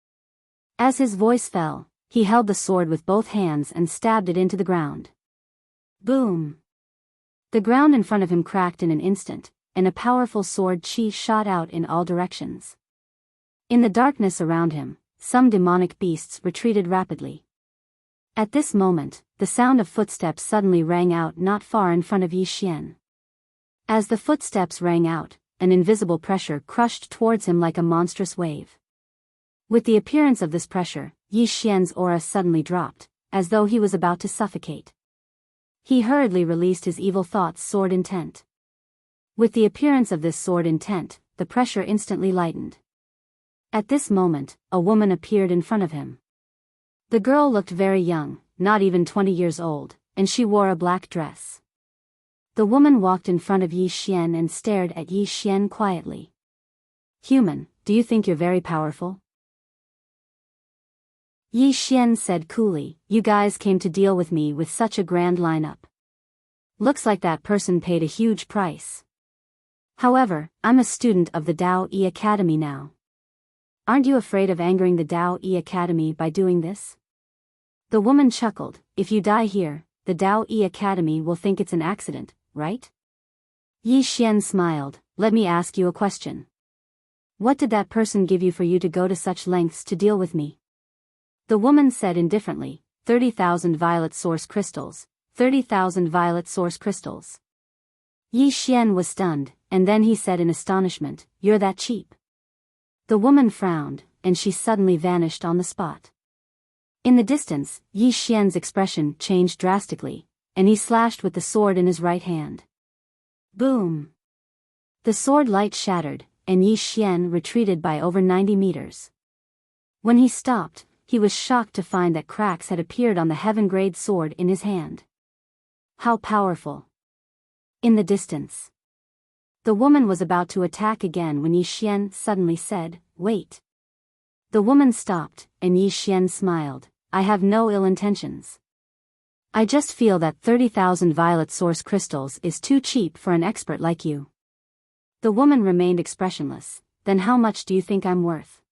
As his voice fell, he held the sword with both hands and stabbed it into the ground. Boom! The ground in front of him cracked in an instant, and a powerful sword chi shot out in all directions. In the darkness around him, some demonic beasts retreated rapidly. At this moment, the sound of footsteps suddenly rang out not far in front of Yi Xian. As the footsteps rang out, an invisible pressure crushed towards him like a monstrous wave. With the appearance of this pressure, Yi Xian's aura suddenly dropped, as though he was about to suffocate. He hurriedly released his evil thoughts sword intent. With the appearance of this sword intent, the pressure instantly lightened. At this moment, a woman appeared in front of him. The girl looked very young, not even 20 years old, and she wore a black dress. The woman walked in front of Yi Xian and stared at Yi Xian quietly. "Human, do you think you're very powerful?" Yi Xian said coolly, "You guys came to deal with me with such a grand lineup. Looks like that person paid a huge price. However, I'm a student of the Dao Yi Academy now. Aren't you afraid of angering the Dao Yi Academy by doing this?" The woman chuckled, "If you die here, the Dao Yi Academy will think it's an accident, right?" Yi Xian smiled, "Let me ask you a question. What did that person give you for you to go to such lengths to deal with me?" The woman said indifferently, 30,000 violet source crystals, 30,000 violet source crystals. Yi Xian was stunned, and then he said in astonishment, "You're that cheap." The woman frowned, and she suddenly vanished on the spot. In the distance, Yi Xian's expression changed drastically, and he slashed with the sword in his right hand. Boom! The sword light shattered, and Yi Xian retreated by over 90 meters. When he stopped, he was shocked to find that cracks had appeared on the heaven-grade sword in his hand. How powerful! In the distance. The woman was about to attack again when Yi Xian suddenly said, "Wait." The woman stopped, and Yi Xian smiled. "I have no ill intentions. I just feel that 30,000 violet source crystals is too cheap for an expert like you." The woman remained expressionless. "Then how much do you think I'm worth?"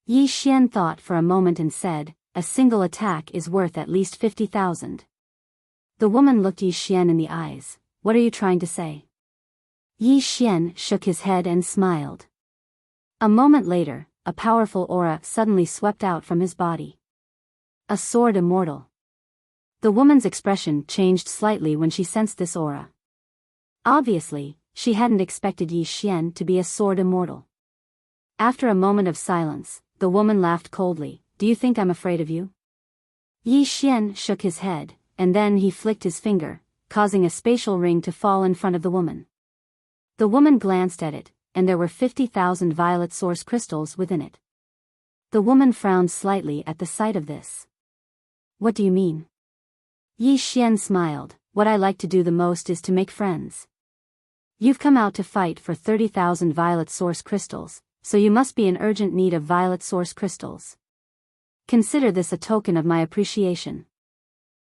Yi Xian thought for a moment and said, "A single attack is worth at least 50,000. The woman looked Yi Xian in the eyes. "What are you trying to say?" Yi Xian shook his head and smiled. A moment later, a powerful aura suddenly swept out from his body. A sword immortal. The woman's expression changed slightly when she sensed this aura. Obviously, she hadn't expected Yi Xian to be a sword immortal. After a moment of silence, the woman laughed coldly. "Do you think I'm afraid of you?" Yi Xian shook his head, and then he flicked his finger, causing a spatial ring to fall in front of the woman. The woman glanced at it, and there were 50,000 violet source crystals within it. The woman frowned slightly at the sight of this. "What do you mean?" Yi Xian smiled. "What I like to do the most is to make friends. You've come out to fight for 30,000 violet source crystals, so you must be in urgent need of violet source crystals. Consider this a token of my appreciation.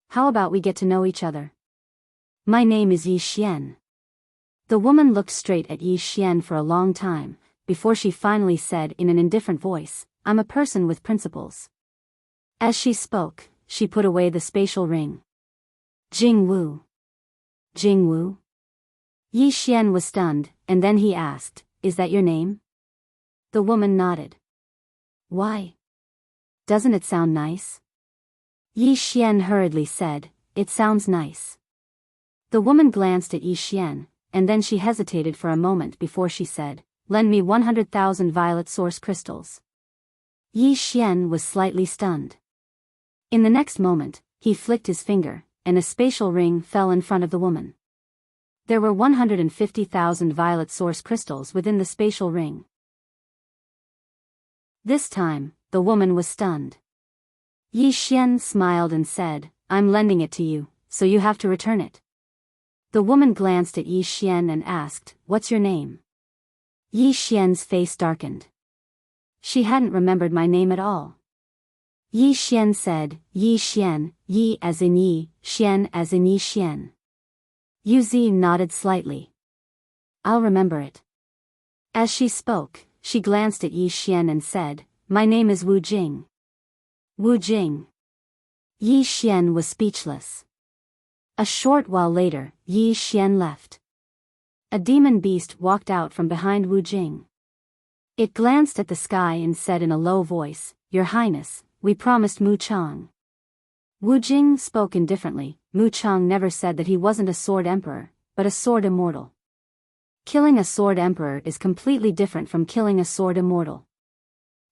How about we get to know each other? My name is Yi Xian." The woman looked straight at Yi Xian for a long time, before she finally said in an indifferent voice, "I'm a person with principles." As she spoke, she put away the spatial ring. "Jing Wu." "Jing Wu?" Yi Xian was stunned, and then he asked, "Is that your name?" The woman nodded. "Why? Doesn't it sound nice?" Yi Xian hurriedly said, "It sounds nice." The woman glanced at Yi Xian, and then she hesitated for a moment before she said, "Lend me 100,000 violet source crystals." Yi Xian was slightly stunned. In the next moment, he flicked his finger, and a spatial ring fell in front of the woman. There were 150,000 violet source crystals within the spatial ring. This time, the woman was stunned. Yi Xian smiled and said, "I'm lending it to you, so you have to return it." The woman glanced at Yi Xian and asked, "What's your name?" Yi Xian's face darkened. She hadn't remembered my name at all. Yi Xian said, "Yi Xian, Yi as in Yi, Xian as in Yi Xian." Yu Zi nodded slightly. "I'll remember it." As she spoke, she glanced at Yi Xian and said, "My name is Wu Jing." Wu Jing. Yi Xian was speechless. A short while later, Yi Xian left. A demon beast walked out from behind Wu Jing. It glanced at the sky and said in a low voice, "Your Highness, we promised Mu Chang." Wu Jing spoke indifferently. Mu Chang never said that he wasn't a sword emperor, but a sword immortal. Killing a sword emperor is completely different from killing a sword immortal.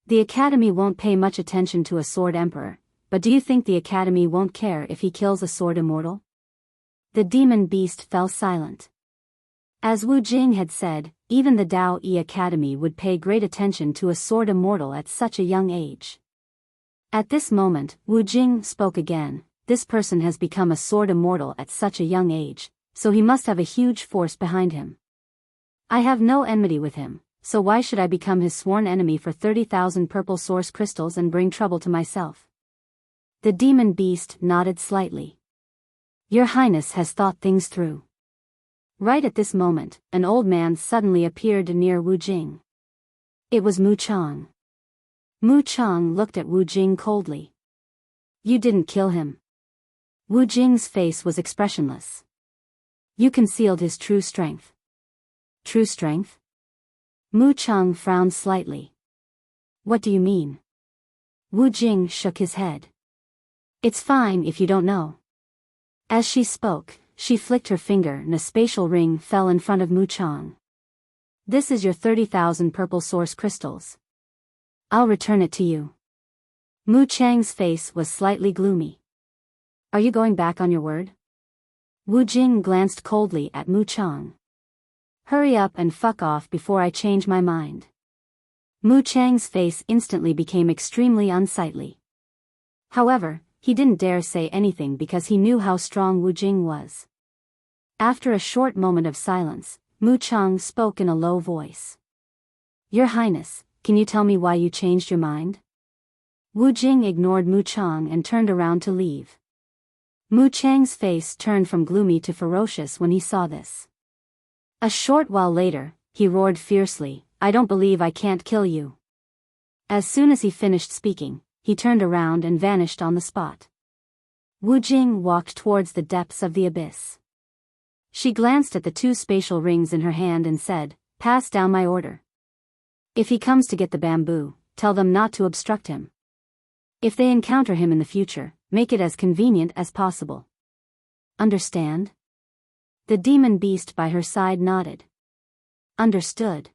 The Academy won't pay much attention to a sword emperor, but do you think the Academy won't care if he kills a sword immortal? The demon beast fell silent. As Wu Jing had said, even the Dao Yi Academy would pay great attention to a sword immortal at such a young age. At this moment, Wu Jing spoke again. "This person has become a sword immortal at such a young age, so he must have a huge force behind him. I have no enmity with him, so why should I become his sworn enemy for 30,000 purple source crystals and bring trouble to myself?" The demon beast nodded slightly. "Your Highness has thought things through." Right at this moment, an old man suddenly appeared near Wu Jing. It was Mu Chang. Mu Chang looked at Wu Jing coldly. "You didn't kill him." Wu Jing's face was expressionless. "You concealed his true strength." "True strength?" Mu Chang frowned slightly. "What do you mean?" Wu Jing shook his head. "It's fine if you don't know." As she spoke, she flicked her finger and a spatial ring fell in front of Mu Chang. This is your 30,000 purple source crystals. I'll return it to you. Mu Chang's face was slightly gloomy. Are you going back on your word? Wu Jing glanced coldly at Mu Chang. Hurry up and fuck off before I change my mind. Mu Chang's face instantly became extremely unsightly. However, he didn't dare say anything because he knew how strong Wu Jing was. After a short moment of silence, Mu Chang spoke in a low voice. Your Highness, can you tell me why you changed your mind? Wu Jing ignored Mu Chang and turned around to leave. Mu Chang's face turned from gloomy to ferocious when he saw this. A short while later, he roared fiercely, I don't believe I can't kill you. As soon as he finished speaking, he turned around and vanished on the spot. Wu Jing walked towards the depths of the abyss. She glanced at the 2 spatial rings in her hand and said, pass down my order. If he comes to get the bamboo, tell them not to obstruct him. If they encounter him in the future, make it as convenient as possible. Understand? The demon beast by her side nodded. Understood.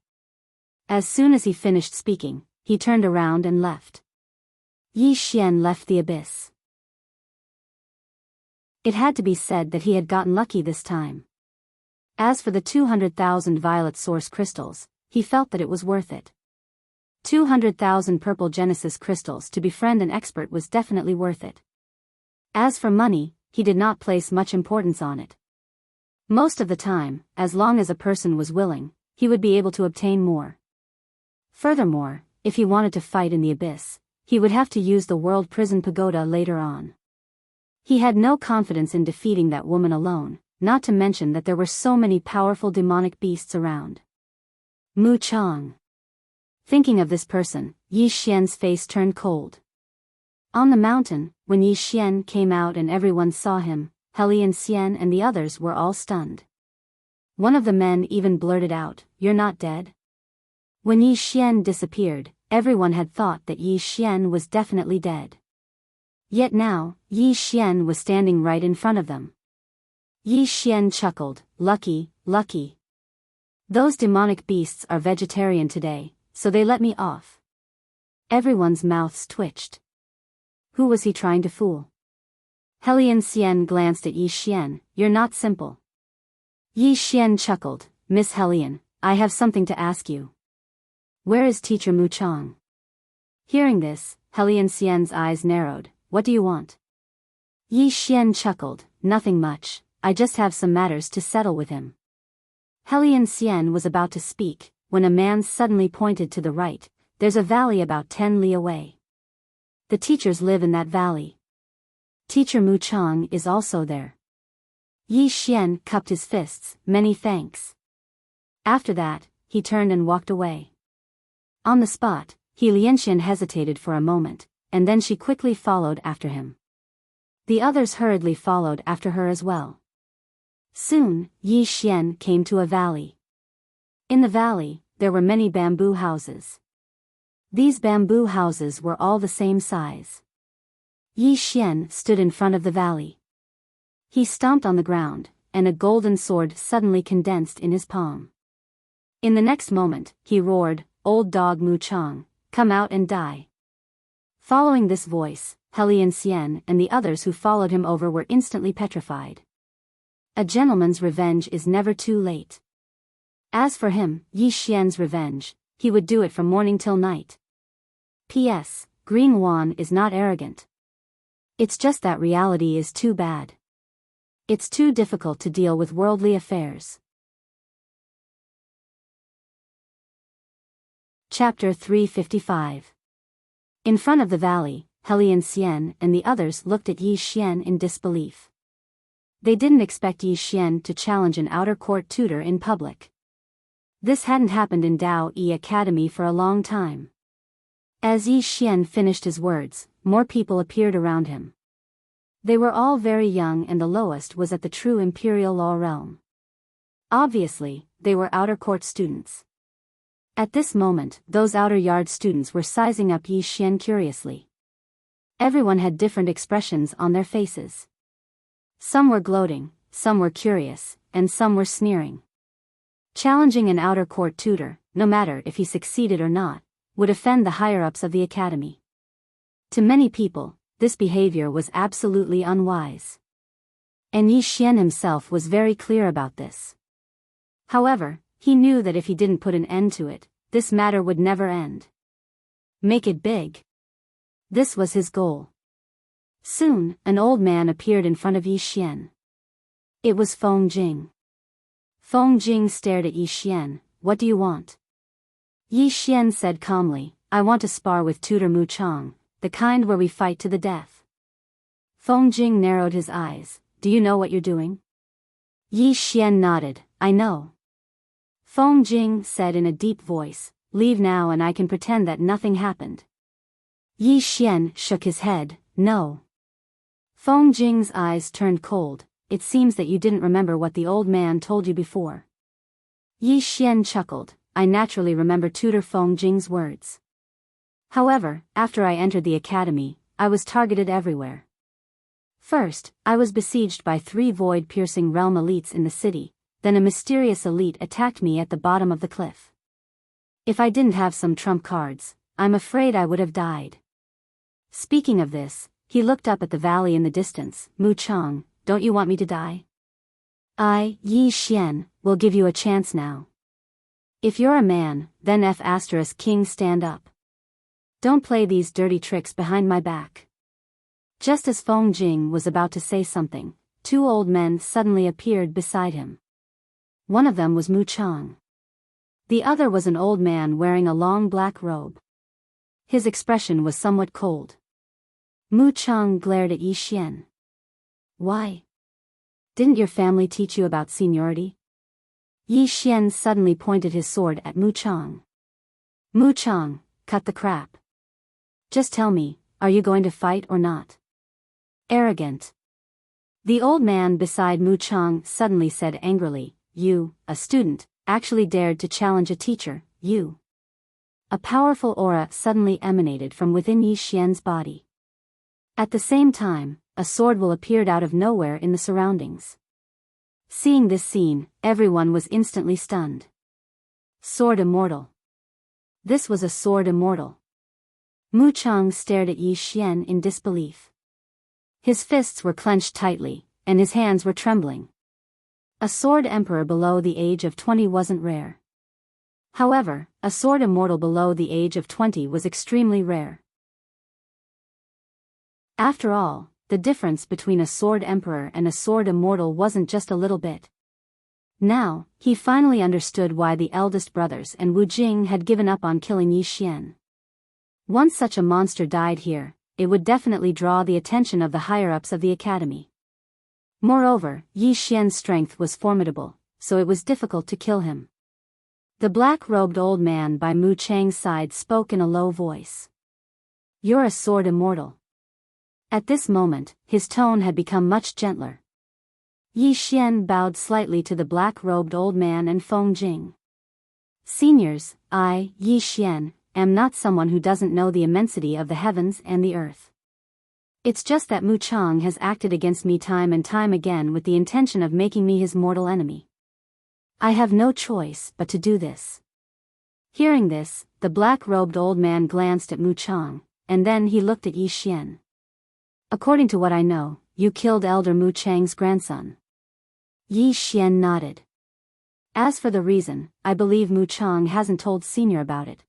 As soon as he finished speaking, he turned around and left. Yi Xian left the abyss. It had to be said that he had gotten lucky this time. As for the 200,000 violet source crystals, he felt that it was worth it. 200,000 purple Genesis crystals to befriend an expert was definitely worth it. As for money, he did not place much importance on it. Most of the time, as long as a person was willing, he would be able to obtain more. Furthermore, if he wanted to fight in the abyss, he would have to use the World Prison Pagoda later on. He had no confidence in defeating that woman alone, not to mention that there were so many powerful demonic beasts around. Mu Chang. Thinking of this person, Yi Xian's face turned cold. On the mountain, when Yi Xian came out and everyone saw him, Helian Xian and the others were all stunned. One of the men even blurted out, "You're not dead?" When Yi Xian disappeared, everyone had thought that Yi Xian was definitely dead. Yet now, Yi Xian was standing right in front of them. Yi Xian chuckled, "Lucky, lucky. Those demonic beasts are vegetarian today, so they let me off." Everyone's mouths twitched. Who was he trying to fool? Helian Xian glanced at Yi Xian, "You're not simple." Yi Xian chuckled, "Miss Helian, I have something to ask you. Where is Teacher Mu Chang?" Hearing this, Helian Xian's eyes narrowed. "What do you want?" Yi Xian chuckled, "Nothing much, I just have some matters to settle with him." Helian Xian was about to speak, when a man suddenly pointed to the right. "There's a valley about 10 li away. The teachers live in that valley. Teacher Mu Chang is also there." Yi Xian cupped his fists, "Many thanks." After that, he turned and walked away. On the spot, Helian Xian hesitated for a moment, and then she quickly followed after him. The others hurriedly followed after her as well. Soon, Yi Xian came to a valley. In the valley, there were many bamboo houses. These bamboo houses were all the same size. Yi Xian stood in front of the valley. He stomped on the ground, and a golden sword suddenly condensed in his palm. In the next moment, he roared, "Old dog Mu Chang, come out and die." Following this voice, Helian Xian and the others who followed him over were instantly petrified. A gentleman's revenge is never too late. As for him, Yi Xian's revenge, he would do it from morning till night. P.S. Green Wan is not arrogant. It's just that reality is too bad. It's too difficult to deal with worldly affairs. Chapter 355. In front of the valley, Helian Xian and the others looked at Yi Xian in disbelief. They didn't expect Yi Xian to challenge an outer court tutor in public. This hadn't happened in Dao Yi Academy for a long time. As Yi Xian finished his words, more people appeared around him. They were all very young and the lowest was at the true imperial law realm. Obviously, they were outer court students. At this moment, those outer yard students were sizing up Yi Xian curiously. Everyone had different expressions on their faces. Some were gloating, some were curious, and some were sneering. Challenging an outer court tutor, no matter if he succeeded or not, would offend the higher-ups of the academy. To many people, this behavior was absolutely unwise. And Yi Xian himself was very clear about this. However, he knew that if he didn't put an end to it, this matter would never end. Make it big. This was his goal. Soon, an old man appeared in front of Yi Xian. It was Feng Jing. Feng Jing stared at Yi Xian. What do you want? Yi Xian said calmly, I want to spar with Tutor Mu Chang, the kind where we fight to the death. Feng Jing narrowed his eyes. Do you know what you're doing? Yi Xian nodded. I know. Feng Jing said in a deep voice, leave now and I can pretend that nothing happened. Yi Xian shook his head. No. Feng Jing's eyes turned cold. It seems that you didn't remember what the old man told you before. Yi Xian chuckled. I naturally remember Tutor Feng Jing's words. However, after I entered the academy, I was targeted everywhere. First, I was besieged by 3 void-piercing realm elites in the city, then a mysterious elite attacked me at the bottom of the cliff. If I didn't have some trump cards, I'm afraid I would have died. Speaking of this, he looked up at the valley in the distance. Mu Chang, don't you want me to die? I, Yi Xian, will give you a chance now. If you're a man, then King stand up. Don't play these dirty tricks behind my back. Just as Feng Jing was about to say something, 2 old men suddenly appeared beside him. One of them was Mu Chang. The other was an old man wearing a long black robe. His expression was somewhat cold. Mu Chang glared at Yi Xian. Why? Didn't your family teach you about seniority? Yi Xian suddenly pointed his sword at Mu Chang. Mu Chang, cut the crap. Just tell me, are you going to fight or not? Arrogant. The old man beside Mu Chang suddenly said angrily, you, a student, actually dared to challenge a teacher, you. A powerful aura suddenly emanated from within Yi Xian's body. At the same time, a sword will appeared out of nowhere in the surroundings. Seeing this scene, everyone was instantly stunned. Sword immortal. This was a sword immortal. Mu Chang stared at Yi Xian in disbelief. His fists were clenched tightly, and his hands were trembling. A sword emperor below the age of 20 wasn't rare. However, a sword immortal below the age of 20 was extremely rare. After all, the difference between a sword emperor and a sword immortal wasn't just a little bit. Now, he finally understood why the eldest brothers and Wu Jing had given up on killing Yi Xian. Once such a monster died here, it would definitely draw the attention of the higher-ups of the academy. Moreover, Yi Xian's strength was formidable, so it was difficult to kill him. The black-robed old man by Mu Chang's side spoke in a low voice. You're a sword immortal. At this moment, his tone had become much gentler. Yi Xian bowed slightly to the black-robed old man and Feng Jing. Seniors, I, Yi Xian, am not someone who doesn't know the immensity of the heavens and the earth. It's just that Mu Chang has acted against me time and time again with the intention of making me his mortal enemy. I have no choice but to do this. Hearing this, the black-robed old man glanced at Mu Chang, and then he looked at Yi Xian. According to what I know, you killed Elder Mu Chang's grandson. Yi Xian nodded. As for the reason, I believe Mu Chang hasn't told Senior about it.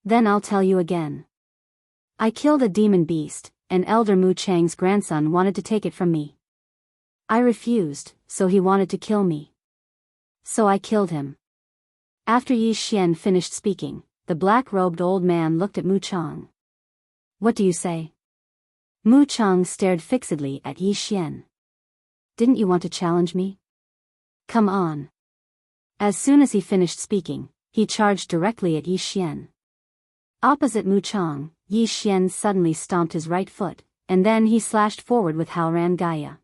Then I'll tell you again. I killed a demon beast, and Elder Mu Chang's grandson wanted to take it from me. I refused, so he wanted to kill me. So I killed him. After Yi Xian finished speaking, the black-robed old man looked at Mu Chang. What do you say? Mu Chang stared fixedly at Yi Xian. Didn't you want to challenge me? Come on. As soon as he finished speaking, he charged directly at Yi Xian. Opposite Mu Chang, Yi Xian suddenly stomped his right foot, and then he slashed forward with Haoran Gaia.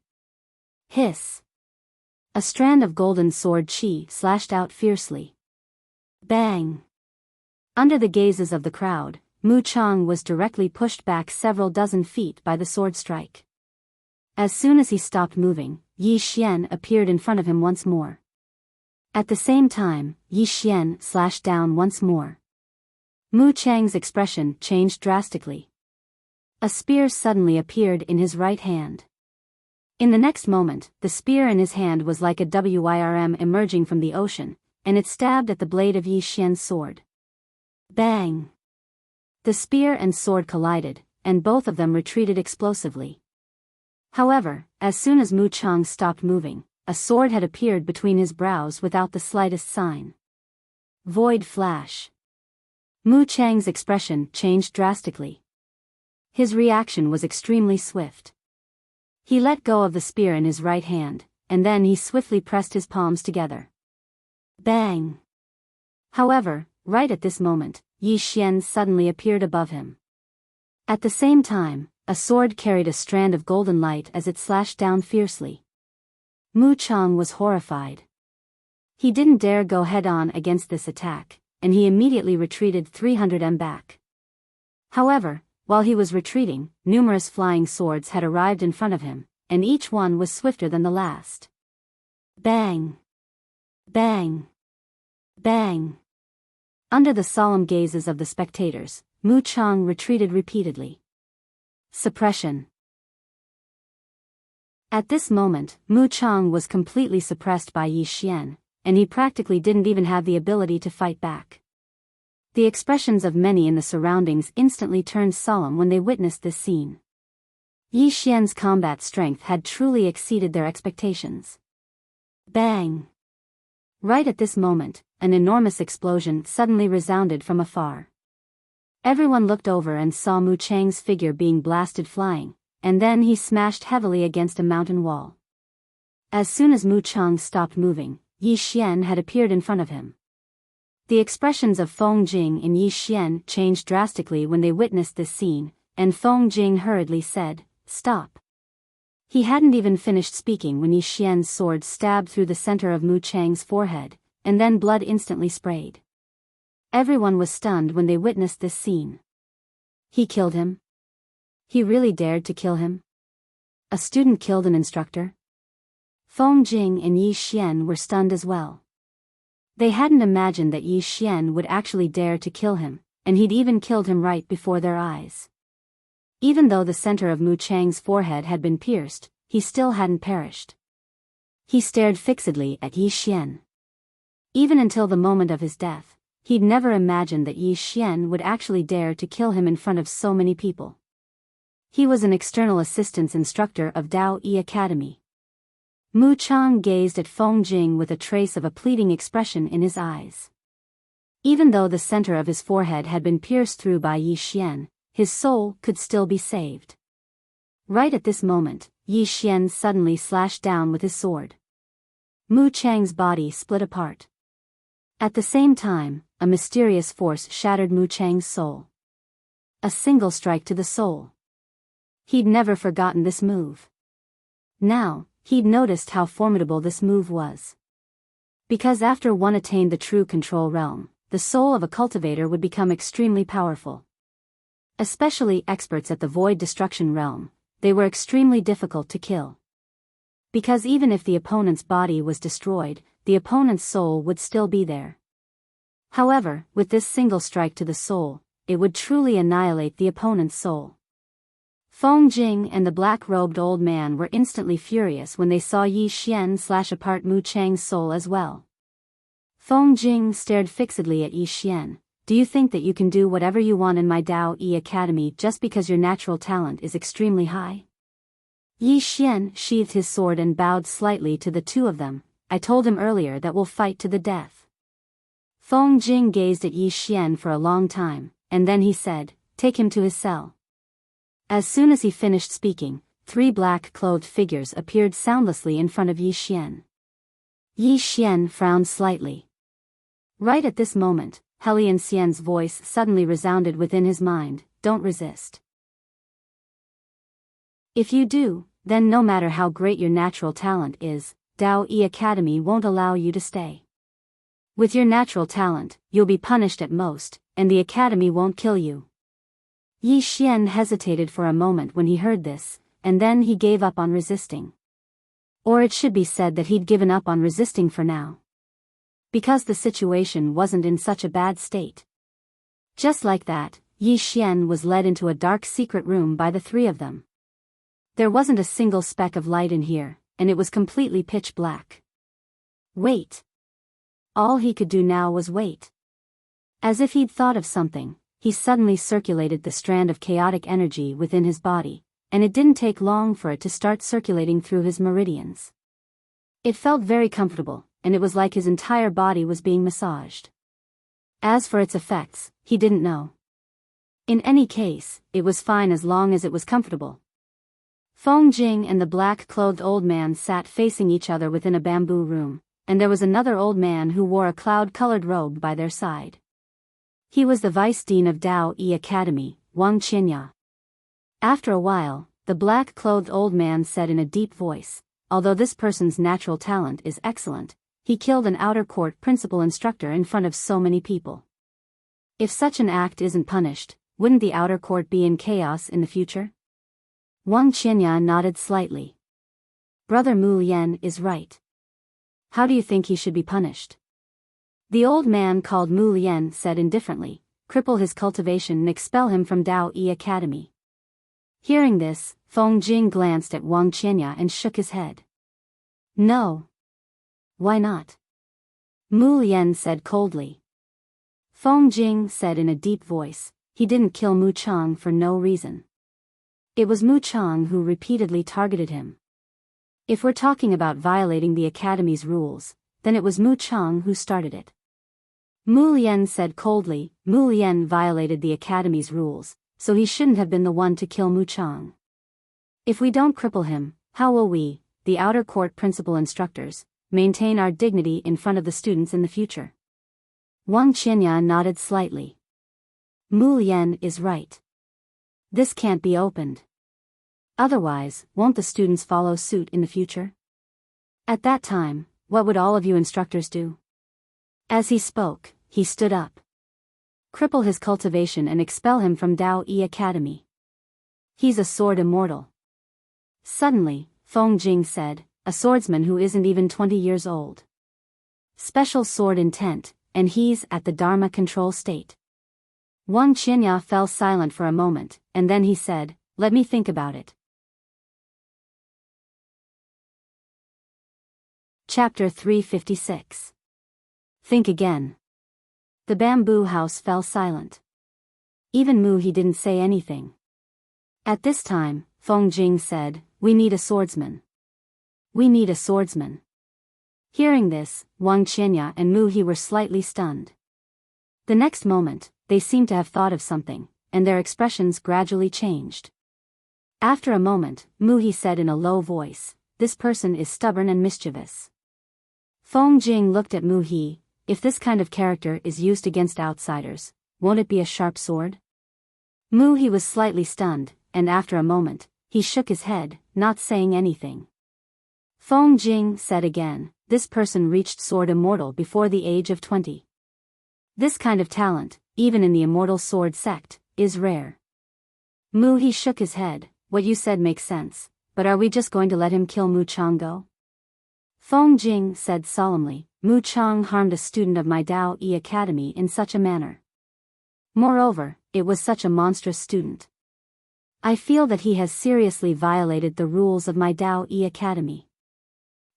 Hiss! A strand of golden sword chi slashed out fiercely. Bang! Under the gazes of the crowd, Mu Chang was directly pushed back several dozen feet by the sword strike. As soon as he stopped moving, Yi Xian appeared in front of him once more. At the same time, Yi Xian slashed down once more. Mu Chang's expression changed drastically. A spear suddenly appeared in his right hand. In the next moment, the spear in his hand was like a worm emerging from the ocean, and it stabbed at the blade of Yi Xian's sword. Bang! The spear and sword collided, and both of them retreated explosively. However, as soon as Mu Chang stopped moving, a sword had appeared between his brows without the slightest sign. Void flash. Mu Chang's expression changed drastically. His reaction was extremely swift. He let go of the spear in his right hand, and then he swiftly pressed his palms together. Bang! However, right at this moment, Yi Xian suddenly appeared above him. At the same time, a sword carried a strand of golden light as it slashed down fiercely. Mu Chang was horrified. He didn't dare go head-on against this attack, and he immediately retreated 300 m back. However, while he was retreating, numerous flying swords had arrived in front of him, and each one was swifter than the last. Bang! Bang! Bang! Under the solemn gazes of the spectators, Mu Chang retreated repeatedly. Suppression. At this moment, Mu Chang was completely suppressed by Yi Xian, and he practically didn't even have the ability to fight back. The expressions of many in the surroundings instantly turned solemn when they witnessed this scene. Yi Xian's combat strength had truly exceeded their expectations. Bang! Right at this moment, an enormous explosion suddenly resounded from afar. Everyone looked over and saw Mu Chang's figure being blasted flying, and then he smashed heavily against a mountain wall. As soon as Mu Chang stopped moving, Yi Xian had appeared in front of him. The expressions of Feng Jing and Yi Xian changed drastically when they witnessed this scene, and Feng Jing hurriedly said, "Stop." He hadn't even finished speaking when Yi Xian's sword stabbed through the center of Mu Chang's forehead, and then blood instantly sprayed. Everyone was stunned when they witnessed this scene. He killed him? He really dared to kill him? A student killed an instructor? Feng Jing and Yi Xian were stunned as well. They hadn't imagined that Yi Xian would actually dare to kill him, and he'd even killed him right before their eyes. Even though the center of Mu Chang's forehead had been pierced, he still hadn't perished. He stared fixedly at Yi Xian. Even until the moment of his death, he'd never imagined that Yi Xian would actually dare to kill him in front of so many people. He was an external assistance instructor of Dao Yi Academy. Mu Chang gazed at Feng Jing with a trace of a pleading expression in his eyes. Even though the center of his forehead had been pierced through by Yi Xian, his soul could still be saved. Right at this moment, Yi Xian suddenly slashed down with his sword. Mu Chang's body split apart. At the same time, a mysterious force shattered Mu Chang's soul. A single strike to the soul. He'd never forgotten this move. Now, he'd noticed how formidable this move was. Because after one attained the true control realm, the soul of a cultivator would become extremely powerful. Especially experts at the void destruction realm, they were extremely difficult to kill. Because even if the opponent's body was destroyed, the opponent's soul would still be there. However, with this single strike to the soul, it would truly annihilate the opponent's soul. Feng Jing and the black-robed old man were instantly furious when they saw Yi Xian slash apart Mu Chang's soul as well. Feng Jing stared fixedly at Yi Xian. "Do you think that you can do whatever you want in my Dao Yi Academy just because your natural talent is extremely high?" Yi Xian sheathed his sword and bowed slightly to the two of them. "I told him earlier that we'll fight to the death." Feng Jing gazed at Yi Xian for a long time, and then he said, "Take him to his cell." As soon as he finished speaking, 3 black-clothed figures appeared soundlessly in front of Yi Xian. Yi Xian frowned slightly. Right at this moment, Helian Xian's voice suddenly resounded within his mind, "Don't resist. If you do, then no matter how great your natural talent is, Dao Yi Academy won't allow you to stay. With your natural talent, you'll be punished at most, and the academy won't kill you." Yi Xian hesitated for a moment when he heard this, and then he gave up on resisting. Or it should be said that he'd given up on resisting for now. because the situation wasn't in such a bad state. Just like that, Yi Xian was led into a dark secret room by the three of them. There wasn't a single speck of light in here, and it was completely pitch black. Wait. All he could do now was wait. As if he'd thought of something, he suddenly circulated the strand of chaotic energy within his body, and it didn't take long for it to start circulating through his meridians. It felt very comfortable, and it was like his entire body was being massaged. As for its effects, he didn't know. In any case, it was fine as long as it was comfortable. Feng Jing and the black-clothed old man sat facing each other within a bamboo room, and there was another old man who wore a cloud-colored robe by their side. He was the vice dean of Dao Yi Academy, Wang Qinya. After a while, the black-clothed old man said in a deep voice, "Although this person's natural talent is excellent, he killed an outer court principal instructor in front of so many people. If such an act isn't punished, wouldn't the outer court be in chaos in the future?" Wang Qinya nodded slightly. "Brother Mu Lian is right. How do you think he should be punished?" The old man called Mu Lian said indifferently, "Cripple his cultivation and expel him from Dao Yi Academy." Hearing this, Feng Jing glanced at Wang Qinya and shook his head. "No. Why not?" Mu Lian said coldly. Feng Jing said in a deep voice, "He didn't kill Mu Chang for no reason. It was Mu Chang who repeatedly targeted him. If we're talking about violating the Academy's rules, then it was Mu Chang who started it." Mu Lian said coldly, "Mu Lian violated the Academy's rules, so he shouldn't have been the one to kill Mu Chang. If we don't cripple him, how will we, the outer court principal instructors, maintain our dignity in front of the students in the future?" Wang Qinya nodded slightly. "Mu Lian is right. This can't be opened. Otherwise, won't the students follow suit in the future? At that time, what would all of you instructors do?" As he spoke, he stood up. "Cripple his cultivation and expel him from Dao Yi Academy. He's a sword immortal." Suddenly, Feng Jing said, "A swordsman who isn't even 20 years old. Special sword intent, and he's at the Dharma control state." Wang Qinya fell silent for a moment, and then he said, "Let me think about it." Chapter 356. Think again. The bamboo house fell silent. Even Mu He didn't say anything. At this time, Feng Jing said, "We need a swordsman. We need a swordsman." Hearing this, Wang Qinya and Mu He were slightly stunned. The next moment, they seemed to have thought of something, and their expressions gradually changed. After a moment, Mu He said in a low voice, "This person is stubborn and mischievous." Feng Jing looked at Mu He. "If this kind of character is used against outsiders, won't it be a sharp sword?" Mu He was slightly stunned, and after a moment, he shook his head, not saying anything. Feng Jing said again, "This person reached sword immortal before the age of 20. This kind of talent, even in the immortal sword sect, is rare." Mu He shook his head. "What you said makes sense, but are we just going to let him kill Mu Chang go?" Feng Jing said solemnly, "Mu Chang harmed a student of my Dao Yi Academy in such a manner. Moreover, it was such a monstrous student. I feel that he has seriously violated the rules of my Dao Yi Academy.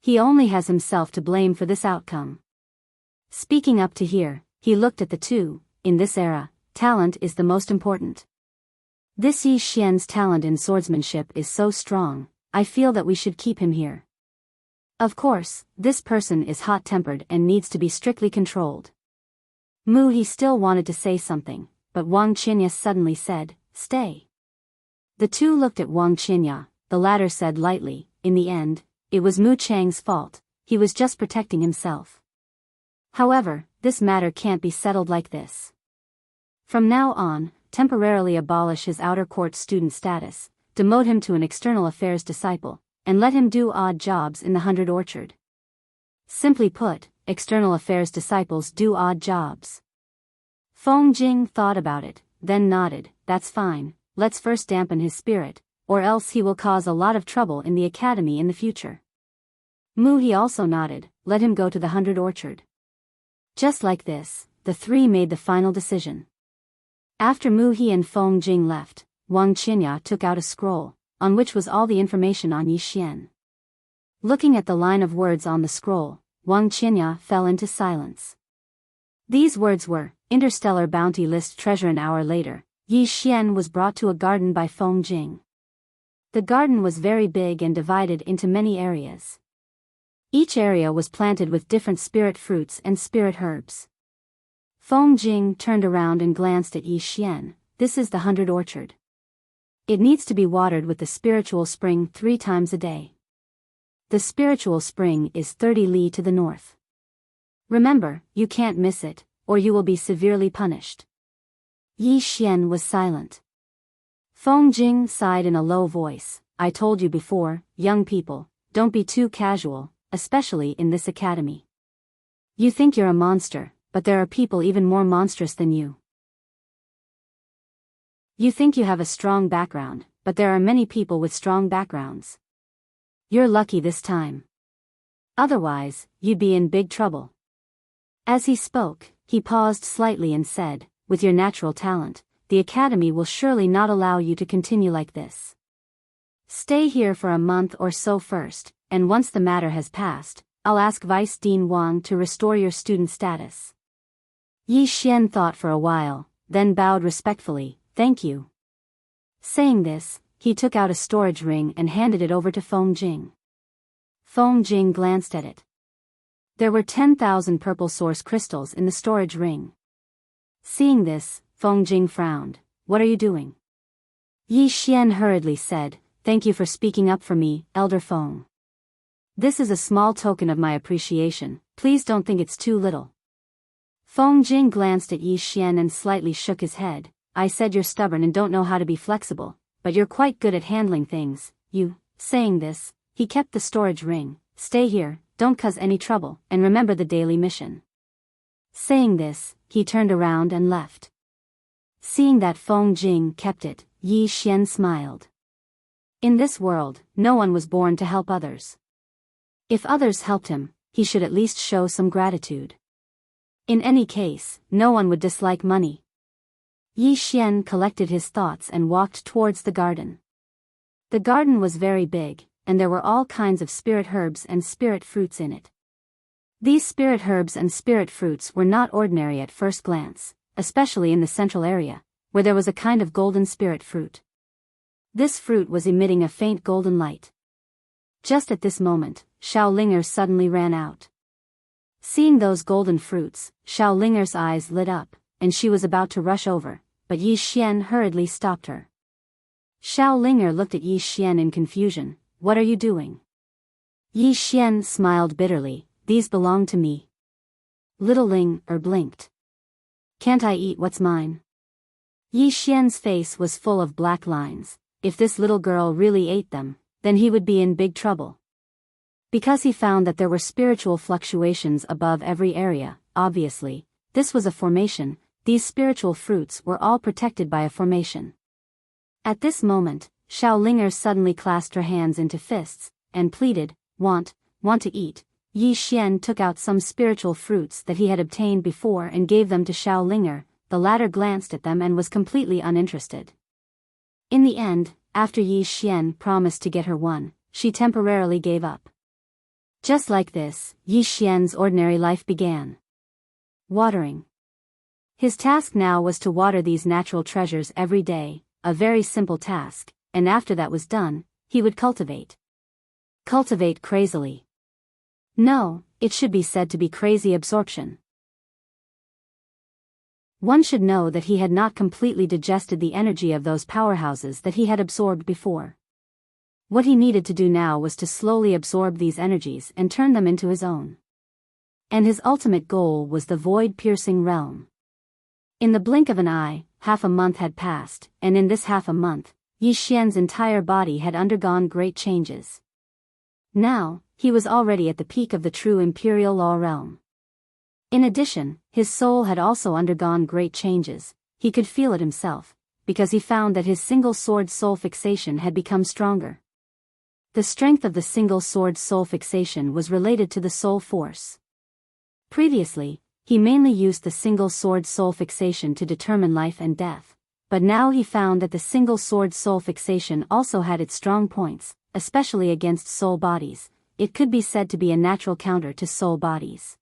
He only has himself to blame for this outcome." Speaking up to here, he looked at the two. "In this era, talent is the most important. This Yi Xian's talent in swordsmanship is so strong, I feel that we should keep him here. Of course, this person is hot-tempered and needs to be strictly controlled." Mu He still wanted to say something, but Wang Qinya suddenly said, "Stay." The two looked at Wang Qinya. The latter said lightly, "In the end, it was Mu Chang's fault, he was just protecting himself. However, this matter can't be settled like this. From now on, temporarily abolish his outer court student status, demote him to an external affairs disciple, and let him do odd jobs in the 100 Orchard. Simply put, external affairs disciples do odd jobs." Feng Jing thought about it, then nodded, "That's fine, let's first dampen his spirit, or else he will cause a lot of trouble in the academy in the future." Mu He also nodded, "Let him go to the 100 Orchard. Just like this, the three made the final decision. After Mu He and Feng Jing left, Wang Qinya took out a scroll, on which was all the information on Yi Xian. Looking at the line of words on the scroll, Wang Qinya fell into silence. These words were, Interstellar Bounty List Treasure. An hour later, Yi Xian was brought to a garden by Feng Jing. The garden was very big and divided into many areas. Each area was planted with different spirit fruits and spirit herbs. Feng Jing turned around and glanced at Yi Xian. This is the 100 orchard. It needs to be watered with the spiritual spring 3 times a day. The spiritual spring is 30 li to the north. Remember, you can't miss it, or you will be severely punished. Yi Xian was silent. Feng Jing sighed in a low voice. I told you before, young people, don't be too casual, especially in this academy. You think you're a monster, but there are people even more monstrous than you. You think you have a strong background, but there are many people with strong backgrounds. You're lucky this time. Otherwise, you'd be in big trouble. As he spoke, he paused slightly and said, with your natural talent, the academy will surely not allow you to continue like this. Stay here for a month or so first, and once the matter has passed, I'll ask Vice Dean Wang to restore your student status. Yi Xian thought for a while, then bowed respectfully, thank you. Saying this, he took out a storage ring and handed it over to Feng Jing. Feng Jing glanced at it. There were 10,000 purple source crystals in the storage ring. Seeing this, Feng Jing frowned. What are you doing? Yi Xian hurriedly said, thank you for speaking up for me, Elder Feng. This is a small token of my appreciation, please don't think it's too little. Feng Jing glanced at Yi Xian and slightly shook his head. I said you're stubborn and don't know how to be flexible, but you're quite good at handling things, you. Saying this, he kept the storage ring. Stay here, don't cause any trouble, and remember the daily mission. Saying this, he turned around and left. Seeing that Feng Jing kept it, Yi Xian smiled. In this world, no one was born to help others. If others helped him, he should at least show some gratitude. In any case, no one would dislike money. Yi Xian collected his thoughts and walked towards the garden. The garden was very big, and there were all kinds of spirit herbs and spirit fruits in it. These spirit herbs and spirit fruits were not ordinary at first glance, especially in the central area, where there was a kind of golden spirit fruit. This fruit was emitting a faint golden light. Just at this moment, Xiaolinger's suddenly ran out. Seeing those golden fruits, Xiaolinger's eyes lit up, and she was about to rush over, but Yi Xian hurriedly stopped her. Xiaolinger looked at Yi Xian in confusion. What are you doing? Yi Xian smiled bitterly. These belong to me. Little Ling blinked. Can't I eat what's mine? Yi Xian's face was full of black lines. If this little girl really ate them, then he would be in big trouble. Because he found that there were spiritual fluctuations above every area, obviously, this was a formation, these spiritual fruits were all protected by a formation. At this moment, Xiaolinger suddenly clasped her hands into fists, and pleaded, want to eat. Yi Xian took out some spiritual fruits that he had obtained before and gave them to Xiaolinger. The latter glanced at them and was completely uninterested. In the end, after Yi Xian promised to get her one, she temporarily gave up. Just like this, Yi Xian's ordinary life began. Watering. His task now was to water these natural treasures every day, a very simple task, and after that was done, he would cultivate. Cultivate crazily. No, it should be said to be crazy absorption. One should know that he had not completely digested the energy of those powerhouses that he had absorbed before. What he needed to do now was to slowly absorb these energies and turn them into his own. And his ultimate goal was the void-piercing realm. In the blink of an eye, half a month had passed, and in this half a month, Yi Xian's entire body had undergone great changes. Now, he was already at the peak of the true imperial law realm. In addition, his soul had also undergone great changes. He could feel it himself, because he found that his single sword soul fixation had become stronger. The strength of the single sword soul fixation was related to the soul force. Previously, he mainly used the single sword soul fixation to determine life and death. But now he found that the single sword soul fixation also had its strong points, especially against soul bodies. It could be said to be a natural counter to soul bodies.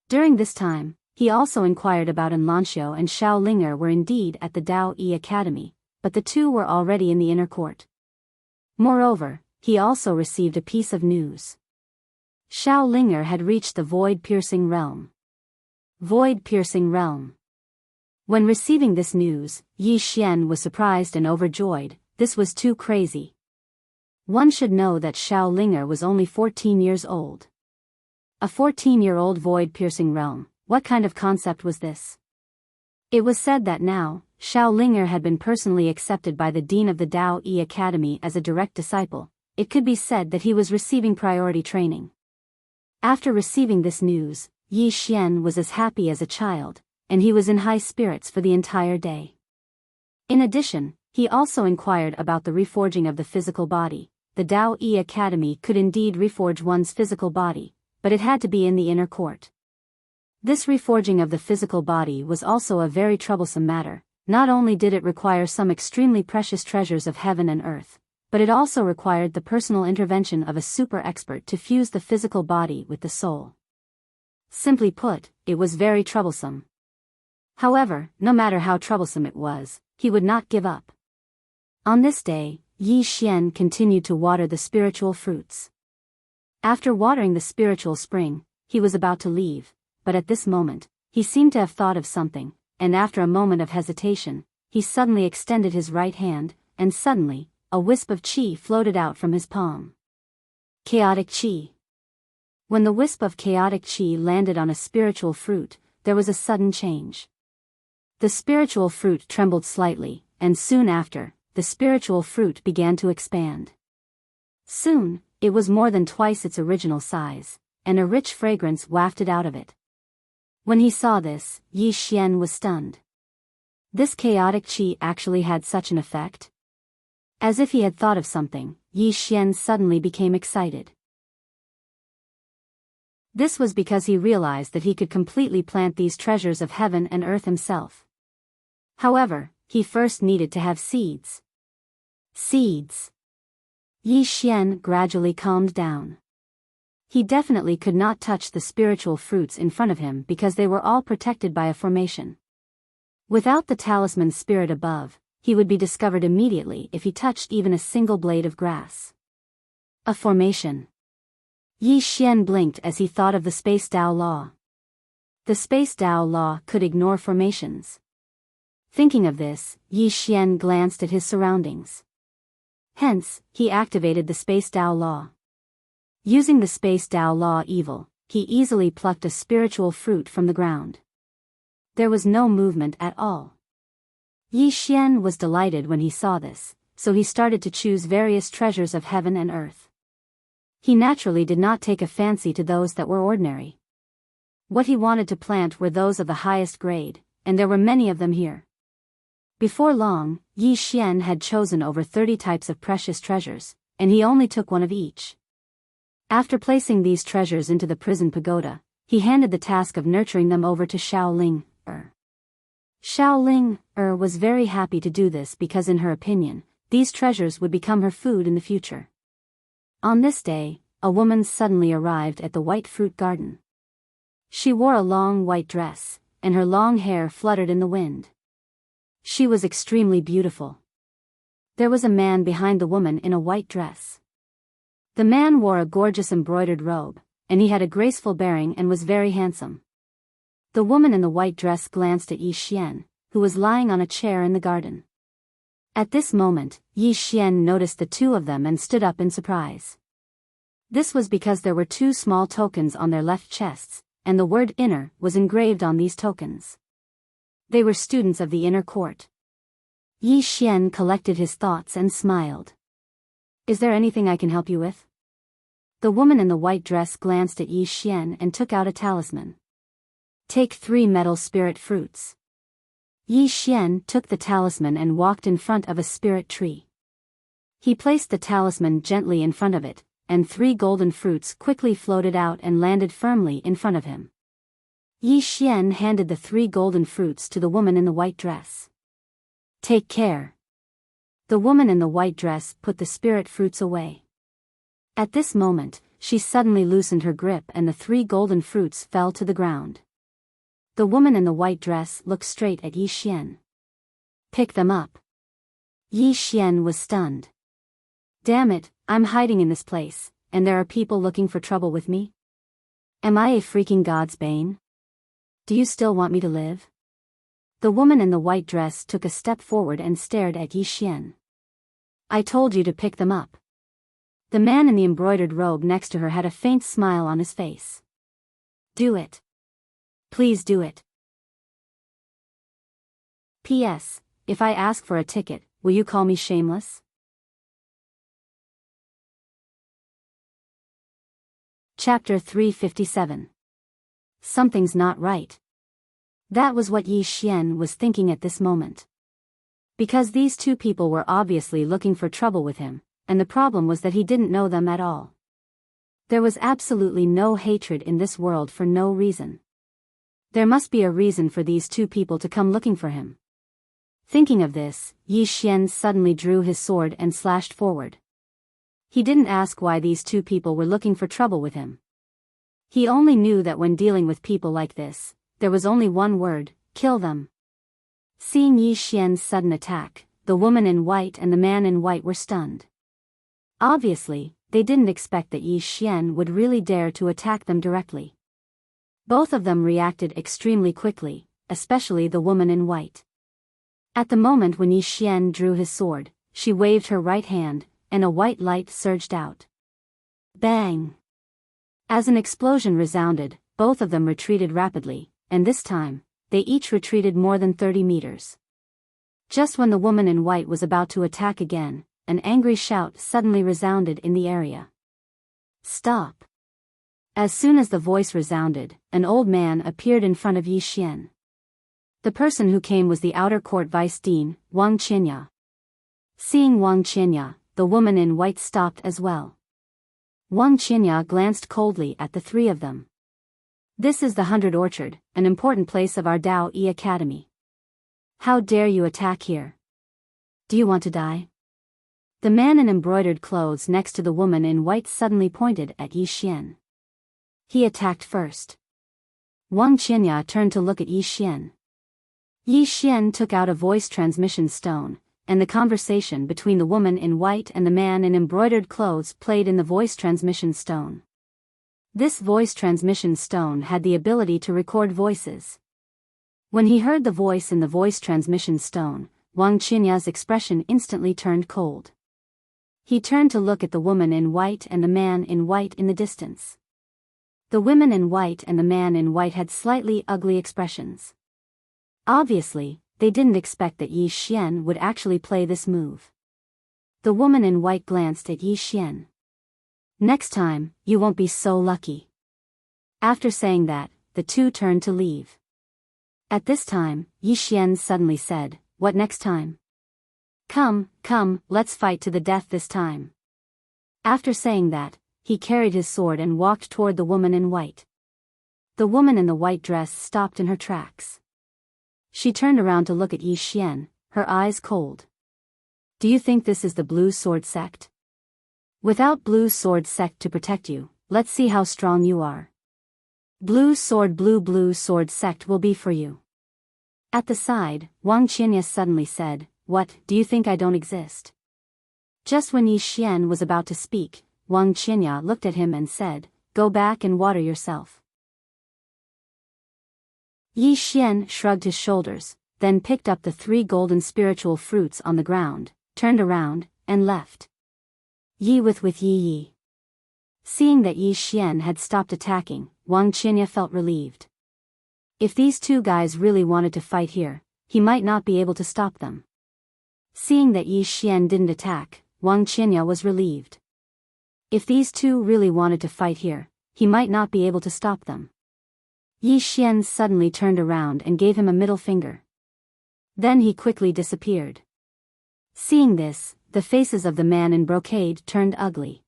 During this time, he also inquired about Enlancio and Xiao Linger were indeed at the Dao Yi Academy, but the two were already in the inner court. Moreover, he also received a piece of news. Xiao Linger had reached the void-piercing realm. Void-piercing realm. When receiving this news, Yi Xian was surprised and overjoyed. This was too crazy. One should know that Xiao Linger was only 14 years old. A 14-year-old void-piercing realm, what kind of concept was this? It was said that now, Xiao Linger had been personally accepted by the Dean of the Dao Yi Academy as a direct disciple. It could be said that he was receiving priority training. After receiving this news, Yi Xian was as happy as a child, and he was in high spirits for the entire day. In addition, he also inquired about the reforging of the physical body. The Dao Yi Academy could indeed reforge one's physical body, but it had to be in the inner court. This reforging of the physical body was also a very troublesome matter. Not only did it require some extremely precious treasures of heaven and earth, but it also required the personal intervention of a super expert to fuse the physical body with the soul. Simply put, it was very troublesome. However, no matter how troublesome it was, he would not give up. On this day, Yi Xian continued to water the spiritual fruits. After watering the spiritual spring, he was about to leave, but at this moment, he seemed to have thought of something, and after a moment of hesitation, he suddenly extended his right hand, and suddenly, a wisp of qi floated out from his palm. Chaotic qi. When the wisp of chaotic qi landed on a spiritual fruit, there was a sudden change. The spiritual fruit trembled slightly, and soon after, the spiritual fruit began to expand. Soon, it was more than twice its original size, and a rich fragrance wafted out of it. When he saw this, Yi Xian was stunned. This chaotic qi actually had such an effect? As if he had thought of something, Yi Xian suddenly became excited. This was because he realized that he could completely plant these treasures of heaven and earth himself. However, he first needed to have seeds. Seeds. Yi Xian gradually calmed down. He definitely could not touch the spiritual fruits in front of him because they were all protected by a formation. Without the talisman spirit above, he would be discovered immediately if he touched even a single blade of grass. A formation. Yi Xian blinked as he thought of the Space Dao Law. The Space Dao Law could ignore formations. Thinking of this, Yi Xian glanced at his surroundings. Hence, he activated the Space Dao Law. Using the Space Dao Law evil, he easily plucked a spiritual fruit from the ground. There was no movement at all. Yi Xian was delighted when he saw this, so he started to choose various treasures of heaven and earth. He naturally did not take a fancy to those that were ordinary. What he wanted to plant were those of the highest grade, and there were many of them here. Before long, Yi Xian had chosen over 30 types of precious treasures, and he only took one of each. After placing these treasures into the prison pagoda, he handed the task of nurturing them over to Xiao Linger. Xiao Linger was very happy to do this because in her opinion, these treasures would become her food in the future. On this day, a woman suddenly arrived at the white fruit garden. She wore a long white dress, and her long hair fluttered in the wind. She was extremely beautiful. There was a man behind the woman in a white dress. The man wore a gorgeous embroidered robe, and he had a graceful bearing and was very handsome. The woman in the white dress glanced at Yi Xian, who was lying on a chair in the garden. At this moment, Yi Xian noticed the two of them and stood up in surprise. This was because there were two small tokens on their left chests, and the word inner was engraved on these tokens. They were students of the inner court. Yi Xian collected his thoughts and smiled. Is there anything I can help you with? The woman in the white dress glanced at Yi Xian and took out a talisman. Take 3 metal spirit fruits. Yi Xian took the talisman and walked in front of a spirit tree. He placed the talisman gently in front of it, and 3 golden fruits quickly floated out and landed firmly in front of him. Yi Xian handed the 3 golden fruits to the woman in the white dress. Take care. The woman in the white dress put the spirit fruits away. At this moment, she suddenly loosened her grip and the 3 golden fruits fell to the ground. The woman in the white dress looked straight at Yi Xian. Pick them up. Yi Xian was stunned. Damn it, I'm hiding in this place, and there are people looking for trouble with me? Am I a freaking god's bane? Do you still want me to live? The woman in the white dress took a step forward and stared at Yi Xian. I told you to pick them up. The man in the embroidered robe next to her had a faint smile on his face. Do it. Please do it. P.S. If I ask for a ticket, will you call me shameless? Chapter 357. Something's not right. That was what Yi Xian was thinking at this moment. Because these 2 people were obviously looking for trouble with him, and the problem was that he didn't know them at all. There was absolutely no hatred in this world for no reason. There must be a reason for these 2 people to come looking for him. Thinking of this, Yi Xian suddenly drew his sword and slashed forward. He didn't ask why these 2 people were looking for trouble with him. He only knew that when dealing with people like this, there was only one word: kill them. Seeing Yi Xian's sudden attack, the woman in white and the man in white were stunned. Obviously, they didn't expect that Yi Xian would really dare to attack them directly. Both of them reacted extremely quickly, especially the woman in white. At the moment when Yi Xian drew his sword, she waved her right hand, and a white light surged out. Bang! As an explosion resounded, both of them retreated rapidly, and this time, they each retreated more than 30 meters. Just when the woman in white was about to attack again, an angry shout suddenly resounded in the area. Stop! As soon as the voice resounded, an old man appeared in front of Yi Xian. The person who came was the outer court vice dean, Wang Qinya. Seeing Wang Qinya, the woman in white stopped as well. Wang Qinya glanced coldly at the 3 of them. This is the 100 Orchard, an important place of our Dao Yi Academy. How dare you attack here? Do you want to die? The man in embroidered clothes next to the woman in white suddenly pointed at Yi Xian. He attacked first. Wang Qinya turned to look at Yi Xian. Yi Xian took out a voice transmission stone, and the conversation between the woman in white and the man in embroidered clothes played in the voice transmission stone. This voice transmission stone had the ability to record voices. When he heard the voice in the voice transmission stone, Wang Qinya's expression instantly turned cold. He turned to look at the woman in white and the man in white in the distance. The women in white and the man in white had slightly ugly expressions. Obviously, they didn't expect that Yi Xian would actually play this move. The woman in white glanced at Yi Xian. Next time, you won't be so lucky. After saying that, the 2 turned to leave. At this time, Yi Xian suddenly said, "What next time? Come, let's fight to the death this time." After saying that, he carried his sword and walked toward the woman in white. The woman in the white dress stopped in her tracks. She turned around to look at Yi Xian, her eyes cold. Do you think this is the Blue Sword Sect? Without Blue Sword Sect to protect you, let's see how strong you are. Blue Sword Sect will be for you. At the side, Wang Qinya suddenly said, "What, do you think I don't exist?" Just when Yi Xian was about to speak, Wang Qinya looked at him and said, "Go back and water yourself." Yi Xian shrugged his shoulders, then picked up the 3 golden spiritual fruits on the ground, turned around, and left. Yi with Yi. Seeing that Yi Xian had stopped attacking, Wang Qinya felt relieved. If these 2 guys really wanted to fight here, he might not be able to stop them. Seeing that Yi Xian didn't attack, Wang Qinya was relieved. If these 2 really wanted to fight here, he might not be able to stop them. Yi Xian suddenly turned around and gave him a middle finger. Then he quickly disappeared. Seeing this, the faces of the man in brocade turned ugly.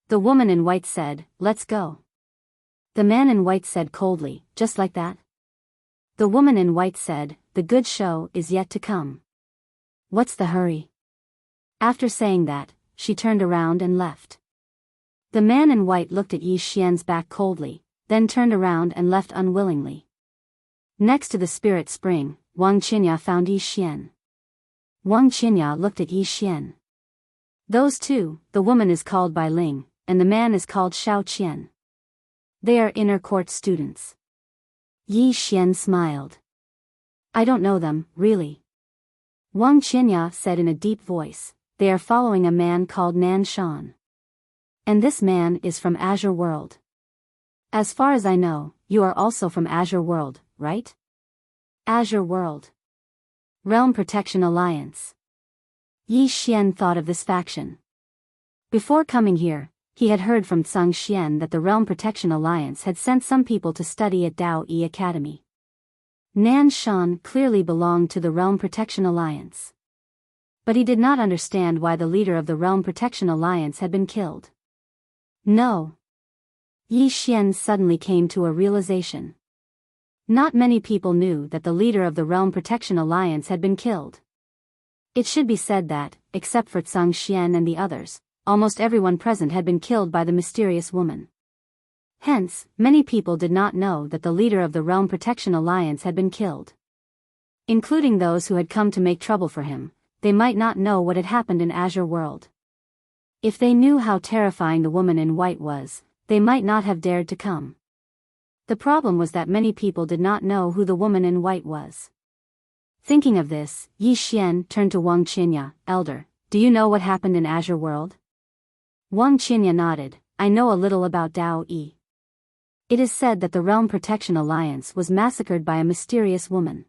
The woman in white said, "Let's go." The man in white said coldly, just like that? The woman in white said, the good show is yet to come. What's the hurry? After saying that, she turned around and left. The man in white looked at Yi Xian's back coldly, then turned around and left unwillingly. Next to the spirit spring, Wang Qinya found Yi Xian. Wang Qinya looked at Yi Xian. Those two, the woman is called Bai Ling, and the man is called Xiao Qian. They are inner court students. Yi Xian smiled. I don't know them, really. Wang Qinya said in a deep voice, they are following a man called Nan Shan. And this man is from Azure World. As far as I know, you are also from Azure World, right? Azure World. Realm Protection Alliance. Yi Xian thought of this faction. Before coming here, he had heard from Tsang Xian that the Realm Protection Alliance had sent some people to study at Dao Yi Academy. Nan Shan clearly belonged to the Realm Protection Alliance. But he did not understand why the leader of the Realm Protection Alliance had been killed. No. Yi Xian suddenly came to a realization. Not many people knew that the leader of the Realm Protection Alliance had been killed. It should be said that, except for Tsang Xian and the others, almost everyone present had been killed by the mysterious woman. Hence, many people did not know that the leader of the Realm Protection Alliance had been killed. Including those who had come to make trouble for him, they might not know what had happened in Azure World. If they knew how terrifying the woman in white was, they might not have dared to come. The problem was that many people did not know who the woman in white was. Thinking of this, Yi Xian turned to Wang Qinya, Elder, do you know what happened in Azure World? Wang Qinya nodded, I know a little about Dao Yi. It is said that the Realm Protection Alliance was massacred by a mysterious woman.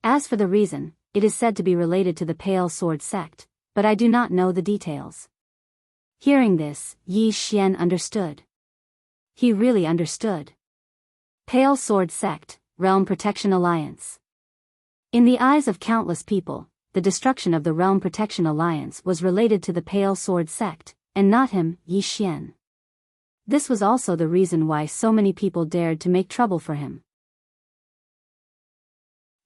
As for the reason, it is said to be related to the Pale Sword sect, but I do not know the details. Hearing this, Yi Xian understood. He really understood. Pale Sword Sect, Realm Protection Alliance. In the eyes of countless people, the destruction of the Realm Protection Alliance was related to the Pale Sword Sect, and not him, Yi Xian. This was also the reason why so many people dared to make trouble for him.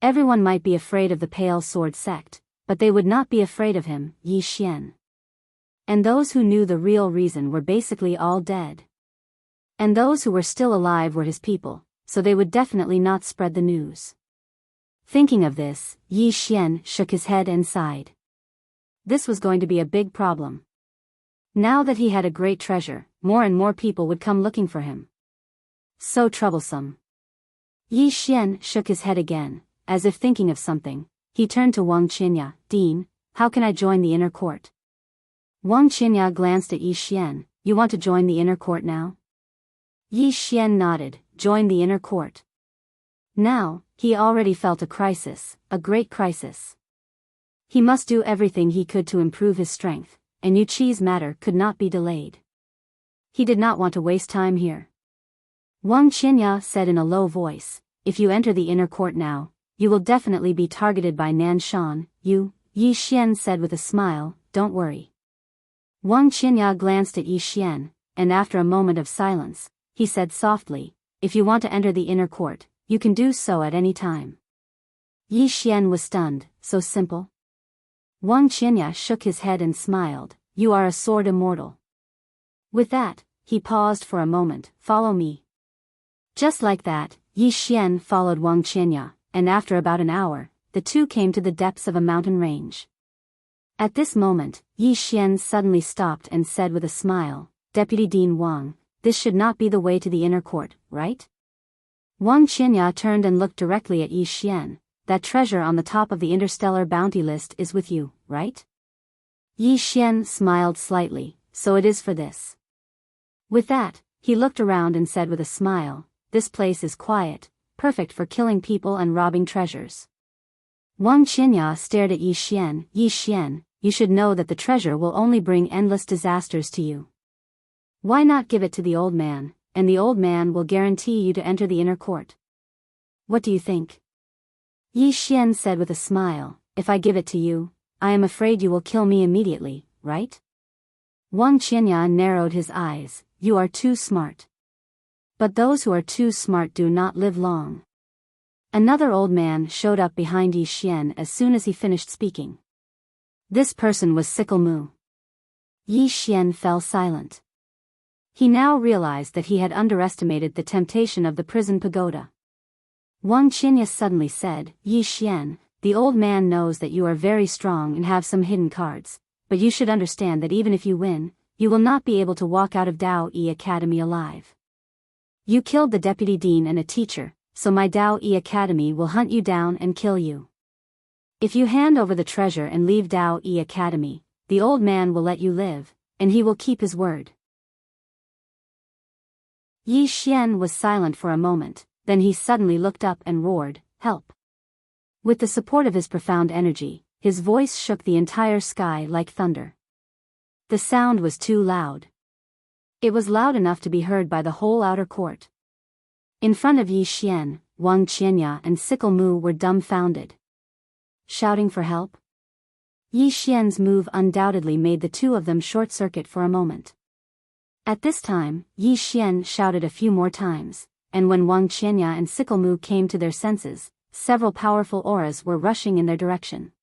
Everyone might be afraid of the Pale Sword Sect, but they would not be afraid of him, Yi Xian. And those who knew the real reason were basically all dead. And those who were still alive were his people, so they would definitely not spread the news. Thinking of this, Yi Xian shook his head and sighed. This was going to be a big problem. Now that he had a great treasure, more and more people would come looking for him. So troublesome. Yi Xian shook his head again, as if thinking of something. He turned to Wang Qinya, Dean, how can I join the inner court? Wang Qinya glanced at Yi Xian, you want to join the inner court now? Yi Xian nodded, join the inner court. Now, he already felt a crisis, a great crisis. He must do everything he could to improve his strength, and Yu Qi's matter could not be delayed. He did not want to waste time here. Wang Qinya said in a low voice, if you enter the inner court now, you will definitely be targeted by Nan Shan, Yi Xian said with a smile, don't worry. Wang Qinya glanced at Yi Xian, and after a moment of silence, he said softly, if you want to enter the inner court, you can do so at any time. Yi Xian was stunned, so simple? Wang Qinya shook his head and smiled, you are a sword immortal. With that, he paused for a moment, follow me. Just like that, Yi Xian followed Wang Qinya, and after about an hour, the two came to the depths of a mountain range. At this moment, Yi Xian suddenly stopped and said with a smile, Deputy Dean Wang, this should not be the way to the inner court, right? Wang Qinya turned and looked directly at Yi Xian, that treasure on the top of the interstellar bounty list is with you, right? Yi Xian smiled slightly, so it is for this. With that, he looked around and said with a smile, this place is quiet, perfect for killing people and robbing treasures. Wang Qinya stared at Yi Xian, you should know that the treasure will only bring endless disasters to you. Why not give it to the old man, and the old man will guarantee you to enter the inner court? What do you think? Yi Xian said with a smile, if I give it to you, I am afraid you will kill me immediately, right? Wang Qinya narrowed his eyes, you are too smart. But those who are too smart do not live long. Another old man showed up behind Yi Xian as soon as he finished speaking. This person was Sickle Moo. Yi Xian fell silent. He now realized that he had underestimated the temptation of the prison pagoda. Wang Qinya suddenly said, Yi Xian, the old man knows that you are very strong and have some hidden cards, but you should understand that even if you win, you will not be able to walk out of Dao Yi Academy alive. You killed the deputy dean and a teacher, so my Dao Yi Academy will hunt you down and kill you. If you hand over the treasure and leave Dao Yi Academy, the old man will let you live, and he will keep his word. Yi Xian was silent for a moment, then he suddenly looked up and roared, "Help!" With the support of his profound energy, his voice shook the entire sky like thunder. The sound was too loud. It was loud enough to be heard by the whole outer court. In front of Yi Xian, Wang Qinya and Sickle Moo were dumbfounded. Shouting for help? Yi Xian's move undoubtedly made the two of them short-circuit for a moment. At this time, Yi Xian shouted a few more times, and when Wang Qinya and Sickle Moo came to their senses, several powerful auras were rushing in their direction.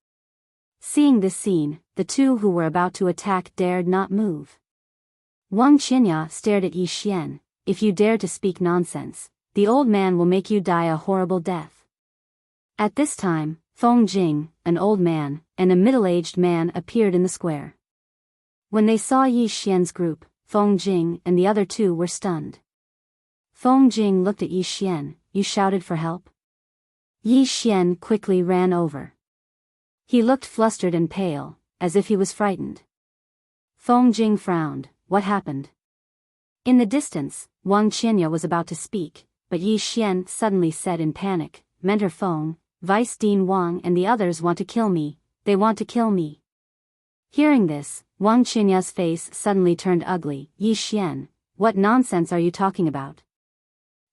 Seeing this scene, the two who were about to attack dared not move. Wang Qinya stared at Yi Xian. If you dare to speak nonsense, the old man will make you die a horrible death. At this time, Feng Jing, an old man, and a middle-aged man appeared in the square. When they saw Yi Xian's group, Feng Jing and the other two were stunned. Feng Jing looked at Yi Xian. You shouted for help? Yi Xian quickly ran over. He looked flustered and pale, as if he was frightened. Feng Jing frowned. What happened? In the distance, Wang Qinya was about to speak, but Yi Xian suddenly said in panic, Mentor Feng, Vice Dean Wang and the others want to kill me, they want to kill me. Hearing this, Wang Qinya's face suddenly turned ugly. Yi Xian, what nonsense are you talking about?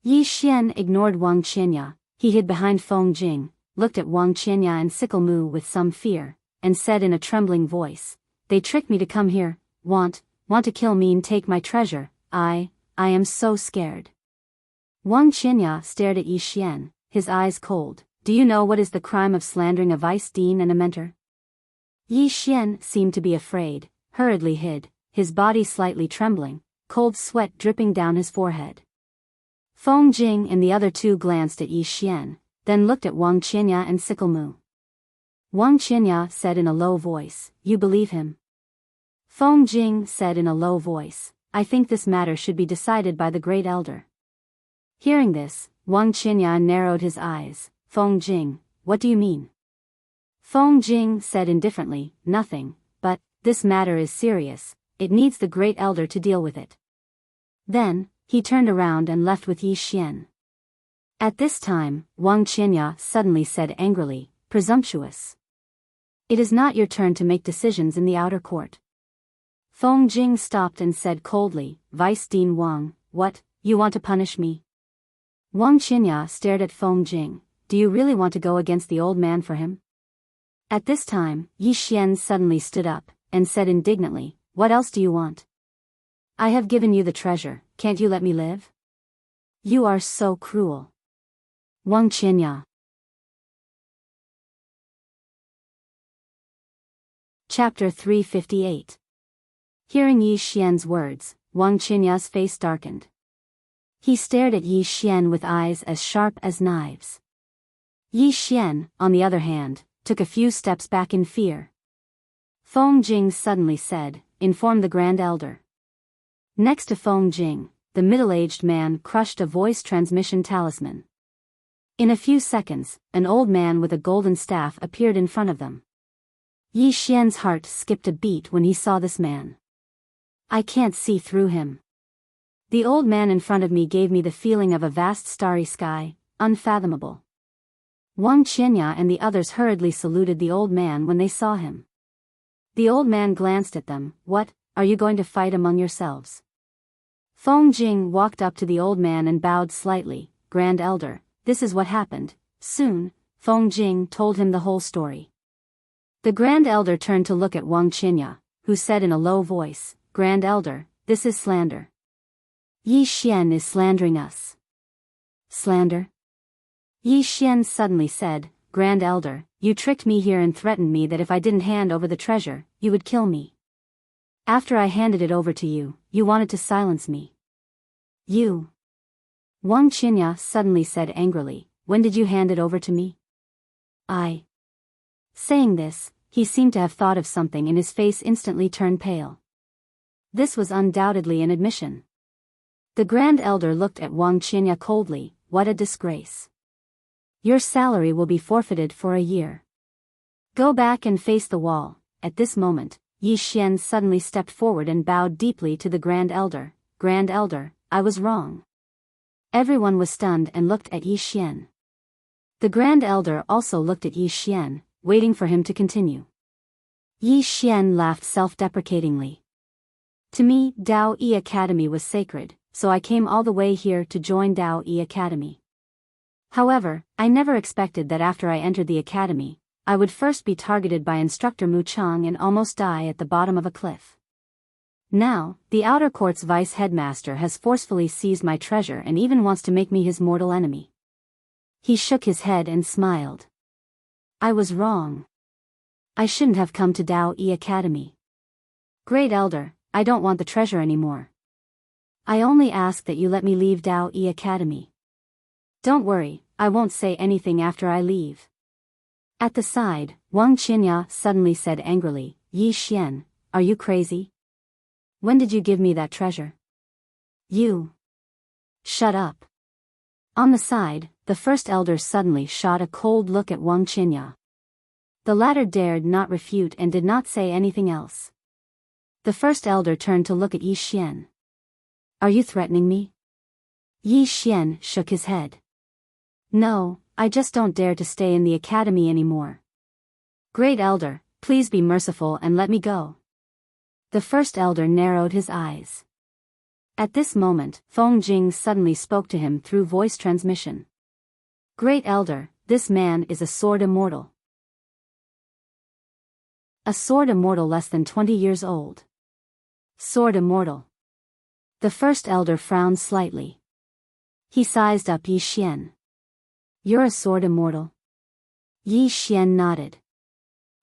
Yi Xian ignored Wang Qinya. He hid behind Feng Jing, looked at Wang Qinya and Sickle Moo with some fear, and said in a trembling voice, They tricked me to come here, want to kill me and take my treasure. I am so scared. Wang Qinya stared at Yi Xian, his eyes cold. Do you know what is the crime of slandering a vice dean and a mentor? Yi Xian seemed to be afraid, hurriedly hid, his body slightly trembling, cold sweat dripping down his forehead. Feng Jing and the other two glanced at Yi Xian, then looked at Wang Qinya and Sickle Moo. Wang Qinya said in a low voice, You believe him? Feng Jing said in a low voice, I think this matter should be decided by the Great Elder. Hearing this, Wang Qinya narrowed his eyes. Feng Jing, what do you mean? Feng Jing said indifferently, Nothing, but, this matter is serious, it needs the Great Elder to deal with it. Then, he turned around and left with Yi Xian. At this time, Wang Qinya suddenly said angrily, Presumptuous. It is not your turn to make decisions in the outer court. Feng Jing stopped and said coldly, Vice Dean Wang, what, you want to punish me? Wang Qinya stared at Feng Jing. Do you really want to go against the old man for him? At this time, Yi Xian suddenly stood up, and said indignantly, What else do you want? I have given you the treasure, can't you let me live? You are so cruel. Wang Qinya. Chapter 358. Hearing Yi Xian's words, Wang Qinya's face darkened. He stared at Yi Xian with eyes as sharp as knives. Yi Xian, on the other hand, took a few steps back in fear. Feng Jing suddenly said, Inform the Grand Elder. Next to Feng Jing, the middle-aged man crushed a voice transmission talisman. In a few seconds, an old man with a golden staff appeared in front of them. Yi Xian's heart skipped a beat when he saw this man. I can't see through him. The old man in front of me gave me the feeling of a vast starry sky, unfathomable. Wang Qinya and the others hurriedly saluted the old man when they saw him. The old man glanced at them. What, are you going to fight among yourselves? Feng Jing walked up to the old man and bowed slightly. Grand Elder, this is what happened. Soon, Feng Jing told him the whole story. The Grand Elder turned to look at Wang Qinya, who said in a low voice, Grand Elder, this is slander. Yi Xian is slandering us. Slander? Yi Xian suddenly said, Grand Elder, you tricked me here and threatened me that if I didn't hand over the treasure, you would kill me. After I handed it over to you, you wanted to silence me. You. Wang Qinya suddenly said angrily, when did you hand it over to me? I. Saying this, he seemed to have thought of something and his face instantly turned pale. This was undoubtedly an admission. The Grand Elder looked at Wang Qinya coldly, what a disgrace. Your salary will be forfeited for a year. Go back and face the wall. At this moment, Yi Xian suddenly stepped forward and bowed deeply to the Grand Elder. Grand Elder, I was wrong. Everyone was stunned and looked at Yi Xian. The Grand Elder also looked at Yi Xian, waiting for him to continue. Yi Xian laughed self-deprecatingly. To me, Dao Yi Academy was sacred, so I came all the way here to join Dao Yi Academy. However, I never expected that after I entered the academy, I would first be targeted by Instructor Mu Chang and almost die at the bottom of a cliff. Now, the Outer Court's vice headmaster has forcefully seized my treasure and even wants to make me his mortal enemy. He shook his head and smiled. I was wrong. I shouldn't have come to Dao Yi Academy. Great Elder, I don't want the treasure anymore. I only ask that you let me leave Dao Yi Academy. Don't worry, I won't say anything after I leave. At the side, Wang Qinya suddenly said angrily, Yi Xian, are you crazy? When did you give me that treasure? You. Shut up. On the side, the first elder suddenly shot a cold look at Wang Qinya. The latter dared not refute and did not say anything else. The first elder turned to look at Yi Xian. Are you threatening me? Yi Xian shook his head. No, I just don't dare to stay in the academy anymore. Great Elder, please be merciful and let me go. The first elder narrowed his eyes. At this moment, Feng Jing suddenly spoke to him through voice transmission. Great Elder, this man is a sword immortal. A sword immortal less than 20 years old. Sword immortal. The first elder frowned slightly. He sized up Yi Xian. You're a sword immortal? Yi Xian nodded.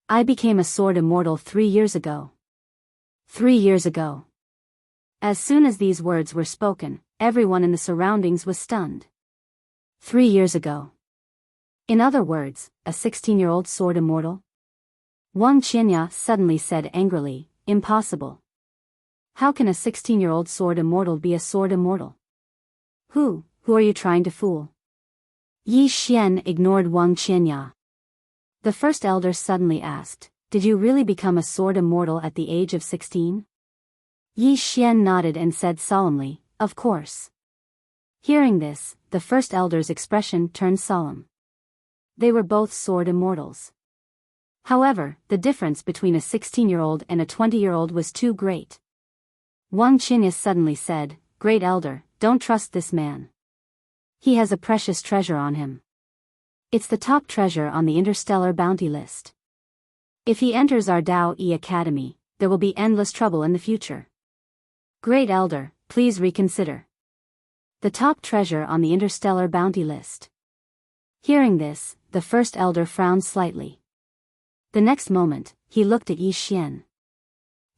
I became a sword immortal 3 years ago. 3 years ago. As soon as these words were spoken, everyone in the surroundings was stunned. 3 years ago. In other words, a 16-year-old sword immortal? Wang Qinya suddenly said angrily, impossible. How can a 16-year-old sword immortal be a sword immortal? Who are you trying to fool? Yi Xian ignored Wang Qinya. The first elder suddenly asked, did you really become a sword immortal at the age of 16? Yi Xian nodded and said solemnly, of course. Hearing this, the first elder's expression turned solemn. They were both sword immortals. However, the difference between a 16-year-old and a 20-year-old was too great. Wang Qinya suddenly said, Great Elder, don't trust this man. He has a precious treasure on him. It's the top treasure on the interstellar bounty list. If he enters our Dao Yi Academy, there will be endless trouble in the future. Great Elder, please reconsider. The top treasure on the interstellar bounty list. Hearing this, the first elder frowned slightly. The next moment, he looked at Yi Xian.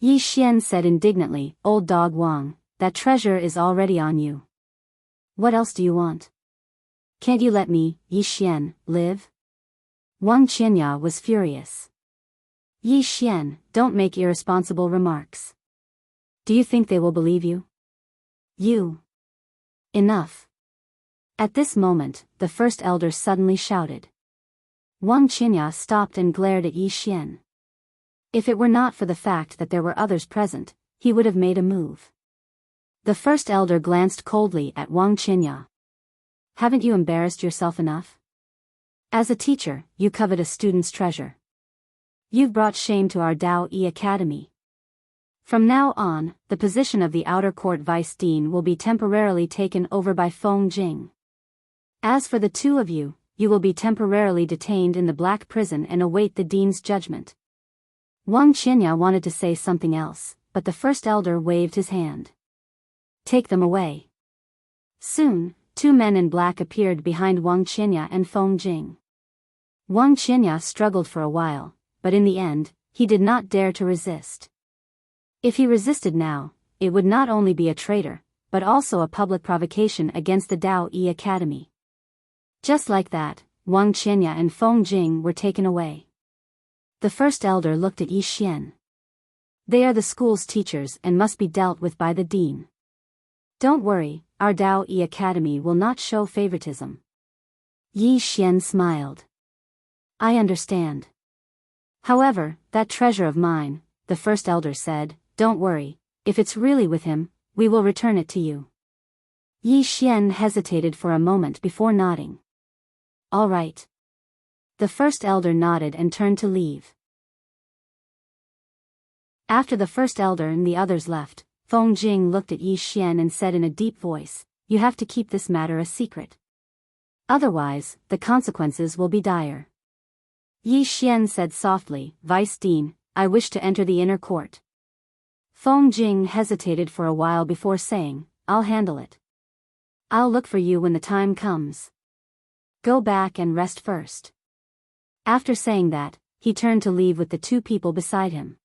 Yi Xian said indignantly, Old dog Wang, that treasure is already on you. What else do you want? Can't you let me, Yi Xian, live? Wang Qinya was furious. Yi Xian, don't make irresponsible remarks. Do you think they will believe you? You. Enough. At this moment, the first elder suddenly shouted. Wang Qinya stopped and glared at Yi Xian. If it were not for the fact that there were others present, he would have made a move. The first elder glanced coldly at Wang Qinya. Haven't you embarrassed yourself enough? As a teacher, you covet a student's treasure. You've brought shame to our Dao Yi Academy. From now on, the position of the Outer Court Vice Dean will be temporarily taken over by Feng Jing. As for the two of you, you will be temporarily detained in the Black Prison and await the Dean's judgment. Wang Qinya wanted to say something else, but the first elder waved his hand. Take them away. Soon, two men in black appeared behind Wang Qinya and Feng Jing. Wang Qinya struggled for a while, but in the end, he did not dare to resist. If he resisted now, it would not only be a traitor, but also a public provocation against the Dao Yi Academy. Just like that, Wang Qinya and Feng Jing were taken away. The first elder looked at Yi Xian. They are the school's teachers and must be dealt with by the dean. Don't worry, our Dao Yi Academy will not show favoritism. Yi Xian smiled. I understand. However, that treasure of mine, the first elder said, don't worry, if it's really with him, we will return it to you. Yi Xian hesitated for a moment before nodding. All right. The first elder nodded and turned to leave. After the first elder and the others left, Feng Jing looked at Yi Xian and said in a deep voice, you have to keep this matter a secret. Otherwise, the consequences will be dire. Yi Xian said softly, Vice Dean, I wish to enter the inner court. Feng Jing hesitated for a while before saying, I'll handle it. I'll look for you when the time comes. Go back and rest first. After saying that, he turned to leave with the two people beside him.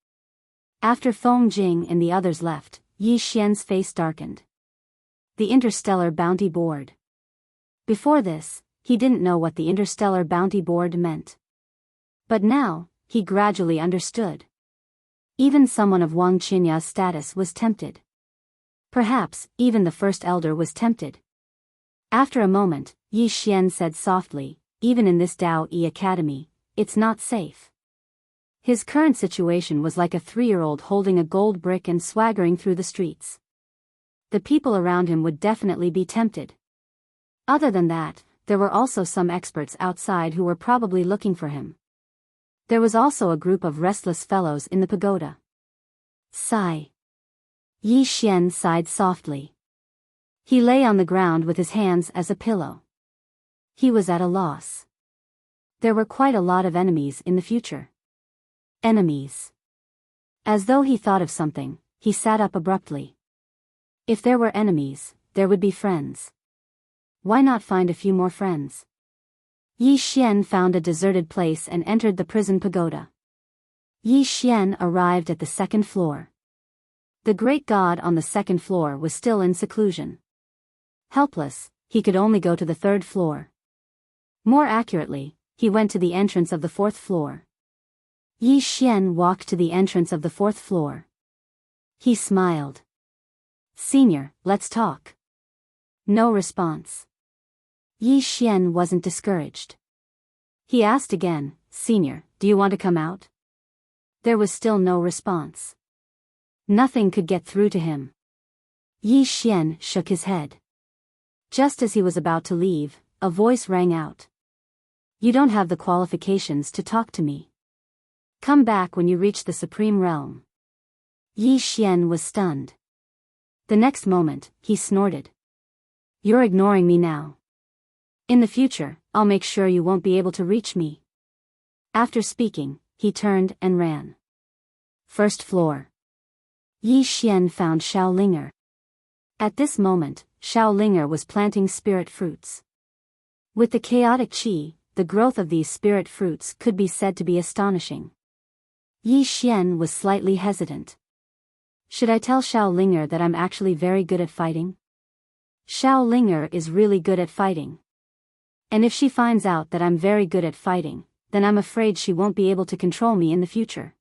After Feng Jing and the others left, Yi Xian's face darkened. The Interstellar Bounty Board. Before this, he didn't know what the Interstellar Bounty Board meant. But now, he gradually understood. Even someone of Wang Qinya's status was tempted. Perhaps, even the first elder was tempted. After a moment, Yi Xian said softly, even in this Dao Yi Academy, it's not safe. His current situation was like a 3-year-old holding a gold brick and swaggering through the streets. The people around him would definitely be tempted. Other than that, there were also some experts outside who were probably looking for him. There was also a group of restless fellows in the pagoda. Sigh. Yi Xian sighed softly. He lay on the ground with his hands as a pillow. He was at a loss. There were quite a lot of enemies in the future. Enemies. As though he thought of something, he sat up abruptly. If there were enemies, there would be friends. Why not find a few more friends? Yi Xian found a deserted place and entered the prison pagoda. Yi Xian arrived at the second floor. The great god on the second floor was still in seclusion. Helpless, he could only go to the third floor. More accurately, he went to the entrance of the fourth floor. Yi Xian walked to the entrance of the fourth floor. He smiled. Senior, let's talk. No response. Yi Xian wasn't discouraged. He asked again, Senior, do you want to come out? There was still no response. Nothing could get through to him. Yi Xian shook his head. Just as he was about to leave, a voice rang out. You don't have the qualifications to talk to me. Come back when you reach the Supreme Realm. Yi Xian was stunned. The next moment, he snorted. You're ignoring me now. In the future, I'll make sure you won't be able to reach me. After speaking, he turned and ran. First floor. Yi Xian found Xiaolinger. At this moment, Xiaolinger was planting spirit fruits. With the chaotic qi, the growth of these spirit fruits could be said to be astonishing. Yi Xian was slightly hesitant. Should I tell Xiaolinger that I'm actually very good at fighting? Xiaolinger is really good at fighting. And if she finds out that I'm very good at fighting, then I'm afraid she won't be able to control me in the future.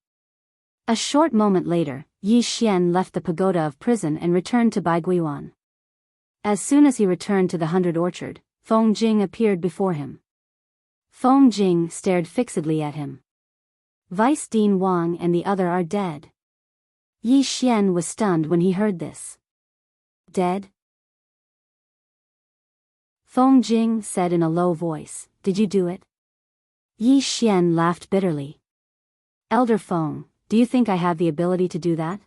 A short moment later, Yi Xian left the pagoda of prison and returned to Baiguan. As soon as he returned to the 100 Orchard, Feng Jing appeared before him. Feng Jing stared fixedly at him. Vice Dean Wang and the other are dead. Yi Xian was stunned when he heard this. Dead? Feng Jing said in a low voice, Did you do it? Yi Xian laughed bitterly. Elder Feng, do you think I have the ability to do that?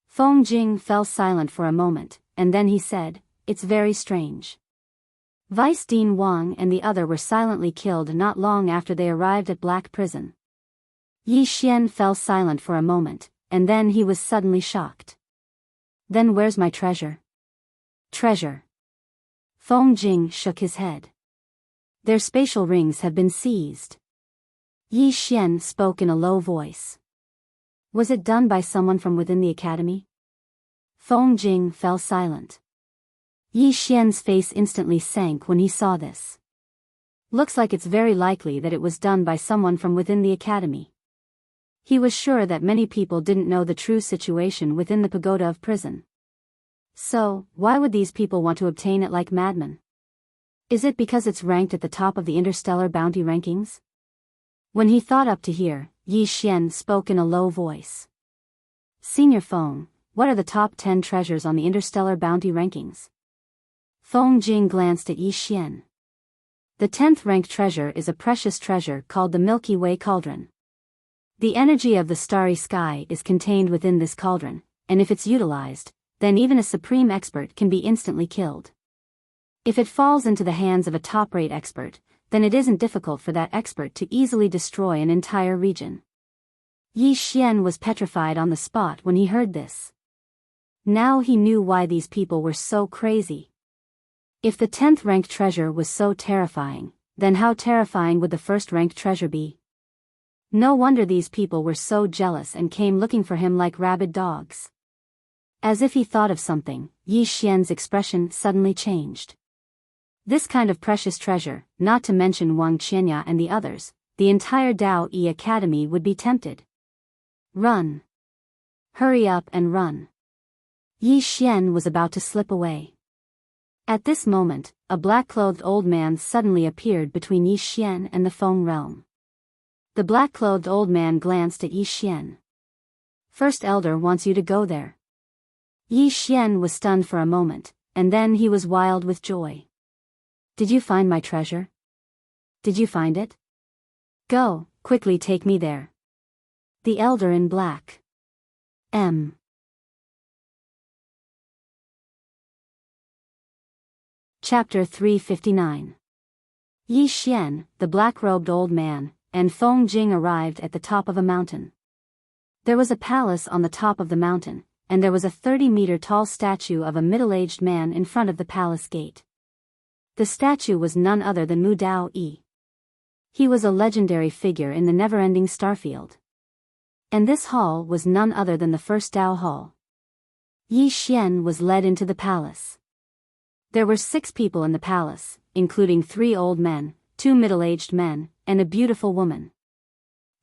Feng Jing fell silent for a moment, and then he said, It's very strange. Vice Dean Wang and the other were silently killed not long after they arrived at Black Prison. Yi Xian fell silent for a moment, and then he was suddenly shocked. Then where's my treasure? Treasure. Feng Jing shook his head. Their spatial rings have been seized. Yi Xian spoke in a low voice. Was it done by someone from within the academy? Feng Jing fell silent. Yi Xian's face instantly sank when he saw this. Looks like it's very likely that it was done by someone from within the academy. He was sure that many people didn't know the true situation within the pagoda of prison. So, why would these people want to obtain it like madmen? Is it because it's ranked at the top of the interstellar bounty rankings? When he thought up to here, Yi Xian spoke in a low voice. Senior Feng, what are the top 10 treasures on the interstellar bounty rankings? Feng Jing glanced at Yi Xian. The 10th ranked treasure is a precious treasure called the Milky Way Cauldron. The energy of the starry sky is contained within this cauldron, and if it's utilized, then even a supreme expert can be instantly killed. If it falls into the hands of a top-rate expert, then it isn't difficult for that expert to easily destroy an entire region. Yi Xian was petrified on the spot when he heard this. Now he knew why these people were so crazy. If the 10th ranked treasure was so terrifying, then how terrifying would the 1st ranked treasure be? No wonder these people were so jealous and came looking for him like rabid dogs. As if he thought of something, Yi Xian's expression suddenly changed. This kind of precious treasure, not to mention Wang Qianya and the others, the entire Dao Yi Academy would be tempted. Run. Hurry up and run. Yi Xian was about to slip away. At this moment, a black-clothed old man suddenly appeared between Yi Xian and the Feng realm. The black-clothed old man glanced at Yi Xian. First Elder wants you to go there. Yi Xian was stunned for a moment, and then he was wild with joy. Did you find my treasure? Did you find it? Go, quickly take me there. The Elder in Black. M. Chapter 359. Yi Xian, the black-robed old man, and Feng Jing arrived at the top of a mountain. There was a palace on the top of the mountain, and there was a 30-meter-tall statue of a middle-aged man in front of the palace gate. The statue was none other than Mu Dao Yi. He was a legendary figure in the never-ending starfield. And this hall was none other than the first Dao Hall. Yi Xian was led into the palace. There were 6 people in the palace, including 3 old men, 2 middle-aged men, and a beautiful woman.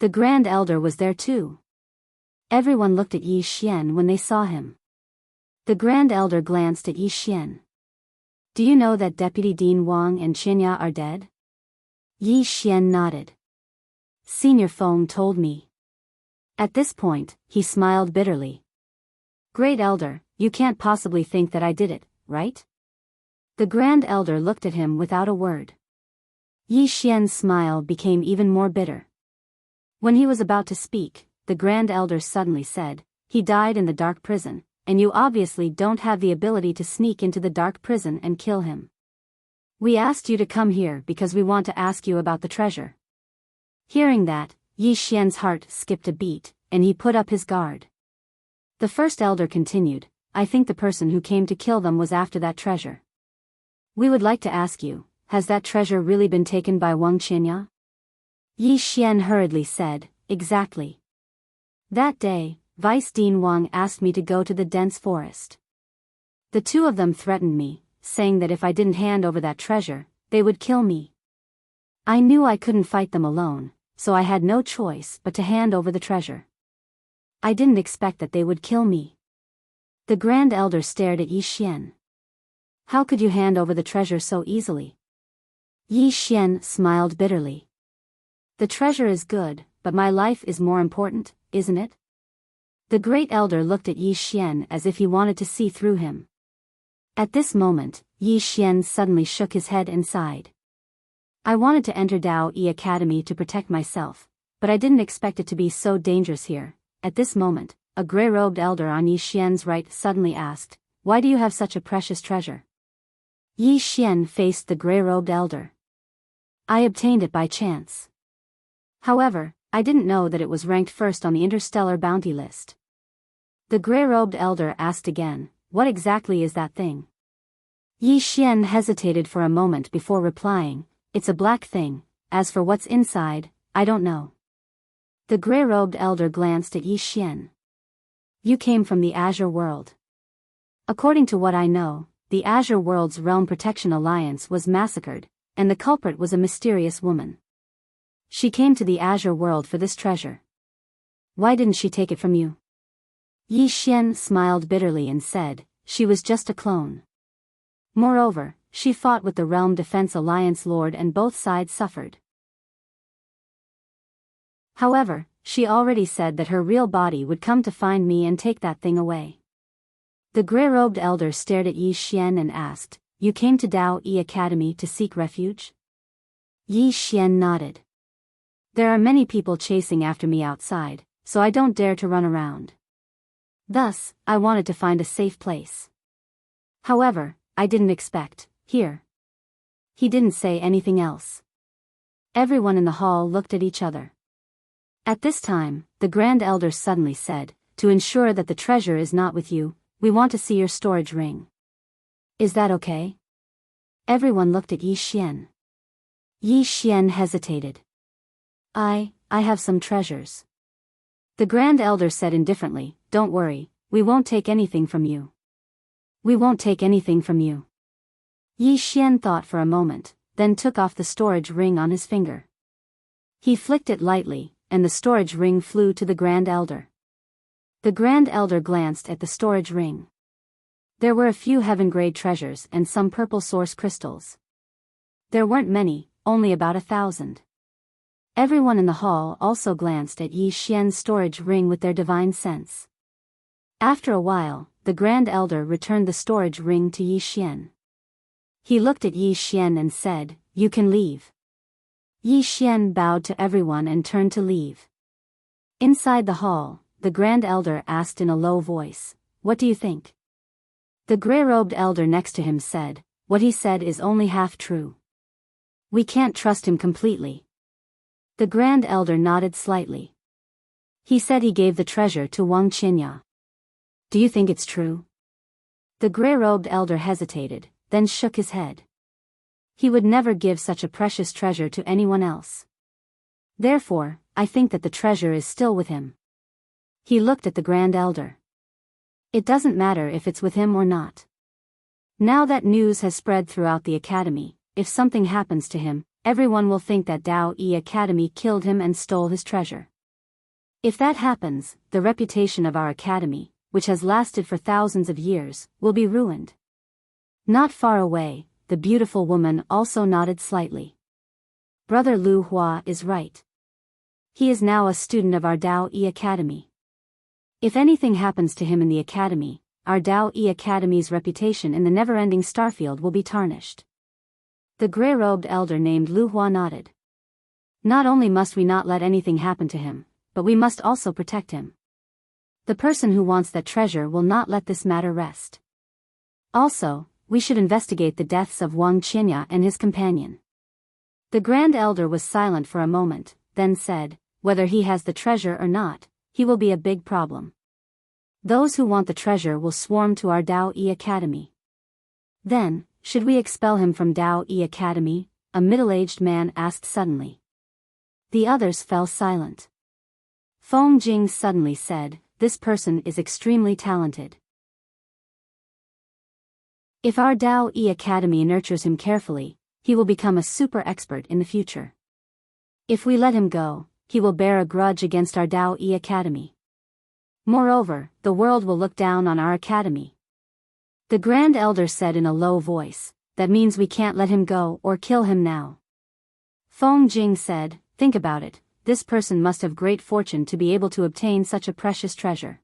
The Grand Elder was there too. Everyone looked at Yi Xian when they saw him. The Grand Elder glanced at Yi Xian. Do you know that Deputy Dean Wang and Qianya are dead? Yi Xian nodded. Senior Feng told me. At this point, he smiled bitterly. Great Elder, you can't possibly think that I did it, right? The Grand Elder looked at him without a word. Yi Xian's smile became even more bitter. When he was about to speak, the Grand Elder suddenly said, he died in the dark prison, and you obviously don't have the ability to sneak into the dark prison and kill him. We asked you to come here because we want to ask you about the treasure. Hearing that, Yi Xian's heart skipped a beat, and he put up his guard. The First Elder continued, I think the person who came to kill them was after that treasure. We would like to ask you, has that treasure really been taken by Wang Qianya? Yi Xian hurriedly said, exactly. That day, Vice Dean Wang asked me to go to the dense forest. The 2 of them threatened me, saying that if I didn't hand over that treasure, they would kill me. I knew I couldn't fight them alone, so I had no choice but to hand over the treasure. I didn't expect that they would kill me. The Grand Elder stared at Yi Xian. How could you hand over the treasure so easily? Yi Xian smiled bitterly. The treasure is good, but my life is more important, isn't it? The Great Elder looked at Yi Xian as if he wanted to see through him. At this moment, Yi Xian suddenly shook his head and sighed. I wanted to enter Dao Yi Academy to protect myself, but I didn't expect it to be so dangerous here. At this moment, a gray-robed elder on Yi Xian's right suddenly asked, why do you have such a precious treasure? Yi Xian faced the gray-robed elder. I obtained it by chance. However, I didn't know that it was ranked first on the interstellar bounty list. The gray-robed elder asked again, what exactly is that thing? Yi Xian hesitated for a moment before replying, "It's a black thing, as for what's inside, I don't know." The gray-robed elder glanced at Yi Xian. "You came from the Azure World. According to what I know, the Azure World's Realm Protection Alliance was massacred, and the culprit was a mysterious woman. She came to the Azure World for this treasure. Why didn't she take it from you?" Yi Xian smiled bitterly and said, "She was just a clone. Moreover, she fought with the Realm Defense Alliance Lord and both sides suffered. However, she already said that her real body would come to find me and take that thing away." The gray-robed elder stared at Yi Xian and asked, "You came to Dao Yi Academy to seek refuge?" Yi Xian nodded. "There are many people chasing after me outside, so I don't dare to run around. Thus, I wanted to find a safe place. However, I didn't expect, here." He didn't say anything else. Everyone in the hall looked at each other. At this time, the Grand Elder suddenly said, "To ensure that the treasure is not with you, we want to see your storage ring. Is that okay?" Everyone looked at Yi Xian. Yi Xian hesitated. I have some treasures." The Grand Elder said indifferently, "Don't worry, we won't take anything from you. We won't take anything from you." Yi Xian thought for a moment, then took off the storage ring on his finger. He flicked it lightly, and the storage ring flew to the Grand Elder. The Grand Elder glanced at the storage ring. There were a few heaven-grade treasures and some purple source crystals. There weren't many, only about 1,000. Everyone in the hall also glanced at Yi Xian's storage ring with their divine sense. After a while, the Grand Elder returned the storage ring to Yi Xian. He looked at Yi Xian and said, "You can leave." Yi Xian bowed to everyone and turned to leave. Inside the hall, the Grand Elder asked in a low voice, "What do you think?" The gray-robed elder next to him said, "What he said is only half true. We can't trust him completely." The Grand Elder nodded slightly. "He said he gave the treasure to Wang Qinya. Do you think it's true?" The gray-robed elder hesitated, then shook his head. He would never give such a precious treasure to anyone else. Therefore, I think that the treasure is still with him. He looked at the Grand Elder. "It doesn't matter if it's with him or not. Now that news has spread throughout the academy, if something happens to him, everyone will think that Dao Yi Academy killed him and stole his treasure. If that happens, the reputation of our academy, which has lasted for thousands of years, will be ruined." Not far away, the beautiful woman also nodded slightly. "Brother Lu Hua is right. He is now a student of our Dao Yi Academy. If anything happens to him in the academy, our Dao Yi Academy's reputation in the never-ending starfield will be tarnished." The gray-robed elder named Lu Hua nodded. "Not only must we not let anything happen to him, but we must also protect him. The person who wants that treasure will not let this matter rest. Also, we should investigate the deaths of Wang Qinya and his companion." The Grand Elder was silent for a moment, then said, "Whether he has the treasure or not, he will be a big problem. Those who want the treasure will swarm to our Dao Yi Academy. Then, should we expel him from Dao Yi Academy?" a middle-aged man asked suddenly. The others fell silent. Feng Jing suddenly said, "This person is extremely talented. If our Dao Yi Academy nurtures him carefully, he will become a super expert in the future. If we let him go, he will bear a grudge against our Dao Yi Academy. Moreover, the world will look down on our academy." The Grand Elder said in a low voice, "That means we can't let him go or kill him now." Feng Jing said, "Think about it, this person must have great fortune to be able to obtain such a precious treasure.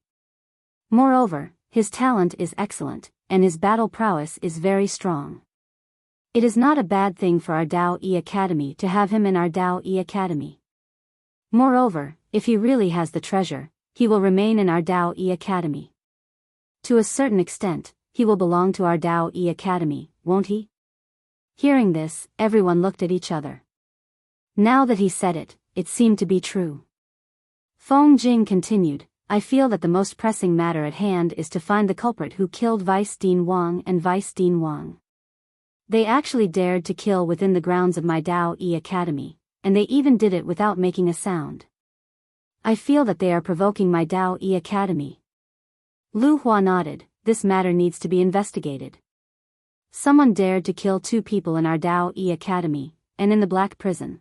Moreover, his talent is excellent, and his battle prowess is very strong. It is not a bad thing for our Dao Yi Academy to have him in our Dao Yi Academy. Moreover, if he really has the treasure, he will remain in our Dao Yi Academy. To a certain extent, he will belong to our Dao Yi Academy, won't he?" Hearing this, everyone looked at each other. Now that he said it, it seemed to be true. Feng Jing continued, "I feel that the most pressing matter at hand is to find the culprit who killed Vice Dean Wang and Vice Dean Wang. They actually dared to kill within the grounds of my Dao E Academy, and they even did it without making a sound. I feel that they are provoking my Dao E Academy. Lu Hua nodded. This matter needs to be investigated. Someone dared to kill 2 people in our Dao E Academy, and in the Black Prison.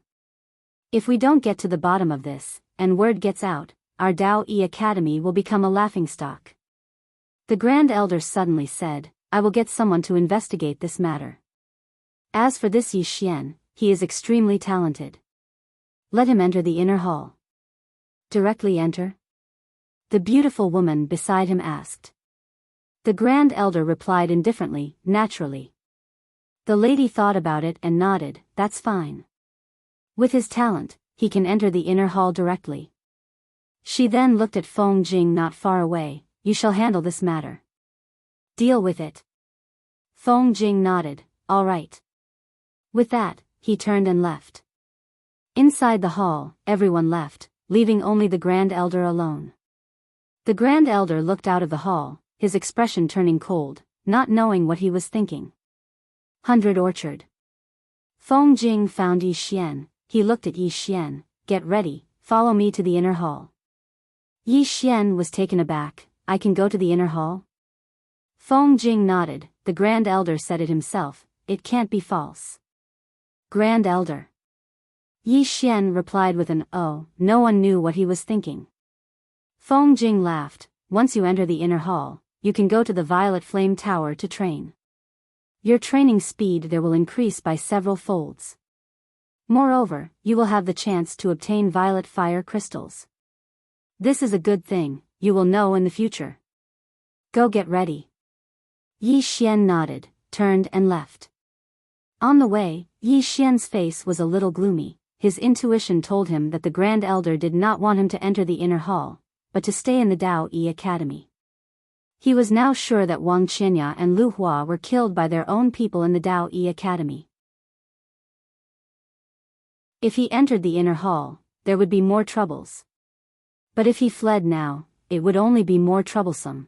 If we don't get to the bottom of this, and word gets out, our Dao E Academy will become a laughingstock. The Grand Elder suddenly said, I will get someone to investigate this matter. As for this Yi Xian, he is extremely talented. Let him enter the inner hall. Directly enter? The beautiful woman beside him asked. The Grand Elder replied indifferently, naturally. The lady thought about it and nodded, that's fine. With his talent, he can enter the inner hall directly. She then looked at Feng Jing not far away, you shall handle this matter. Deal with it. Feng Jing nodded, all right. With that, he turned and left. Inside the hall, everyone left, leaving only the Grand Elder alone. The Grand Elder looked out of the hall, his expression turning cold, not knowing what he was thinking. 100 Orchard. Feng Jing found Yi Xian. He looked at Yi Xian. Get ready, follow me to the inner hall. Yi Xian was taken aback. I can go to the inner hall? Feng Jing nodded. The Grand Elder said it himself, it can't be false. Grand Elder. Yi Xian replied with an oh, no one knew what he was thinking. Feng Jing laughed. Once you enter the inner hall, you can go to the Violet Flame Tower to train. Your training speed there will increase by several folds. Moreover, you will have the chance to obtain violet fire crystals. This is a good thing, you will know in the future. Go get ready. Yi Xian nodded, turned and left. On the way, Yi Xian's face was a little gloomy. His intuition told him that the Grand Elder did not want him to enter the inner hall, but to stay in the Dao E Academy. He was now sure that Wang Qianya and Lu Hua were killed by their own people in the Dao E Academy. If he entered the inner hall, there would be more troubles. But if he fled now, it would only be more troublesome.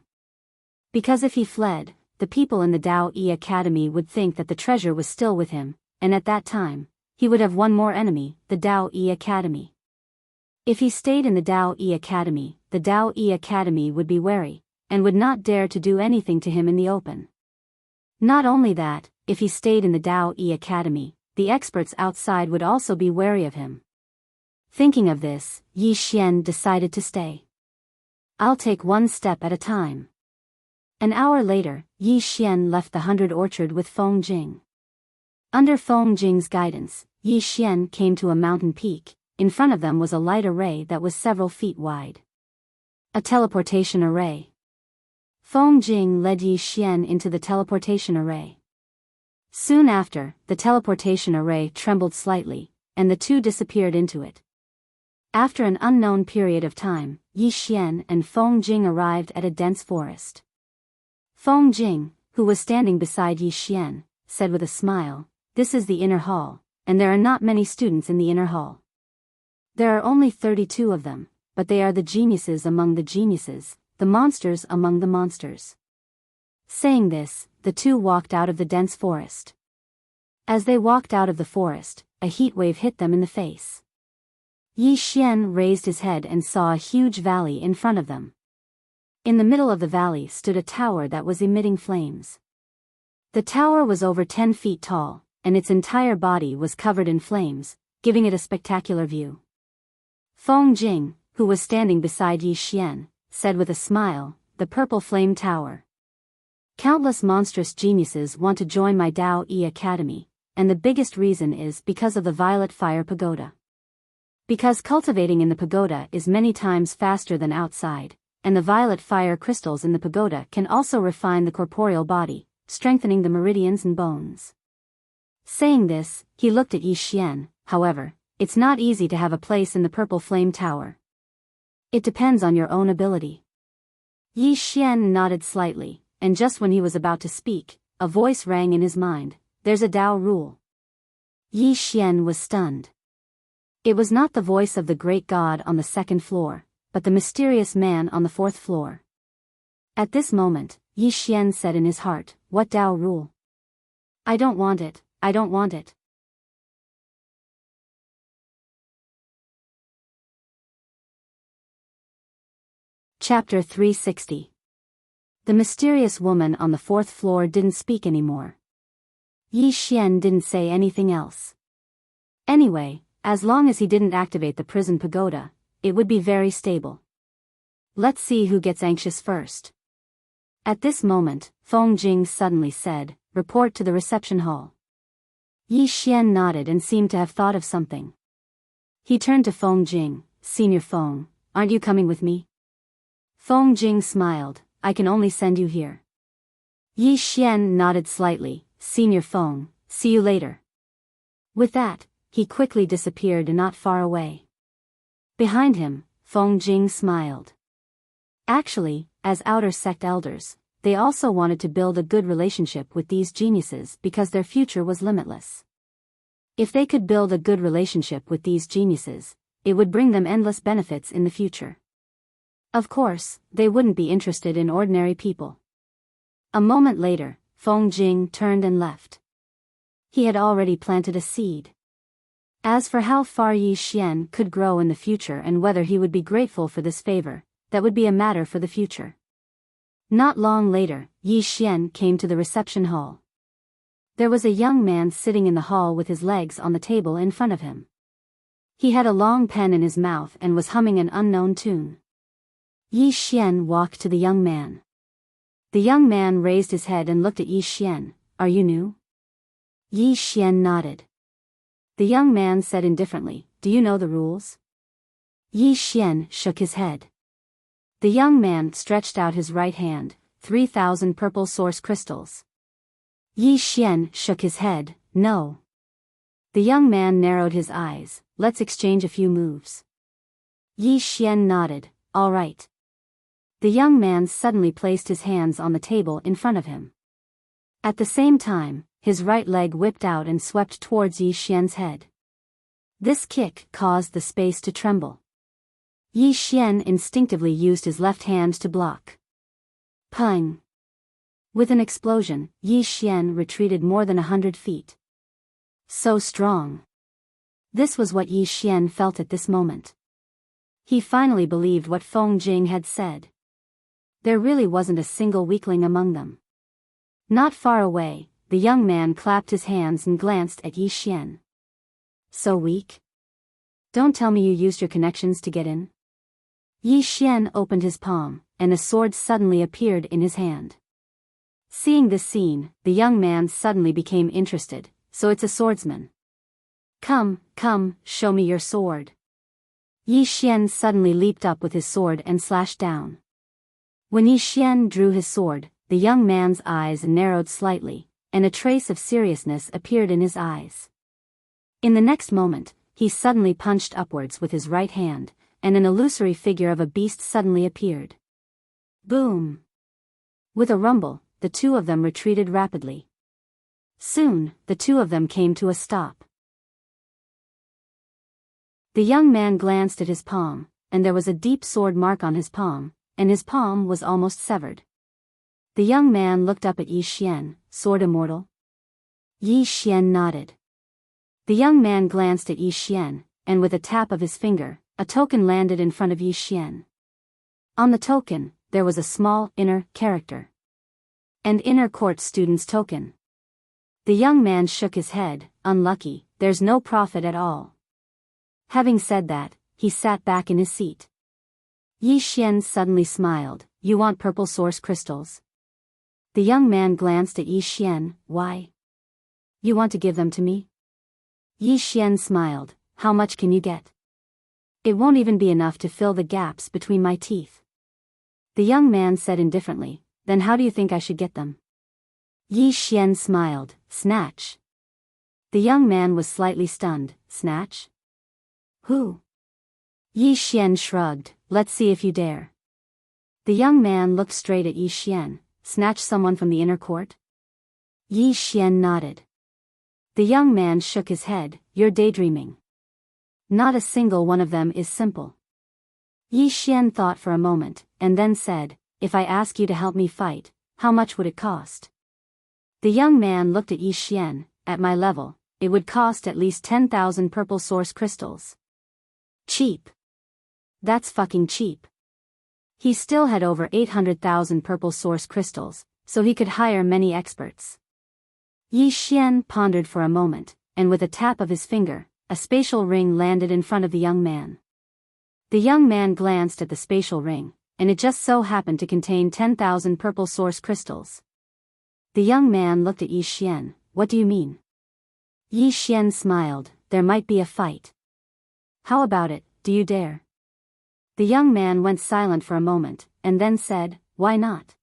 Because if he fled, the people in the Dao E Academy would think that the treasure was still with him, and at that time, he would have one more enemy, the Dao E Academy. If he stayed in the Dao E Academy, the Dao E Academy would be wary, and would not dare to do anything to him in the open. Not only that, if he stayed in the Dao E Academy, the experts outside would also be wary of him. Thinking of this, Yi Xian decided to stay. I'll take one step at a time. An hour later, Yi Xian left the 100 Orchard with Feng Jing. Under Feng Jing's guidance, Yi Xian came to a mountain peak. In front of them was a light array that was several feet wide. A teleportation array. Feng Jing led Yi Xian into the teleportation array. Soon after, the teleportation array trembled slightly, and the two disappeared into it. After an unknown period of time, Yi Xian and Feng Jing arrived at a dense forest. Feng Jing, who was standing beside Yi Xian, said with a smile, "This is the inner hall, and there are not many students in the inner hall. There are only 32 of them, but they are the geniuses among the geniuses, the monsters among the monsters." Saying this, the two walked out of the dense forest. As they walked out of the forest, a heat wave hit them in the face. Yi Xian raised his head and saw a huge valley in front of them. In the middle of the valley stood a tower that was emitting flames. The tower was over 10 feet tall, and its entire body was covered in flames, giving it a spectacular view. Feng Jing, who was standing beside Yi Xian, said with a smile, "The Purple Flame Tower. Countless monstrous geniuses want to join my Dao E Academy, and the biggest reason is because of the Violet Fire Pagoda. Because cultivating in the pagoda is many times faster than outside, and the violet fire crystals in the pagoda can also refine the corporeal body, strengthening the meridians and bones." Saying this, he looked at Yi Xian. "However, it's not easy to have a place in the Purple Flame Tower. It depends on your own ability." Yi Xian nodded slightly, and just when he was about to speak, a voice rang in his mind, "There's a Dao rule." Yi Xian was stunned. It was not the voice of the great god on the second floor, but the mysterious man on the fourth floor. At this moment, Yi Xian said in his heart, "What Dao rule? I don't want it, I don't want it. Chapter 360. The mysterious woman on the fourth floor didn't speak anymore. Yi Xian didn't say anything else. Anyway, as long as he didn't activate the prison pagoda, it would be very stable. Let's see who gets anxious first. At this moment, Feng Jing suddenly said, "Report to the reception hall." Yi Xian nodded and seemed to have thought of something. He turned to Feng Jing, "Senior Feng, aren't you coming with me?" Feng Jing smiled, "I can only send you here." Yi Xian nodded slightly, "Senior Feng, see you later." With that, he quickly disappeared not far away. Behind him, Feng Jing smiled. Actually, as outer sect elders, they also wanted to build a good relationship with these geniuses because their future was limitless. If they could build a good relationship with these geniuses, it would bring them endless benefits in the future. Of course, they wouldn't be interested in ordinary people. A moment later, Feng Jing turned and left. He had already planted a seed. As for how far Yi Xian could grow in the future and whether he would be grateful for this favor, that would be a matter for the future. Not long later, Yi Xian came to the reception hall. There was a young man sitting in the hall with his legs on the table in front of him. He had a long pen in his mouth and was humming an unknown tune. Yi Xian walked to the young man. The young man raised his head and looked at Yi Xian. "Are you new?" Yi Xian nodded. The young man said indifferently, "Do you know the rules?" Yi Xian shook his head. The young man stretched out his right hand, 3,000 purple source crystals. Yi Xian shook his head, "No." The young man narrowed his eyes, "Let's exchange a few moves." Yi Xian nodded, "All right." The young man suddenly placed his hands on the table in front of him. At the same time, his right leg whipped out and swept towards Yi Xian's head. This kick caused the space to tremble. Yi Xian instinctively used his left hand to block. Pang! With an explosion, Yi Xian retreated more than 100 feet. So strong. This was what Yi Xian felt at this moment. He finally believed what Feng Jing had said. There really wasn't a single weakling among them. Not far away, the young man clapped his hands and glanced at Yi Xian. "So weak? Don't tell me you used your connections to get in?" Yi Xian opened his palm, and a sword suddenly appeared in his hand. Seeing this scene, the young man suddenly became interested. "So it's a swordsman. Come, come, show me your sword." Yi Xian suddenly leaped up with his sword and slashed down. When Yi Xian drew his sword, the young man's eyes narrowed slightly, and a trace of seriousness appeared in his eyes. In the next moment, he suddenly punched upwards with his right hand, and an illusory figure of a beast suddenly appeared. Boom! With a rumble, the two of them retreated rapidly. Soon, the two of them came to a stop. The young man glanced at his palm, and there was a deep sword mark on his palm, and his palm was almost severed. The young man looked up at Yi Xian, "Sword immortal?" Yi Xian nodded. The young man glanced at Yi Xian, and with a tap of his finger, a token landed in front of Yi Xian. On the token, there was a small, inner, character. An inner court student's token. The young man shook his head, "Unlucky, there's no profit at all." Having said that, he sat back in his seat. Yi Xian suddenly smiled, "You want purple source crystals?" The young man glanced at Yi Xian, "Why? You want to give them to me?" Yi Xian smiled, "How much can you get?" "It won't even be enough to fill the gaps between my teeth." The young man said indifferently, "Then how do you think I should get them?" Yi Xian smiled, "Snatch." The young man was slightly stunned, "Snatch? Who?" Yi Xian shrugged, "Let's see if you dare." The young man looked straight at Yi Xian, "Snatch someone from the inner court?" Yi Xian nodded. The young man shook his head, "You're daydreaming. Not a single one of them is simple." Yi Xian thought for a moment, and then said, "If I ask you to help me fight, how much would it cost?" The young man looked at Yi Xian. At my level, it would cost at least 10,000 purple source crystals. Cheap. That's fucking cheap. He still had over 800,000 purple source crystals, so he could hire many experts. Yi Xian pondered for a moment, and with a tap of his finger, a spatial ring landed in front of the young man. The young man glanced at the spatial ring, and it just so happened to contain 10,000 purple source crystals. The young man looked at Yi Xian. What do you mean? Yi Xian smiled. There might be a fight. How about it, do you dare? The young man went silent for a moment, and then said, why not?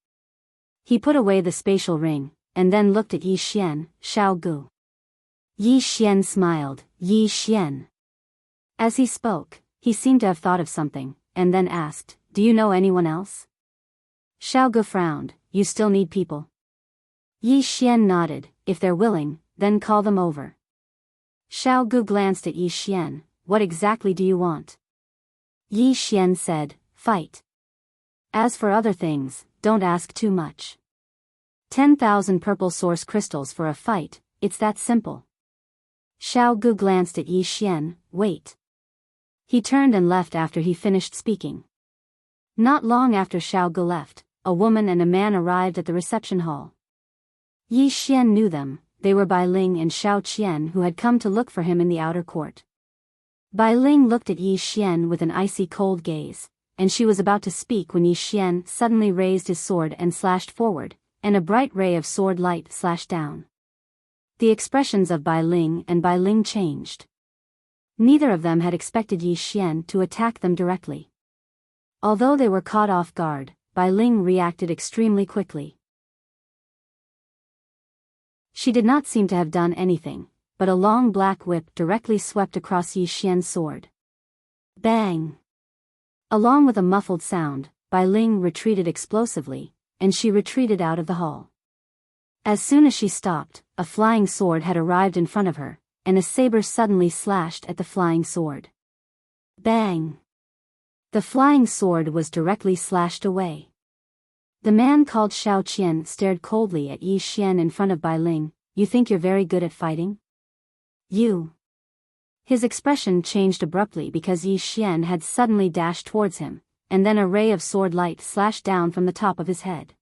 He put away the spatial ring, and then looked at Yi Xian. Xiao Gu. Yi Xian smiled. Yi Xian. As he spoke, he seemed to have thought of something, and then asked, do you know anyone else? Xiao Gu frowned. You still need people? Yi Xian nodded. If they're willing, then call them over. Xiao Gu glanced at Yi Xian. What exactly do you want? Yi Xian said, fight. As for other things, don't ask too much. 10,000 purple source crystals for a fight, it's that simple. Xiao Gu glanced at Yi Xian. Wait. He turned and left after he finished speaking. Not long after Xiao Gu left, a woman and a man arrived at the reception hall. Yi Xian knew them. They were Bai Ling and Xiao Qian, who had come to look for him in the outer court. Bai Ling looked at Yi Xian with an icy cold gaze, and she was about to speak when Yi Xian suddenly raised his sword and slashed forward, and a bright ray of sword light slashed down. The expressions of Bai Ling and Bai Ling changed. Neither of them had expected Yi Xian to attack them directly. Although they were caught off guard, Bai Ling reacted extremely quickly. She did not seem to have done anything, but a long black whip directly swept across Yi Xian's sword. Bang! Along with a muffled sound, Bai Ling retreated explosively, and she retreated out of the hall. As soon as she stopped, a flying sword had arrived in front of her, and a saber suddenly slashed at the flying sword. Bang! The flying sword was directly slashed away. The man called Xiao Qian stared coldly at Yi Xian in front of Bai Ling. You think you're very good at fighting? You. His expression changed abruptly because Yi Xian had suddenly dashed towards him, and then a ray of sword light slashed down from the top of his head.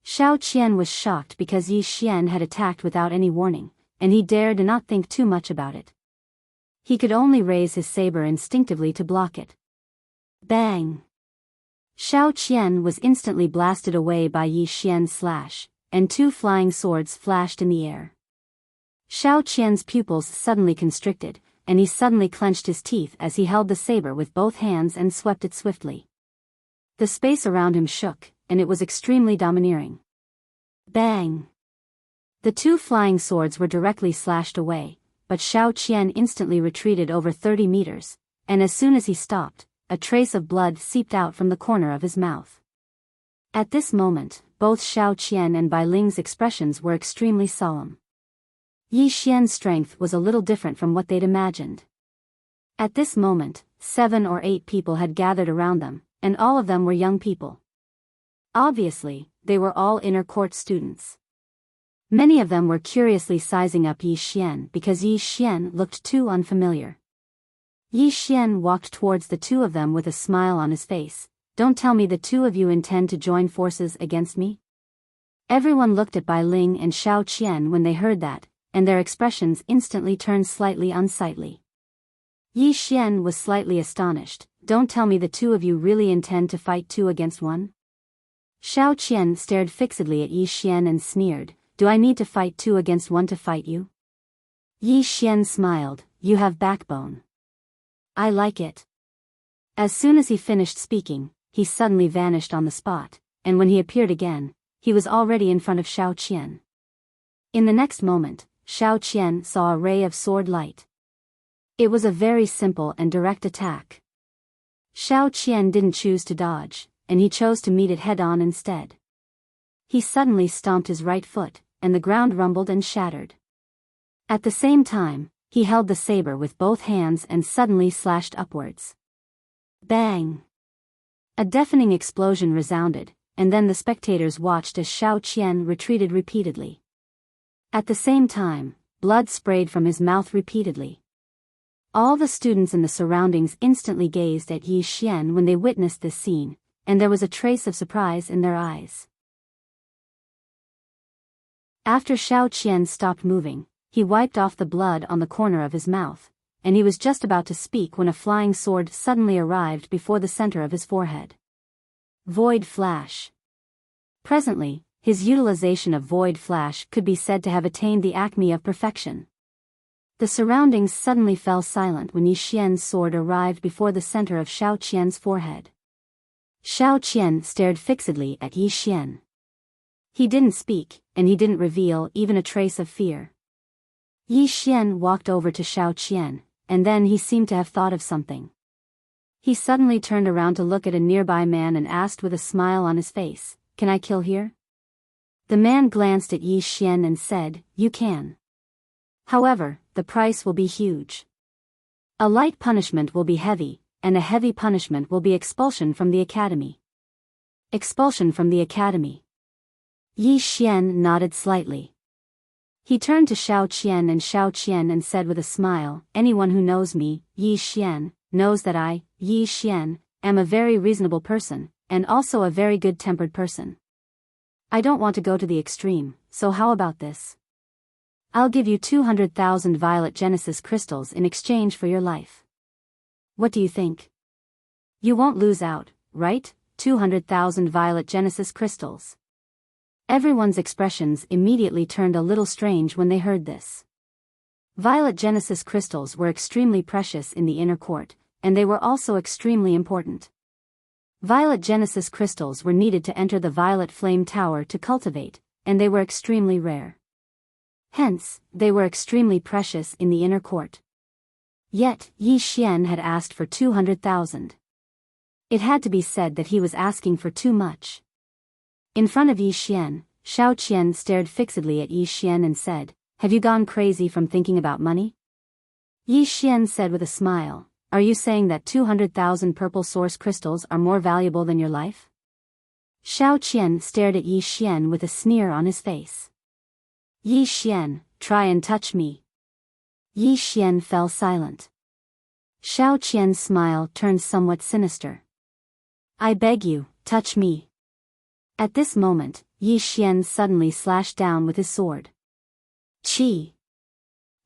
Xiao Qian was shocked because Yi Xian had attacked without any warning, and he dared not think too much about it. He could only raise his saber instinctively to block it. Bang! Xiao Qian was instantly blasted away by Yi Xian's slash, and two flying swords flashed in the air. Xiao Qian's pupils suddenly constricted, and he suddenly clenched his teeth as he held the saber with both hands and swept it swiftly. The space around him shook, and it was extremely domineering. Bang! The two flying swords were directly slashed away, but Xiao Qian instantly retreated over 30 meters, and as soon as he stopped, a trace of blood seeped out from the corner of his mouth. At this moment, both Xiao Qian and Bai Ling's expressions were extremely solemn. Yi Xian's strength was a little different from what they'd imagined. At this moment, 7 or 8 people had gathered around them, and all of them were young people. Obviously, they were all inner court students. Many of them were curiously sizing up Yi Xian because Yi Xian looked too unfamiliar. Yi Xian walked towards the two of them with a smile on his face. Don't tell me the two of you intend to join forces against me? Everyone looked at Bai Ling and Xiao Qian when they heard that, and their expressions instantly turned slightly unsightly. Yi Xian was slightly astonished. Don't tell me the two of you really intend to fight 2 against 1? Xiao Qian stared fixedly at Yi Xian and sneered. Do I need to fight 2 against 1 to fight you? Yi Xian smiled. You have backbone. I like it. As soon as he finished speaking, he suddenly vanished on the spot, and when he appeared again, he was already in front of Xiao Qian. In the next moment, Xiao Qian saw a ray of sword light. It was a very simple and direct attack. Xiao Qian didn't choose to dodge, and he chose to meet it head-on instead. He suddenly stomped his right foot, and the ground rumbled and shattered. At the same time, he held the saber with both hands and suddenly slashed upwards. Bang! A deafening explosion resounded, and then the spectators watched as Xiao Qian retreated repeatedly. At the same time, blood sprayed from his mouth repeatedly. All the students in the surroundings instantly gazed at Yi Xian when they witnessed this scene, and there was a trace of surprise in their eyes. After Xiao Qian stopped moving, he wiped off the blood on the corner of his mouth, and he was just about to speak when a flying sword suddenly arrived before the center of his forehead. Void Flash. Presently, his utilization of Void Flash could be said to have attained the acme of perfection. The surroundings suddenly fell silent when Yi Xian's sword arrived before the center of Xiao Qian's forehead. Xiao Qian stared fixedly at Yi Xian. He didn't speak, and he didn't reveal even a trace of fear. Yi Xian walked over to Xiao Qian, and then he seemed to have thought of something. He suddenly turned around to look at a nearby man and asked with a smile on his face, "Can I kill here?" The man glanced at Yi Xian and said, "You can. However, the price will be huge. A light punishment will be heavy, and a heavy punishment will be expulsion from the academy." Expulsion from the academy. Yi Xian nodded slightly. He turned to Xiao Qian and said with a smile, "Anyone who knows me, Yi Xian, knows that I, Yi Xian, am a very reasonable person, and also a very good-tempered person. I don't want to go to the extreme, so how about this? I'll give you 200,000 violet Genesis crystals in exchange for your life. What do you think? You won't lose out, right? 200,000 violet Genesis crystals." Everyone's expressions immediately turned a little strange when they heard this. Violet Genesis crystals were extremely precious in the inner court, and they were also extremely important. Violet Genesis crystals were needed to enter the Violet Flame Tower to cultivate, and they were extremely rare. Hence, they were extremely precious in the inner court. Yet, Yi Xian had asked for 200,000. It had to be said that he was asking for too much. In front of Yi Xian, Xiao Qian stared fixedly at Yi Xian and said, "Have you gone crazy from thinking about money?" Yi Xian said with a smile, "Are you saying that 200,000 purple source crystals are more valuable than your life?" Xiao Qian stared at Yi Xian with a sneer on his face. "Yi Xian, try and touch me." Yi Xian fell silent. Xiao Qian's smile turned somewhat sinister. "I beg you, touch me." At this moment, Yi Xian suddenly slashed down with his sword. Chi!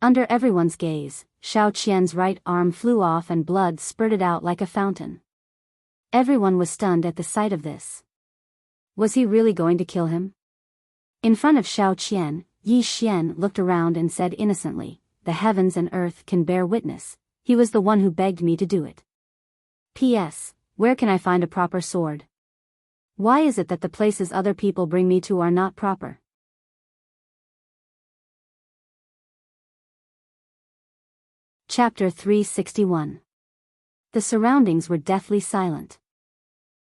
Under everyone's gaze, Xiao Qian's right arm flew off and blood spurted out like a fountain. Everyone was stunned at the sight of this. Was he really going to kill him? In front of Xiao Qian, Yi Xian looked around and said innocently, "The heavens and earth can bear witness, he was the one who begged me to do it. P.S. Where can I find a proper sword? Why is it that the places other people bring me to are not proper?" Chapter 361. The surroundings were deathly silent.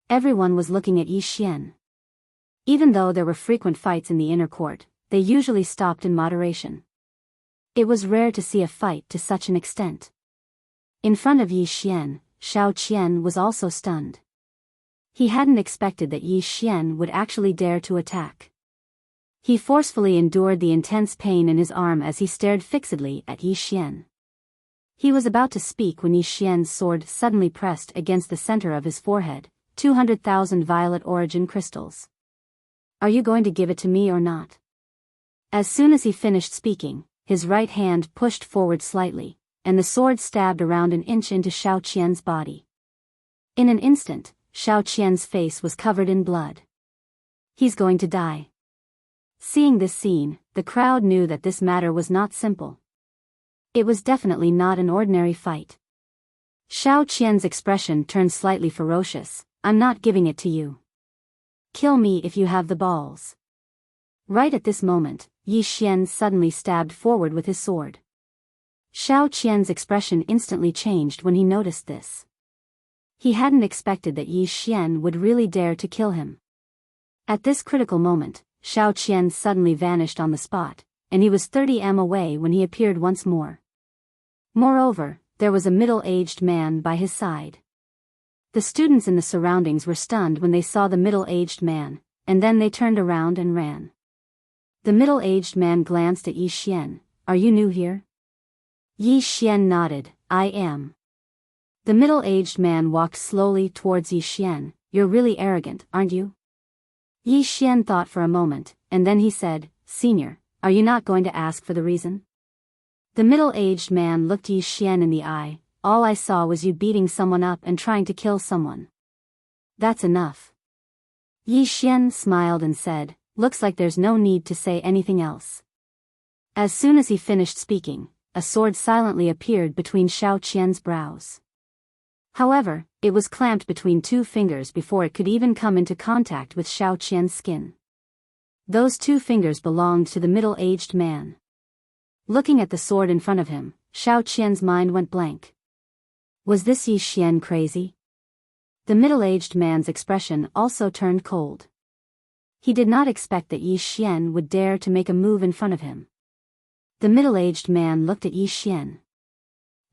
Everyone was looking at Yi Xian. Even though there were frequent fights in the inner court, they usually stopped in moderation. It was rare to see a fight to such an extent. In front of Yi Xian, Xiao Qian was also stunned. He hadn't expected that Yi Xian would actually dare to attack. He forcefully endured the intense pain in his arm as he stared fixedly at Yi Xian. He was about to speak when Yi Xian's sword suddenly pressed against the center of his forehead, 200,000 violet origin crystals. "Are you going to give it to me or not?" As soon as he finished speaking, his right hand pushed forward slightly, and the sword stabbed around an inch into Xiao Qian's body. In an instant, Xiao Qian's face was covered in blood. "He's going to die." Seeing this scene, the crowd knew that this matter was not simple. It was definitely not an ordinary fight. Xiao Qian's expression turned slightly ferocious. "I'm not giving it to you. Kill me if you have the balls." Right at this moment, Yi Xian suddenly stabbed forward with his sword. Xiao Qian's expression instantly changed when he noticed this. He hadn't expected that Yi Xian would really dare to kill him. At this critical moment, Xiao Qian suddenly vanished on the spot, and he was 30 m away when he appeared once more. Moreover, there was a middle-aged man by his side. The students in the surroundings were stunned when they saw the middle-aged man, and then they turned around and ran. The middle-aged man glanced at Yi Xian. Are you new here? Yi Xian nodded. I am. The middle-aged man walked slowly towards Yi Xian. You're really arrogant, aren't you? Yi Xian thought for a moment, and then he said, Senior, are you not going to ask for the reason? The middle-aged man looked Yi Xian in the eye. All I saw was you beating someone up and trying to kill someone. That's enough. Yi Xian smiled and said, looks like there's no need to say anything else. As soon as he finished speaking, a sword silently appeared between Xiao Qian's brows. However, it was clamped between 2 fingers before it could even come into contact with Xiao Qian's skin. Those 2 fingers belonged to the middle-aged man. Looking at the sword in front of him, Xiao Qian's mind went blank. Was this Yi Xian crazy? The middle-aged man's expression also turned cold. He did not expect that Yi Xian would dare to make a move in front of him. The middle-aged man looked at Yi Xian.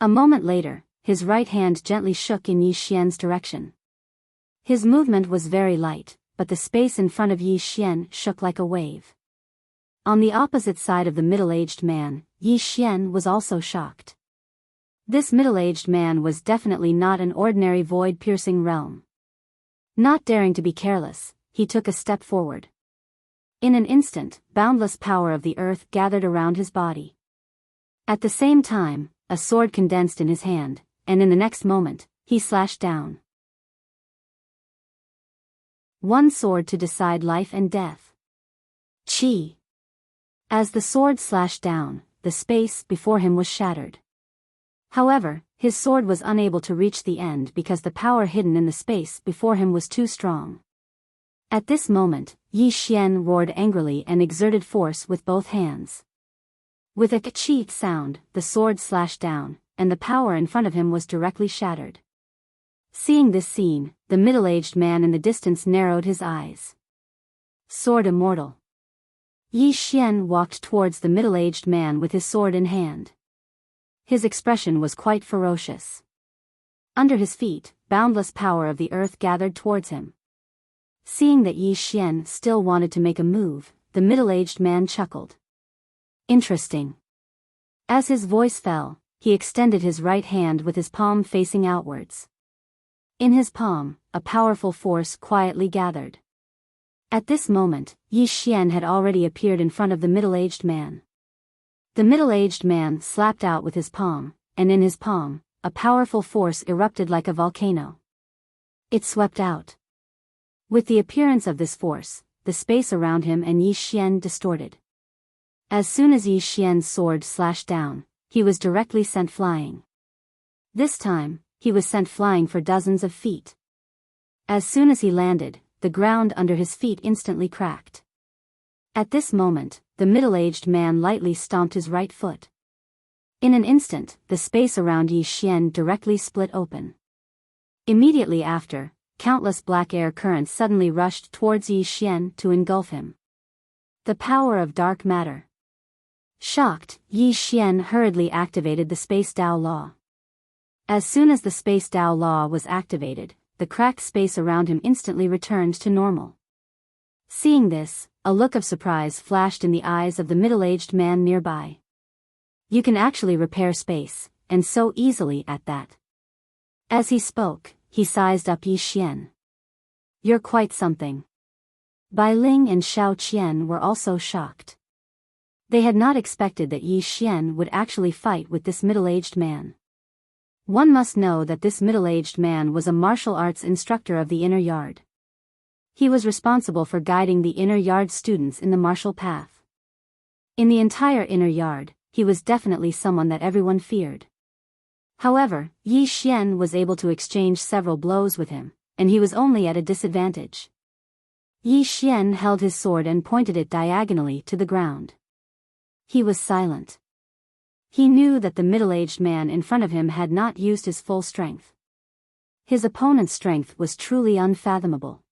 A moment later, his right hand gently shook in Yi Xian's direction. His movement was very light, but the space in front of Yi Xian shook like a wave. On the opposite side of the middle-aged man, Yi Xian was also shocked. This middle-aged man was definitely not an ordinary void-piercing realm. Not daring to be careless, he took a step forward. In an instant, boundless power of the earth gathered around his body. At the same time, a sword condensed in his hand, and in the next moment, he slashed down. One sword to decide life and death. Chi. As the sword slashed down, the space before him was shattered. However, his sword was unable to reach the end because the power hidden in the space before him was too strong. At this moment, Yi Xian roared angrily and exerted force with both hands. With a ka-chi sound, the sword slashed down, and the power in front of him was directly shattered. Seeing this scene, the middle-aged man in the distance narrowed his eyes. Sword immortal. Yi Xian walked towards the middle-aged man with his sword in hand. His expression was quite ferocious. Under his feet, boundless power of the earth gathered towards him. Seeing that Yi Xian still wanted to make a move, the middle-aged man chuckled. Interesting. As his voice fell, he extended his right hand with his palm facing outwards. In his palm, a powerful force quietly gathered. At this moment, Yi Xian had already appeared in front of the middle-aged man. The middle-aged man slapped out with his palm, and in his palm, a powerful force erupted like a volcano. It swept out. With the appearance of this force, the space around him and Yi Xian distorted. As soon as Yi Xian's sword slashed down, he was directly sent flying. This time, he was sent flying for dozens of feet. As soon as he landed, the ground under his feet instantly cracked. At this moment, the middle-aged man lightly stomped his right foot. In an instant, the space around Yi Xian directly split open. Immediately after, countless black air currents suddenly rushed towards Yi Xian to engulf him. The power of dark matter. Shocked, Yi Xian hurriedly activated the Space Dao Law. As soon as the Space Dao Law was activated, the cracked space around him instantly returned to normal. Seeing this, a look of surprise flashed in the eyes of the middle-aged man nearby. You can actually repair space, and so easily at that. As he spoke, he sized up Yi Xian. You're quite something. Bai Ling and Xiao Qian were also shocked. They had not expected that Yi Xian would actually fight with this middle-aged man. One must know that this middle-aged man was a martial arts instructor of the Inner Yard. He was responsible for guiding the Inner Yard students in the martial path. In the entire Inner Yard, he was definitely someone that everyone feared. However, Yi Xian was able to exchange several blows with him, and he was only at a disadvantage. Yi Xian held his sword and pointed it diagonally to the ground. He was silent. He knew that the middle-aged man in front of him had not used his full strength. His opponent's strength was truly unfathomable.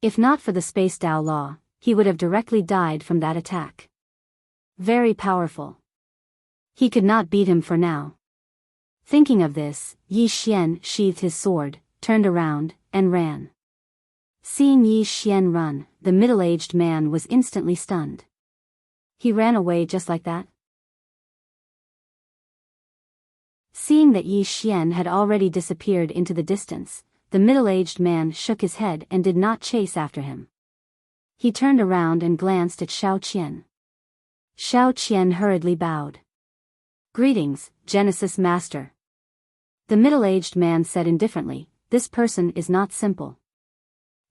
If not for the Space Dao Law, he would have directly died from that attack. Very powerful. He could not beat him for now. Thinking of this, Yi Xian sheathed his sword, turned around, and ran. Seeing Yi Xian run, the middle-aged man was instantly stunned. He ran away just like that? Seeing that Yi Xian had already disappeared into the distance, the middle-aged man shook his head and did not chase after him. He turned around and glanced at Xiao Qian. Xiao Qian hurriedly bowed. "Greetings, Genesis Master." The middle-aged man said indifferently, "This person is not simple.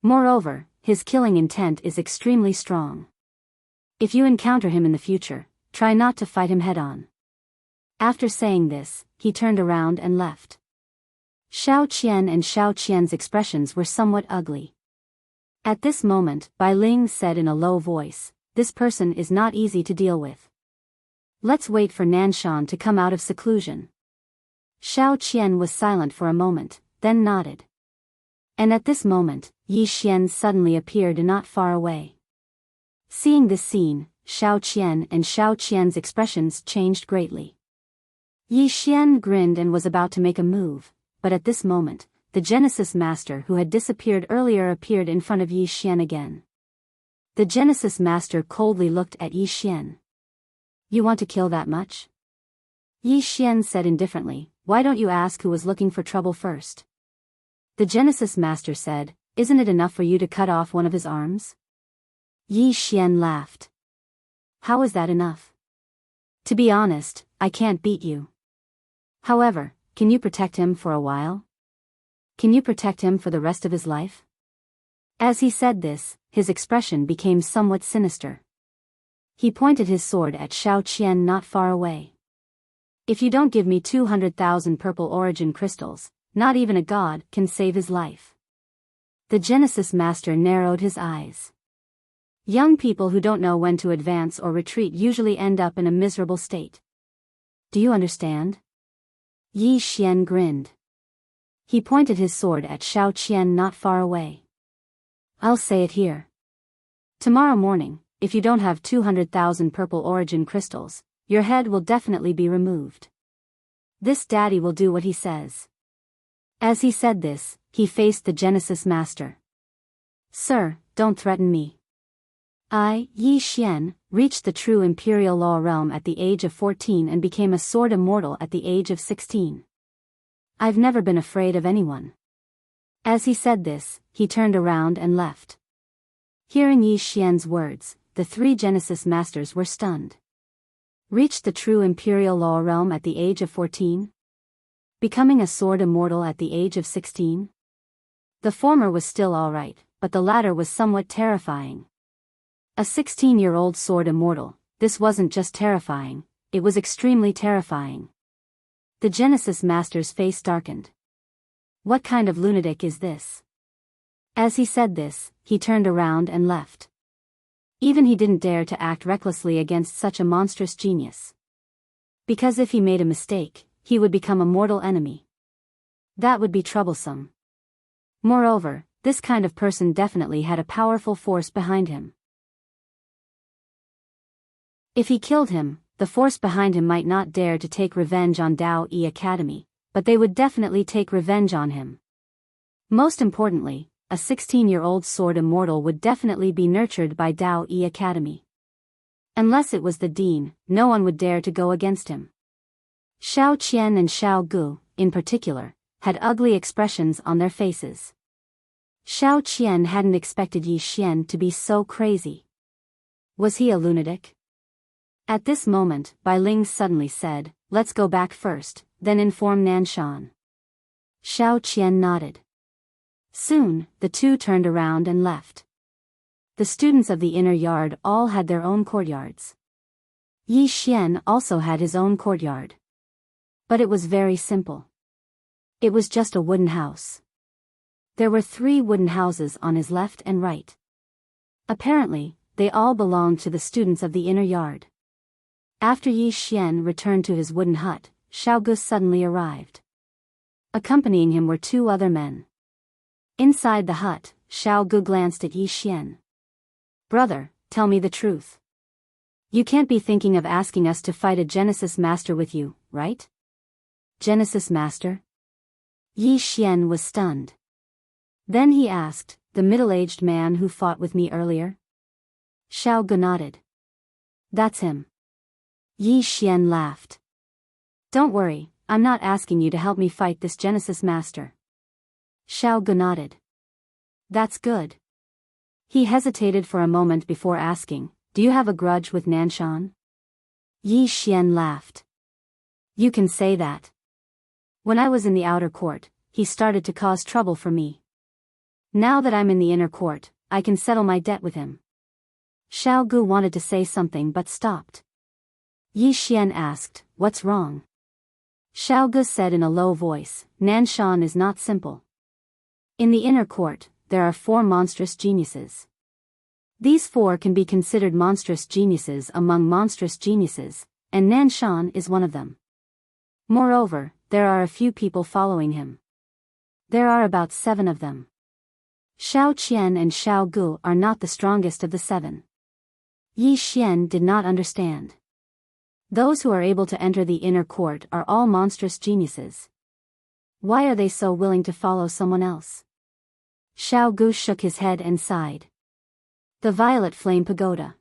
Moreover, his killing intent is extremely strong. If you encounter him in the future, try not to fight him head-on." After saying this, he turned around and left. Xiao Qian and Xiao Qian's expressions were somewhat ugly. At this moment, Bai Ling said in a low voice, "This person is not easy to deal with. Let's wait for Nanshan to come out of seclusion." Xiao Qian was silent for a moment, then nodded. And at this moment, Yi Xian suddenly appeared not far away. Seeing this scene, Xiao Qian and Xiao Qian's expressions changed greatly. Yi Xian grinned and was about to make a move, but at this moment, the Genesis Master who had disappeared earlier appeared in front of Yi Xian again. The Genesis Master coldly looked at Yi Xian. "You want to kill that much?" Yi Xian said indifferently, "Why don't you ask who was looking for trouble first?" The Genesis Master said, "Isn't it enough for you to cut off one of his arms?" Yi Xian laughed. "How is that enough? To be honest, I can't beat you. However, can you protect him for a while? Can you protect him for the rest of his life?" As he said this, his expression became somewhat sinister. He pointed his sword at Xiao Qian not far away. "If you don't give me 200,000 purple origin crystals, not even a god can save his life." The Genesis Master narrowed his eyes. Young people who don't know when to advance or retreat usually end up in a miserable state. "Do you understand?" Yi Xian grinned. He pointed his sword at Xiao Qian not far away. "I'll say it here. Tomorrow morning, if you don't have 200,000 purple origin crystals, your head will definitely be removed. This daddy will do what he says." As he said this, he faced the Genesis Master. "Sir, don't threaten me. I, Yi Xian, reached the true Imperial Law realm at the age of 14 and became a sword immortal at the age of 16. I've never been afraid of anyone." As he said this, he turned around and left. Hearing Yi Xian's words, the three Genesis Masters were stunned. Reached the true Imperial Law realm at the age of 14? Becoming a sword immortal at the age of 16? The former was still alright, but the latter was somewhat terrifying. A 16-year-old sword immortal, this wasn't just terrifying, it was extremely terrifying. The Genesis Master's face darkened. What kind of lunatic is this? As he said this, he turned around and left. Even he didn't dare to act recklessly against such a monstrous genius. Because if he made a mistake, he would become a mortal enemy. That would be troublesome. Moreover, this kind of person definitely had a powerful force behind him. If he killed him, the force behind him might not dare to take revenge on Dao Yi Academy, but they would definitely take revenge on him. Most importantly, a 16-year-old sword immortal would definitely be nurtured by Dao Yi Academy. Unless it was the dean, no one would dare to go against him. Xiao Qian and Xiao Gu, in particular, had ugly expressions on their faces. Xiao Qian hadn't expected Yi Xian to be so crazy. Was he a lunatic? At this moment, Bai Ling suddenly said, "Let's go back first, then inform Nanshan." Xiao Qian nodded. Soon, the two turned around and left. The students of the inner yard all had their own courtyards. Yi Xian also had his own courtyard. But it was very simple. It was just a wooden house. There were 3 wooden houses on his left and right. Apparently, they all belonged to the students of the inner yard. After Yi Xian returned to his wooden hut, Xiao Gu suddenly arrived. Accompanying him were 2 other men. Inside the hut, Xiao Gu glanced at Yi Xian. "Brother, tell me the truth. You can't be thinking of asking us to fight a Genesis Master with you, right?" "Genesis Master?" Yi Xian was stunned. Then he asked, "The middle-aged man who fought with me earlier?" Xiao Gu nodded. That's him. Yi Xian laughed. Don't worry, I'm not asking you to help me fight this Genesis master. Xiao Gu nodded. That's good. He hesitated for a moment before asking, do you have a grudge with Nanshan? Yi Xian laughed. You can say that. When I was in the outer court, he started to cause trouble for me. Now that I'm in the inner court, I can settle my debt with him. Xiao Gu wanted to say something but stopped. Yi Xian asked, what's wrong? Xiao Gu said in a low voice, Nanshan is not simple. In the inner court, there are 4 monstrous geniuses. These 4 can be considered monstrous geniuses among monstrous geniuses, and Nanshan is one of them. Moreover, there are a few people following him. There are about 7 of them. Xiao Qian and Xiao Gu are not the strongest of the 7. Yi Xian did not understand. Those who are able to enter the inner court are all monstrous geniuses. Why are they so willing to follow someone else? Xiao Gu shook his head and sighed. The Violet Flame Pagoda.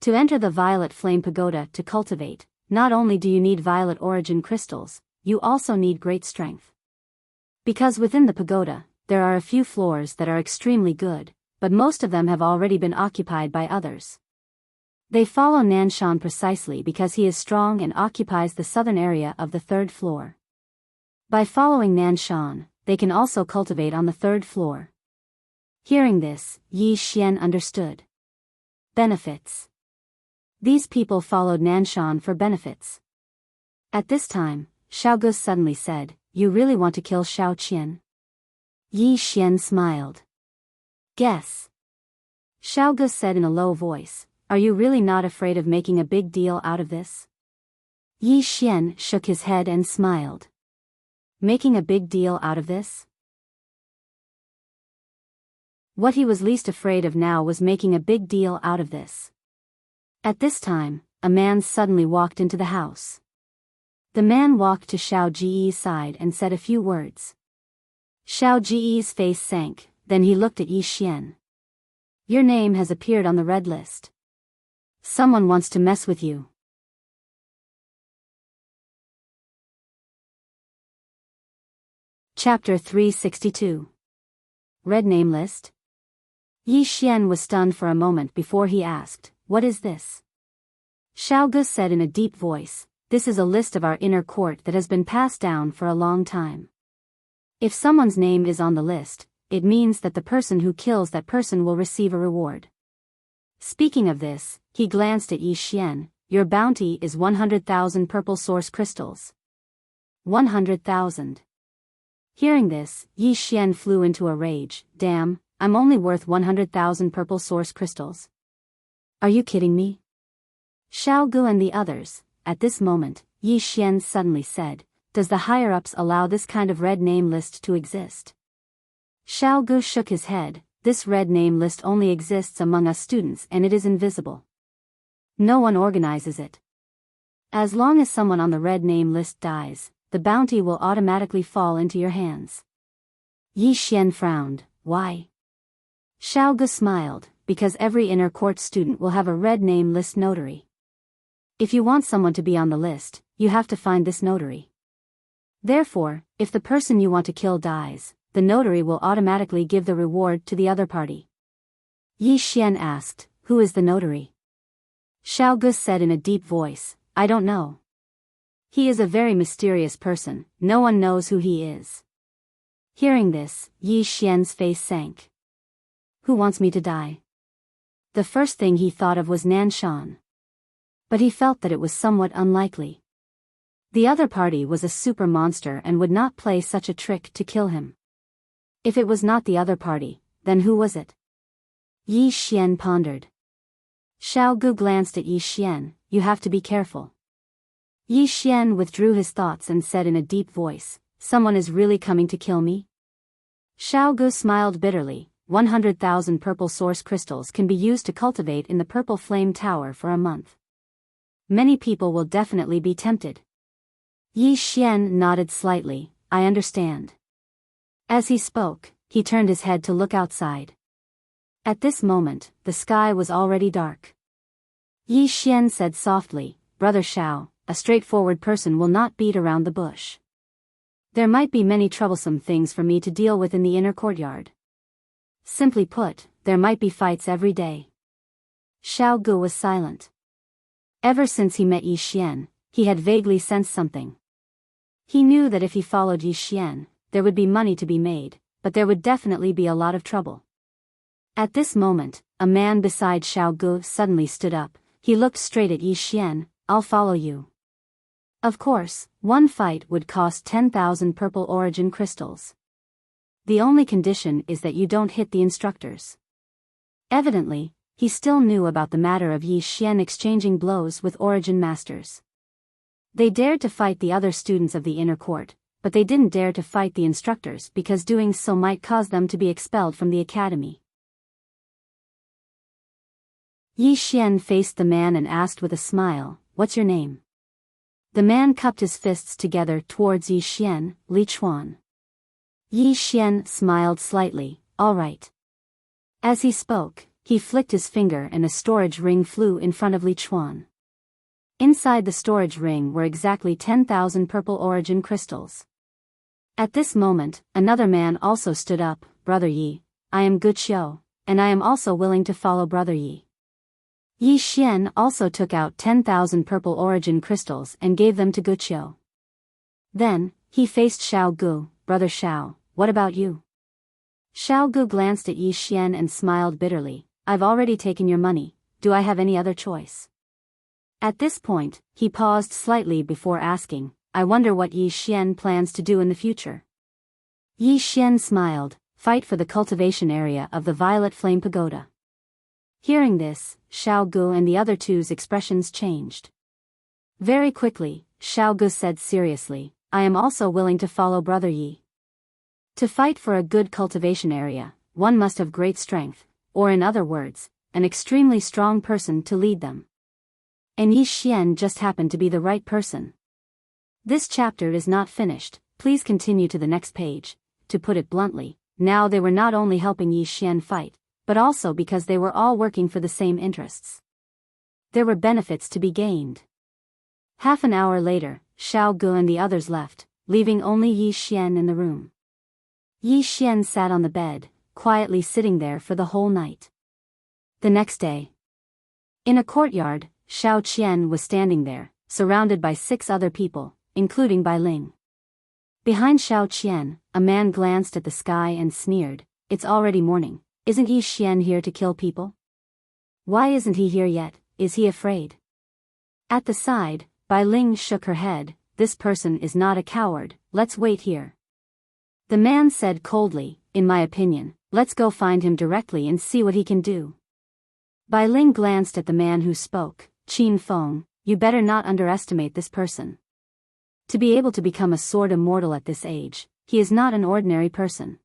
To enter the Violet Flame Pagoda to cultivate, not only do you need violet origin crystals, you also need great strength. Because within the pagoda, there are a few floors that are extremely good, but most of them have already been occupied by others. They follow Nanshan precisely because he is strong and occupies the southern area of the 3rd floor. By following Nanshan, they can also cultivate on the 3rd floor. Hearing this, Yi Xian understood. Benefits. These people followed Nanshan for benefits. At this time, Xiao Gu suddenly said, you really want to kill Xiao Qian? Yi Xian smiled. Guess. Xiao Gu said in a low voice, are you really not afraid of making a big deal out of this? Yi Xian shook his head and smiled. Making a big deal out of this? What he was least afraid of now was making a big deal out of this. At this time, a man suddenly walked into the house. The man walked to Xiao Ji's side and said a few words. Xiao Ji's face sank, then he looked at Yi Xian. Your name has appeared on the red list. Someone wants to mess with you. Chapter 362. Red name list? Yi Xian was stunned for a moment before he asked, what is this? Xiao Gu said in a deep voice, this is a list of our inner court that has been passed down for a long time. If someone's name is on the list, it means that the person who kills that person will receive a reward. Speaking of this, he glanced at Yi Xian, your bounty is 100,000 purple source crystals. 100,000. Hearing this, Yi Xian flew into a rage, damn, I'm only worth 100,000 purple source crystals. Are you kidding me? Xiao Gu and the others, at this moment, Yi Xian suddenly said, does the higher-ups allow this kind of red name list to exist? Xiao Gu shook his head, this red name list only exists among us students and it is invisible. No one organizes it. As long as someone on the red name list dies, the bounty will automatically fall into your hands. Yi Xian frowned, why? Xiao Gu smiled, because every inner court student will have a red name list notary. If you want someone to be on the list, you have to find this notary. Therefore, if the person you want to kill dies, the notary will automatically give the reward to the other party. Yi Xian asked, who is the notary? Xiao Gu said in a deep voice, I don't know. He is a very mysterious person, no one knows who he is. Hearing this, Yi Xian's face sank. Who wants me to die? The first thing he thought of was Nanshan. But he felt that it was somewhat unlikely. The other party was a super monster and would not play such a trick to kill him. If it was not the other party, then who was it? Yi Xian pondered. Xiao Gu glanced at Yi Xian, you have to be careful. Yi Xian withdrew his thoughts and said in a deep voice, someone is really coming to kill me? Xiao Gu smiled bitterly, 100,000 purple source crystals can be used to cultivate in the Purple Flame Tower for a month. Many people will definitely be tempted. Yi Xian nodded slightly, I understand. As he spoke, he turned his head to look outside. At this moment, the sky was already dark. Yi Xian said softly, Brother Xiao, a straightforward person will not beat around the bush. There might be many troublesome things for me to deal with in the inner courtyard. Simply put, there might be fights every day. Xiao Gu was silent. Ever since he met Yi Xian, he had vaguely sensed something. He knew that if he followed Yi Xian, there would be money to be made, but there would definitely be a lot of trouble. At this moment, a man beside Xiao Gu suddenly stood up. He looked straight at Yi Xian. I'll follow you. Of course, one fight would cost 10,000 purple origin crystals. The only condition is that you don't hit the instructors. Evidently, he still knew about the matter of Yi Xian exchanging blows with origin masters. They dared to fight the other students of the inner court, but they didn't dare to fight the instructors because doing so might cause them to be expelled from the academy. Yi Xian faced the man and asked with a smile, What's your name? The man cupped his fists together towards Yi Xian, Li Chuan. Yi Xian smiled slightly, all right. As he spoke, he flicked his finger and a storage ring flew in front of Li Chuan. Inside the storage ring were exactly 10,000 purple origin crystals. At this moment, another man also stood up, Brother Yi, I am Gu Qiu, and I am also willing to follow Brother Yi. Yi Xian also took out 10,000 purple origin crystals and gave them to Gu Qiu. Then, he faced Xiao Gu, Brother Xiao, what about you? Xiao Gu glanced at Yi Xian and smiled bitterly, I've already taken your money, do I have any other choice? At this point, he paused slightly before asking, I wonder what Yi Xian plans to do in the future. Yi Xian smiled, fight for the cultivation area of the Violet Flame Pagoda. Hearing this, Xiao Gu and the other two's expressions changed. Very quickly, Xiao Gu said seriously, I am also willing to follow Brother Yi. To fight for a good cultivation area, one must have great strength, or in other words, an extremely strong person to lead them. And Yi Xian just happened to be the right person. This chapter is not finished, please continue to the next page. To put it bluntly, now they were not only helping Yi Xian fight, but also because they were all working for the same interests. There were benefits to be gained. Half an hour later, Xiao Gu and the others left, leaving only Yi Xian in the room. Yi Xian sat on the bed, quietly sitting there for the whole night. The next day, in a courtyard, Xiao Qian was standing there, surrounded by 6 other people, including Bai Ling. Behind Xiao Qian, a man glanced at the sky and sneered, It's already morning. Isn't Yi Xian here to kill people? Why isn't he here yet? Is he afraid? At the side, Bai Ling shook her head, This person is not a coward, let's wait here. The man said coldly, In my opinion, let's go find him directly and see what he can do. Bai Ling glanced at the man who spoke, Qin Feng, you better not underestimate this person. To be able to become a sword immortal at this age, he is not an ordinary person.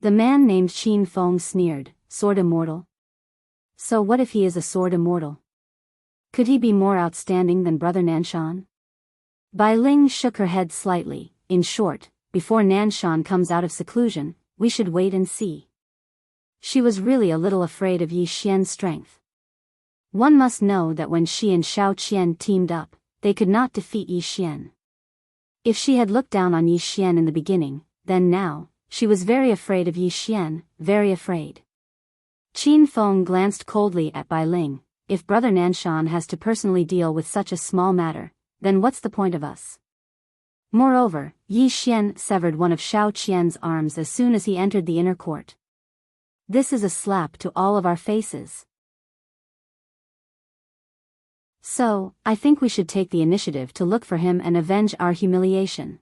The man named Qin Feng sneered, Sword immortal? So what if he is a sword immortal? Could he be more outstanding than Brother Nanshan? Bai Ling shook her head slightly, in short, before Nanshan comes out of seclusion, we should wait and see. She was really a little afraid of Yi Xian's strength. One must know that when she and Xiao Qian teamed up, they could not defeat Yi Xian. If she had looked down on Yi Xian in the beginning, then now, she was very afraid of Yi Xian, very afraid. Qin Feng glanced coldly at Bai Ling, if Brother Nanshan has to personally deal with such a small matter, then what's the point of us? Moreover, Yi Xian severed one of Xiao Qian's arms as soon as he entered the inner court. This is a slap to all of our faces. So, I think we should take the initiative to look for him and avenge our humiliation.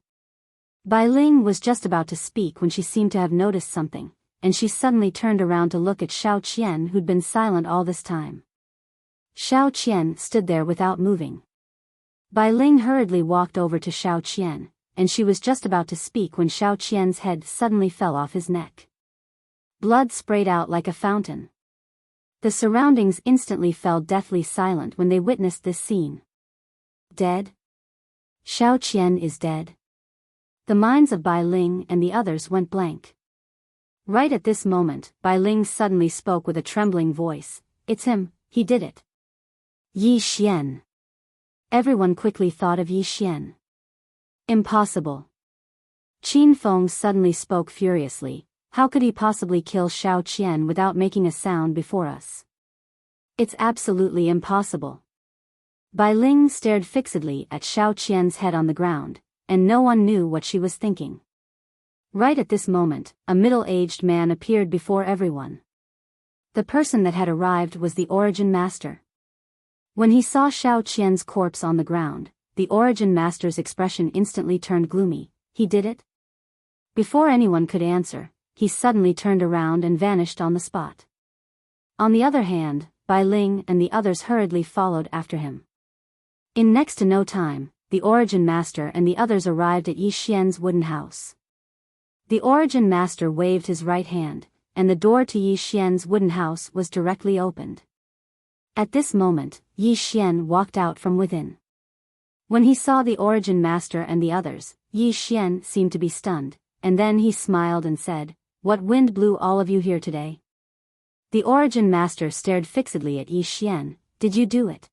Bai Ling was just about to speak when she seemed to have noticed something, and she suddenly turned around to look at Xiao Qian who'd been silent all this time. Xiao Qian stood there without moving. Bai Ling hurriedly walked over to Xiao Qian, and she was just about to speak when Xiao Qian's head suddenly fell off his neck. Blood sprayed out like a fountain. The surroundings instantly fell deathly silent when they witnessed this scene. Dead? Xiao Qian is dead. The minds of Bai Ling and the others went blank. Right at this moment, Bai Ling suddenly spoke with a trembling voice, It's him, he did it. Yi Xian. Everyone quickly thought of Yi Xian. Impossible. Qin Feng suddenly spoke furiously. How could he possibly kill Shao Qian without making a sound before us? It's absolutely impossible. Bai Ling stared fixedly at Shao Qian's head on the ground, and no one knew what she was thinking. Right at this moment, a middle-aged man appeared before everyone. The person that had arrived was the Origin Master. When he saw Shao Qian's corpse on the ground, the Origin Master's expression instantly turned gloomy. He did it? Before anyone could answer, he suddenly turned around and vanished on the spot. On the other hand, Bai Ling and the others hurriedly followed after him. In next to no time, the Origin Master and the others arrived at Yi Xian's wooden house. The Origin Master waved his right hand, and the door to Yi Xian's wooden house was directly opened. At this moment, Yi Xian walked out from within. When he saw the Origin Master and the others, Yi Xian seemed to be stunned, and then he smiled and said, "What wind blew all of you here today?" The Origin Master stared fixedly at Yi Xian. "Did you do it?"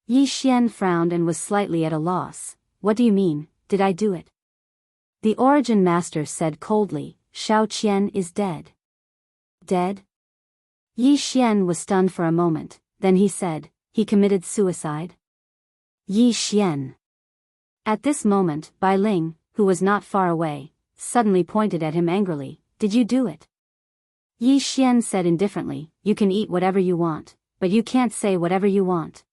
Yi Xian frowned and was slightly at a loss. "What do you mean, did I do it?" The Origin Master said coldly, "Shao Qian is dead." Dead? Yi Xian was stunned for a moment, then he said, "He committed suicide?" Yi Xian. At this moment, Bai Ling, who was not far away, suddenly pointed at him angrily. "Did you do it?" Yi Xian said indifferently, "You can eat whatever you want, but you can't say whatever you want."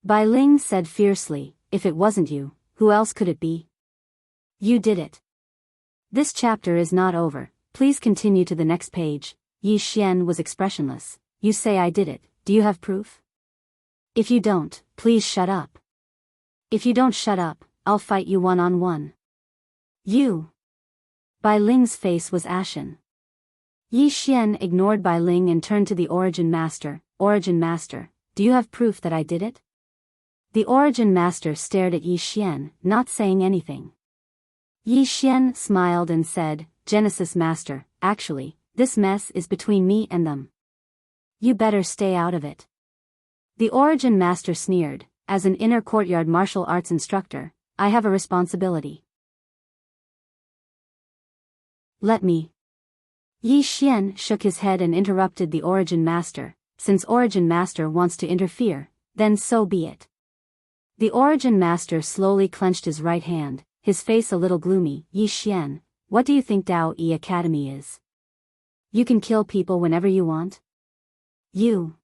Bai Ling said fiercely, "If it wasn't you, who else could it be? You did it." This chapter is not over, please continue to the next page. Yi Xian was expressionless. "You say I did it, do you have proof? If you don't, please shut up. If you don't shut up, I'll fight you one-on-one." "You." Bai Ling's face was ashen. Yi Xian ignored Bai Ling and turned to the Origin Master. "Origin Master, do you have proof that I did it?" The Origin Master stared at Yi Xian, not saying anything. Yi Xian smiled and said, "Genesis Master, actually, this mess is between me and them. You better stay out of it." The Origin Master sneered, "As an inner courtyard martial arts instructor, I have a responsibility. Let me." Yi Xian shook his head and interrupted the Origin Master. "Since Origin Master wants to interfere, then so be it." The Origin Master slowly clenched his right hand, his face a little gloomy. "Yi Xian, what do you think Dao Yi Academy is? You can kill people whenever you want?" "You."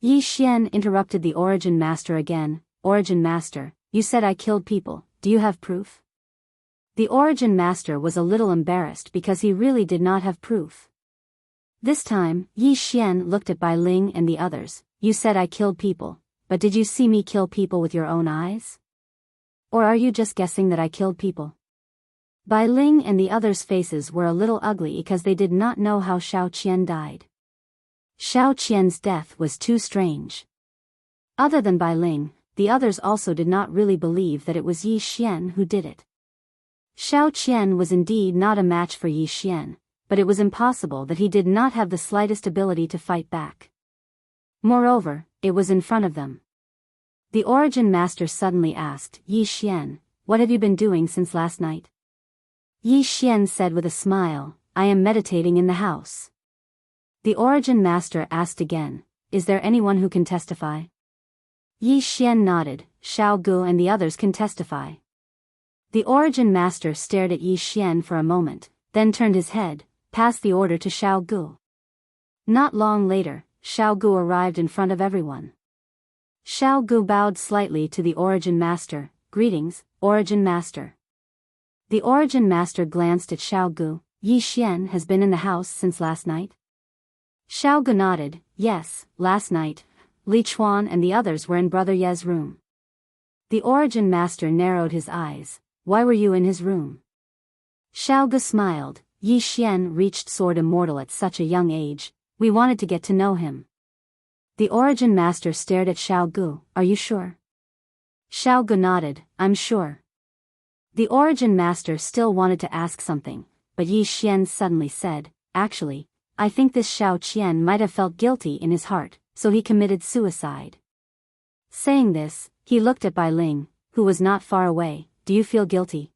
Yi Xian interrupted the Origin Master again. "Origin Master, you said I killed people, do you have proof?" The Origin Master was a little embarrassed because he really did not have proof. This time, Yi Xian looked at Bai Ling and the others. "You said I killed people, but did you see me kill people with your own eyes? Or are you just guessing that I killed people?" Bai Ling and the others' faces were a little ugly because they did not know how Shao Qian died. Shao Qian's death was too strange. Other than Bai Ling, the others also did not really believe that it was Yi Xian who did it. Shao Qian was indeed not a match for Yi Xian, but it was impossible that he did not have the slightest ability to fight back. Moreover, it was in front of them. The Origin Master suddenly asked, "Yi Xian, what have you been doing since last night?" Yi Xian said with a smile, "I am meditating in the house." The Origin Master asked again, "Is there anyone who can testify?" Yi Xian nodded. "Shao Gu and the others can testify." The Origin Master stared at Yi Xian for a moment, then turned his head, passed the order to Shao Gu. Not long later, Shao Gu arrived in front of everyone. Shao Gu bowed slightly to the Origin Master. "Greetings, Origin Master." The Origin Master glanced at Shao Gu. "Yi Xian has been in the house since last night?" Shao Gu nodded. "Yes, last night. Li Chuan and the others were in Brother Ye's room." The Origin Master narrowed his eyes. "Why were you in his room?" Shao Gu smiled. "Yi Xian reached Sword Immortal at such a young age. We wanted to get to know him." The Origin Master stared at Shao Gu. "Are you sure?" Shao Gu nodded. "I'm sure." The Origin Master still wanted to ask something, but Yi Xian suddenly said, "Actually, I think this Shao Qian might have felt guilty in his heart, so he committed suicide." Saying this, he looked at Bai Ling, who was not far away. Do you feel guilty?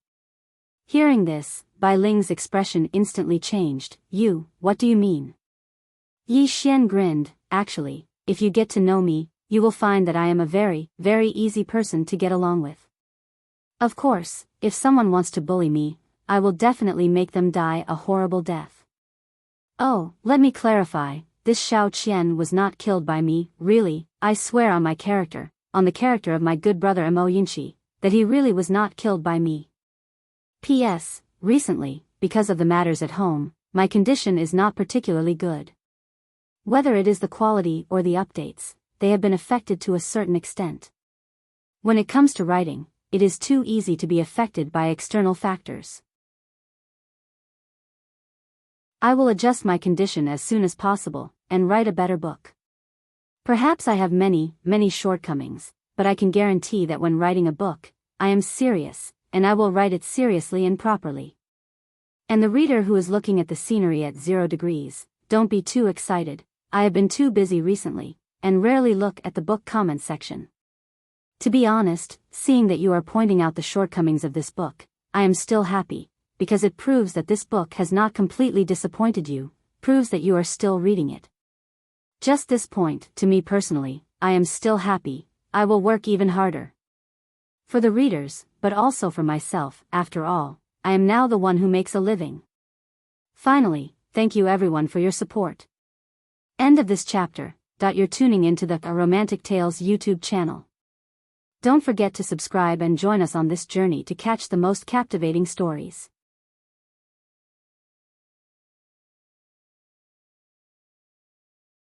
Hearing this, Bai Ling's expression instantly changed. What do you mean? Yi Xian grinned. Actually, if you get to know me, you will find that I am a very, very easy person to get along with. Of course, if someone wants to bully me, I will definitely make them die a horrible death. Oh, let me clarify, this Xiao Qian was not killed by me, really, I swear on my character, on the character of my good brother Mo Yinchi, that he really was not killed by me. P.S. Recently, because of the matters at home, my condition is not particularly good. Whether it is the quality or the updates, they have been affected to a certain extent. When it comes to writing, it is too easy to be affected by external factors. I will adjust my condition as soon as possible, and write a better book. Perhaps I have many, many shortcomings, but I can guarantee that when writing a book, I am serious, and I will write it seriously and properly. And the reader who is looking at the scenery at 0 degrees, don't be too excited, I have been too busy recently, and rarely look at the book comment section. To be honest, seeing that you are pointing out the shortcomings of this book, I am still happy, because it proves that this book has not completely disappointed you, proves that you are still reading it. Just this point, to me personally, I am still happy, I will work even harder. For the readers, but also for myself, after all, I am now the one who makes a living. Finally, thank you everyone for your support. End of this chapter. You're tuning into the Romantic Tales YouTube channel. Don't forget to subscribe and join us on this journey to catch the most captivating stories.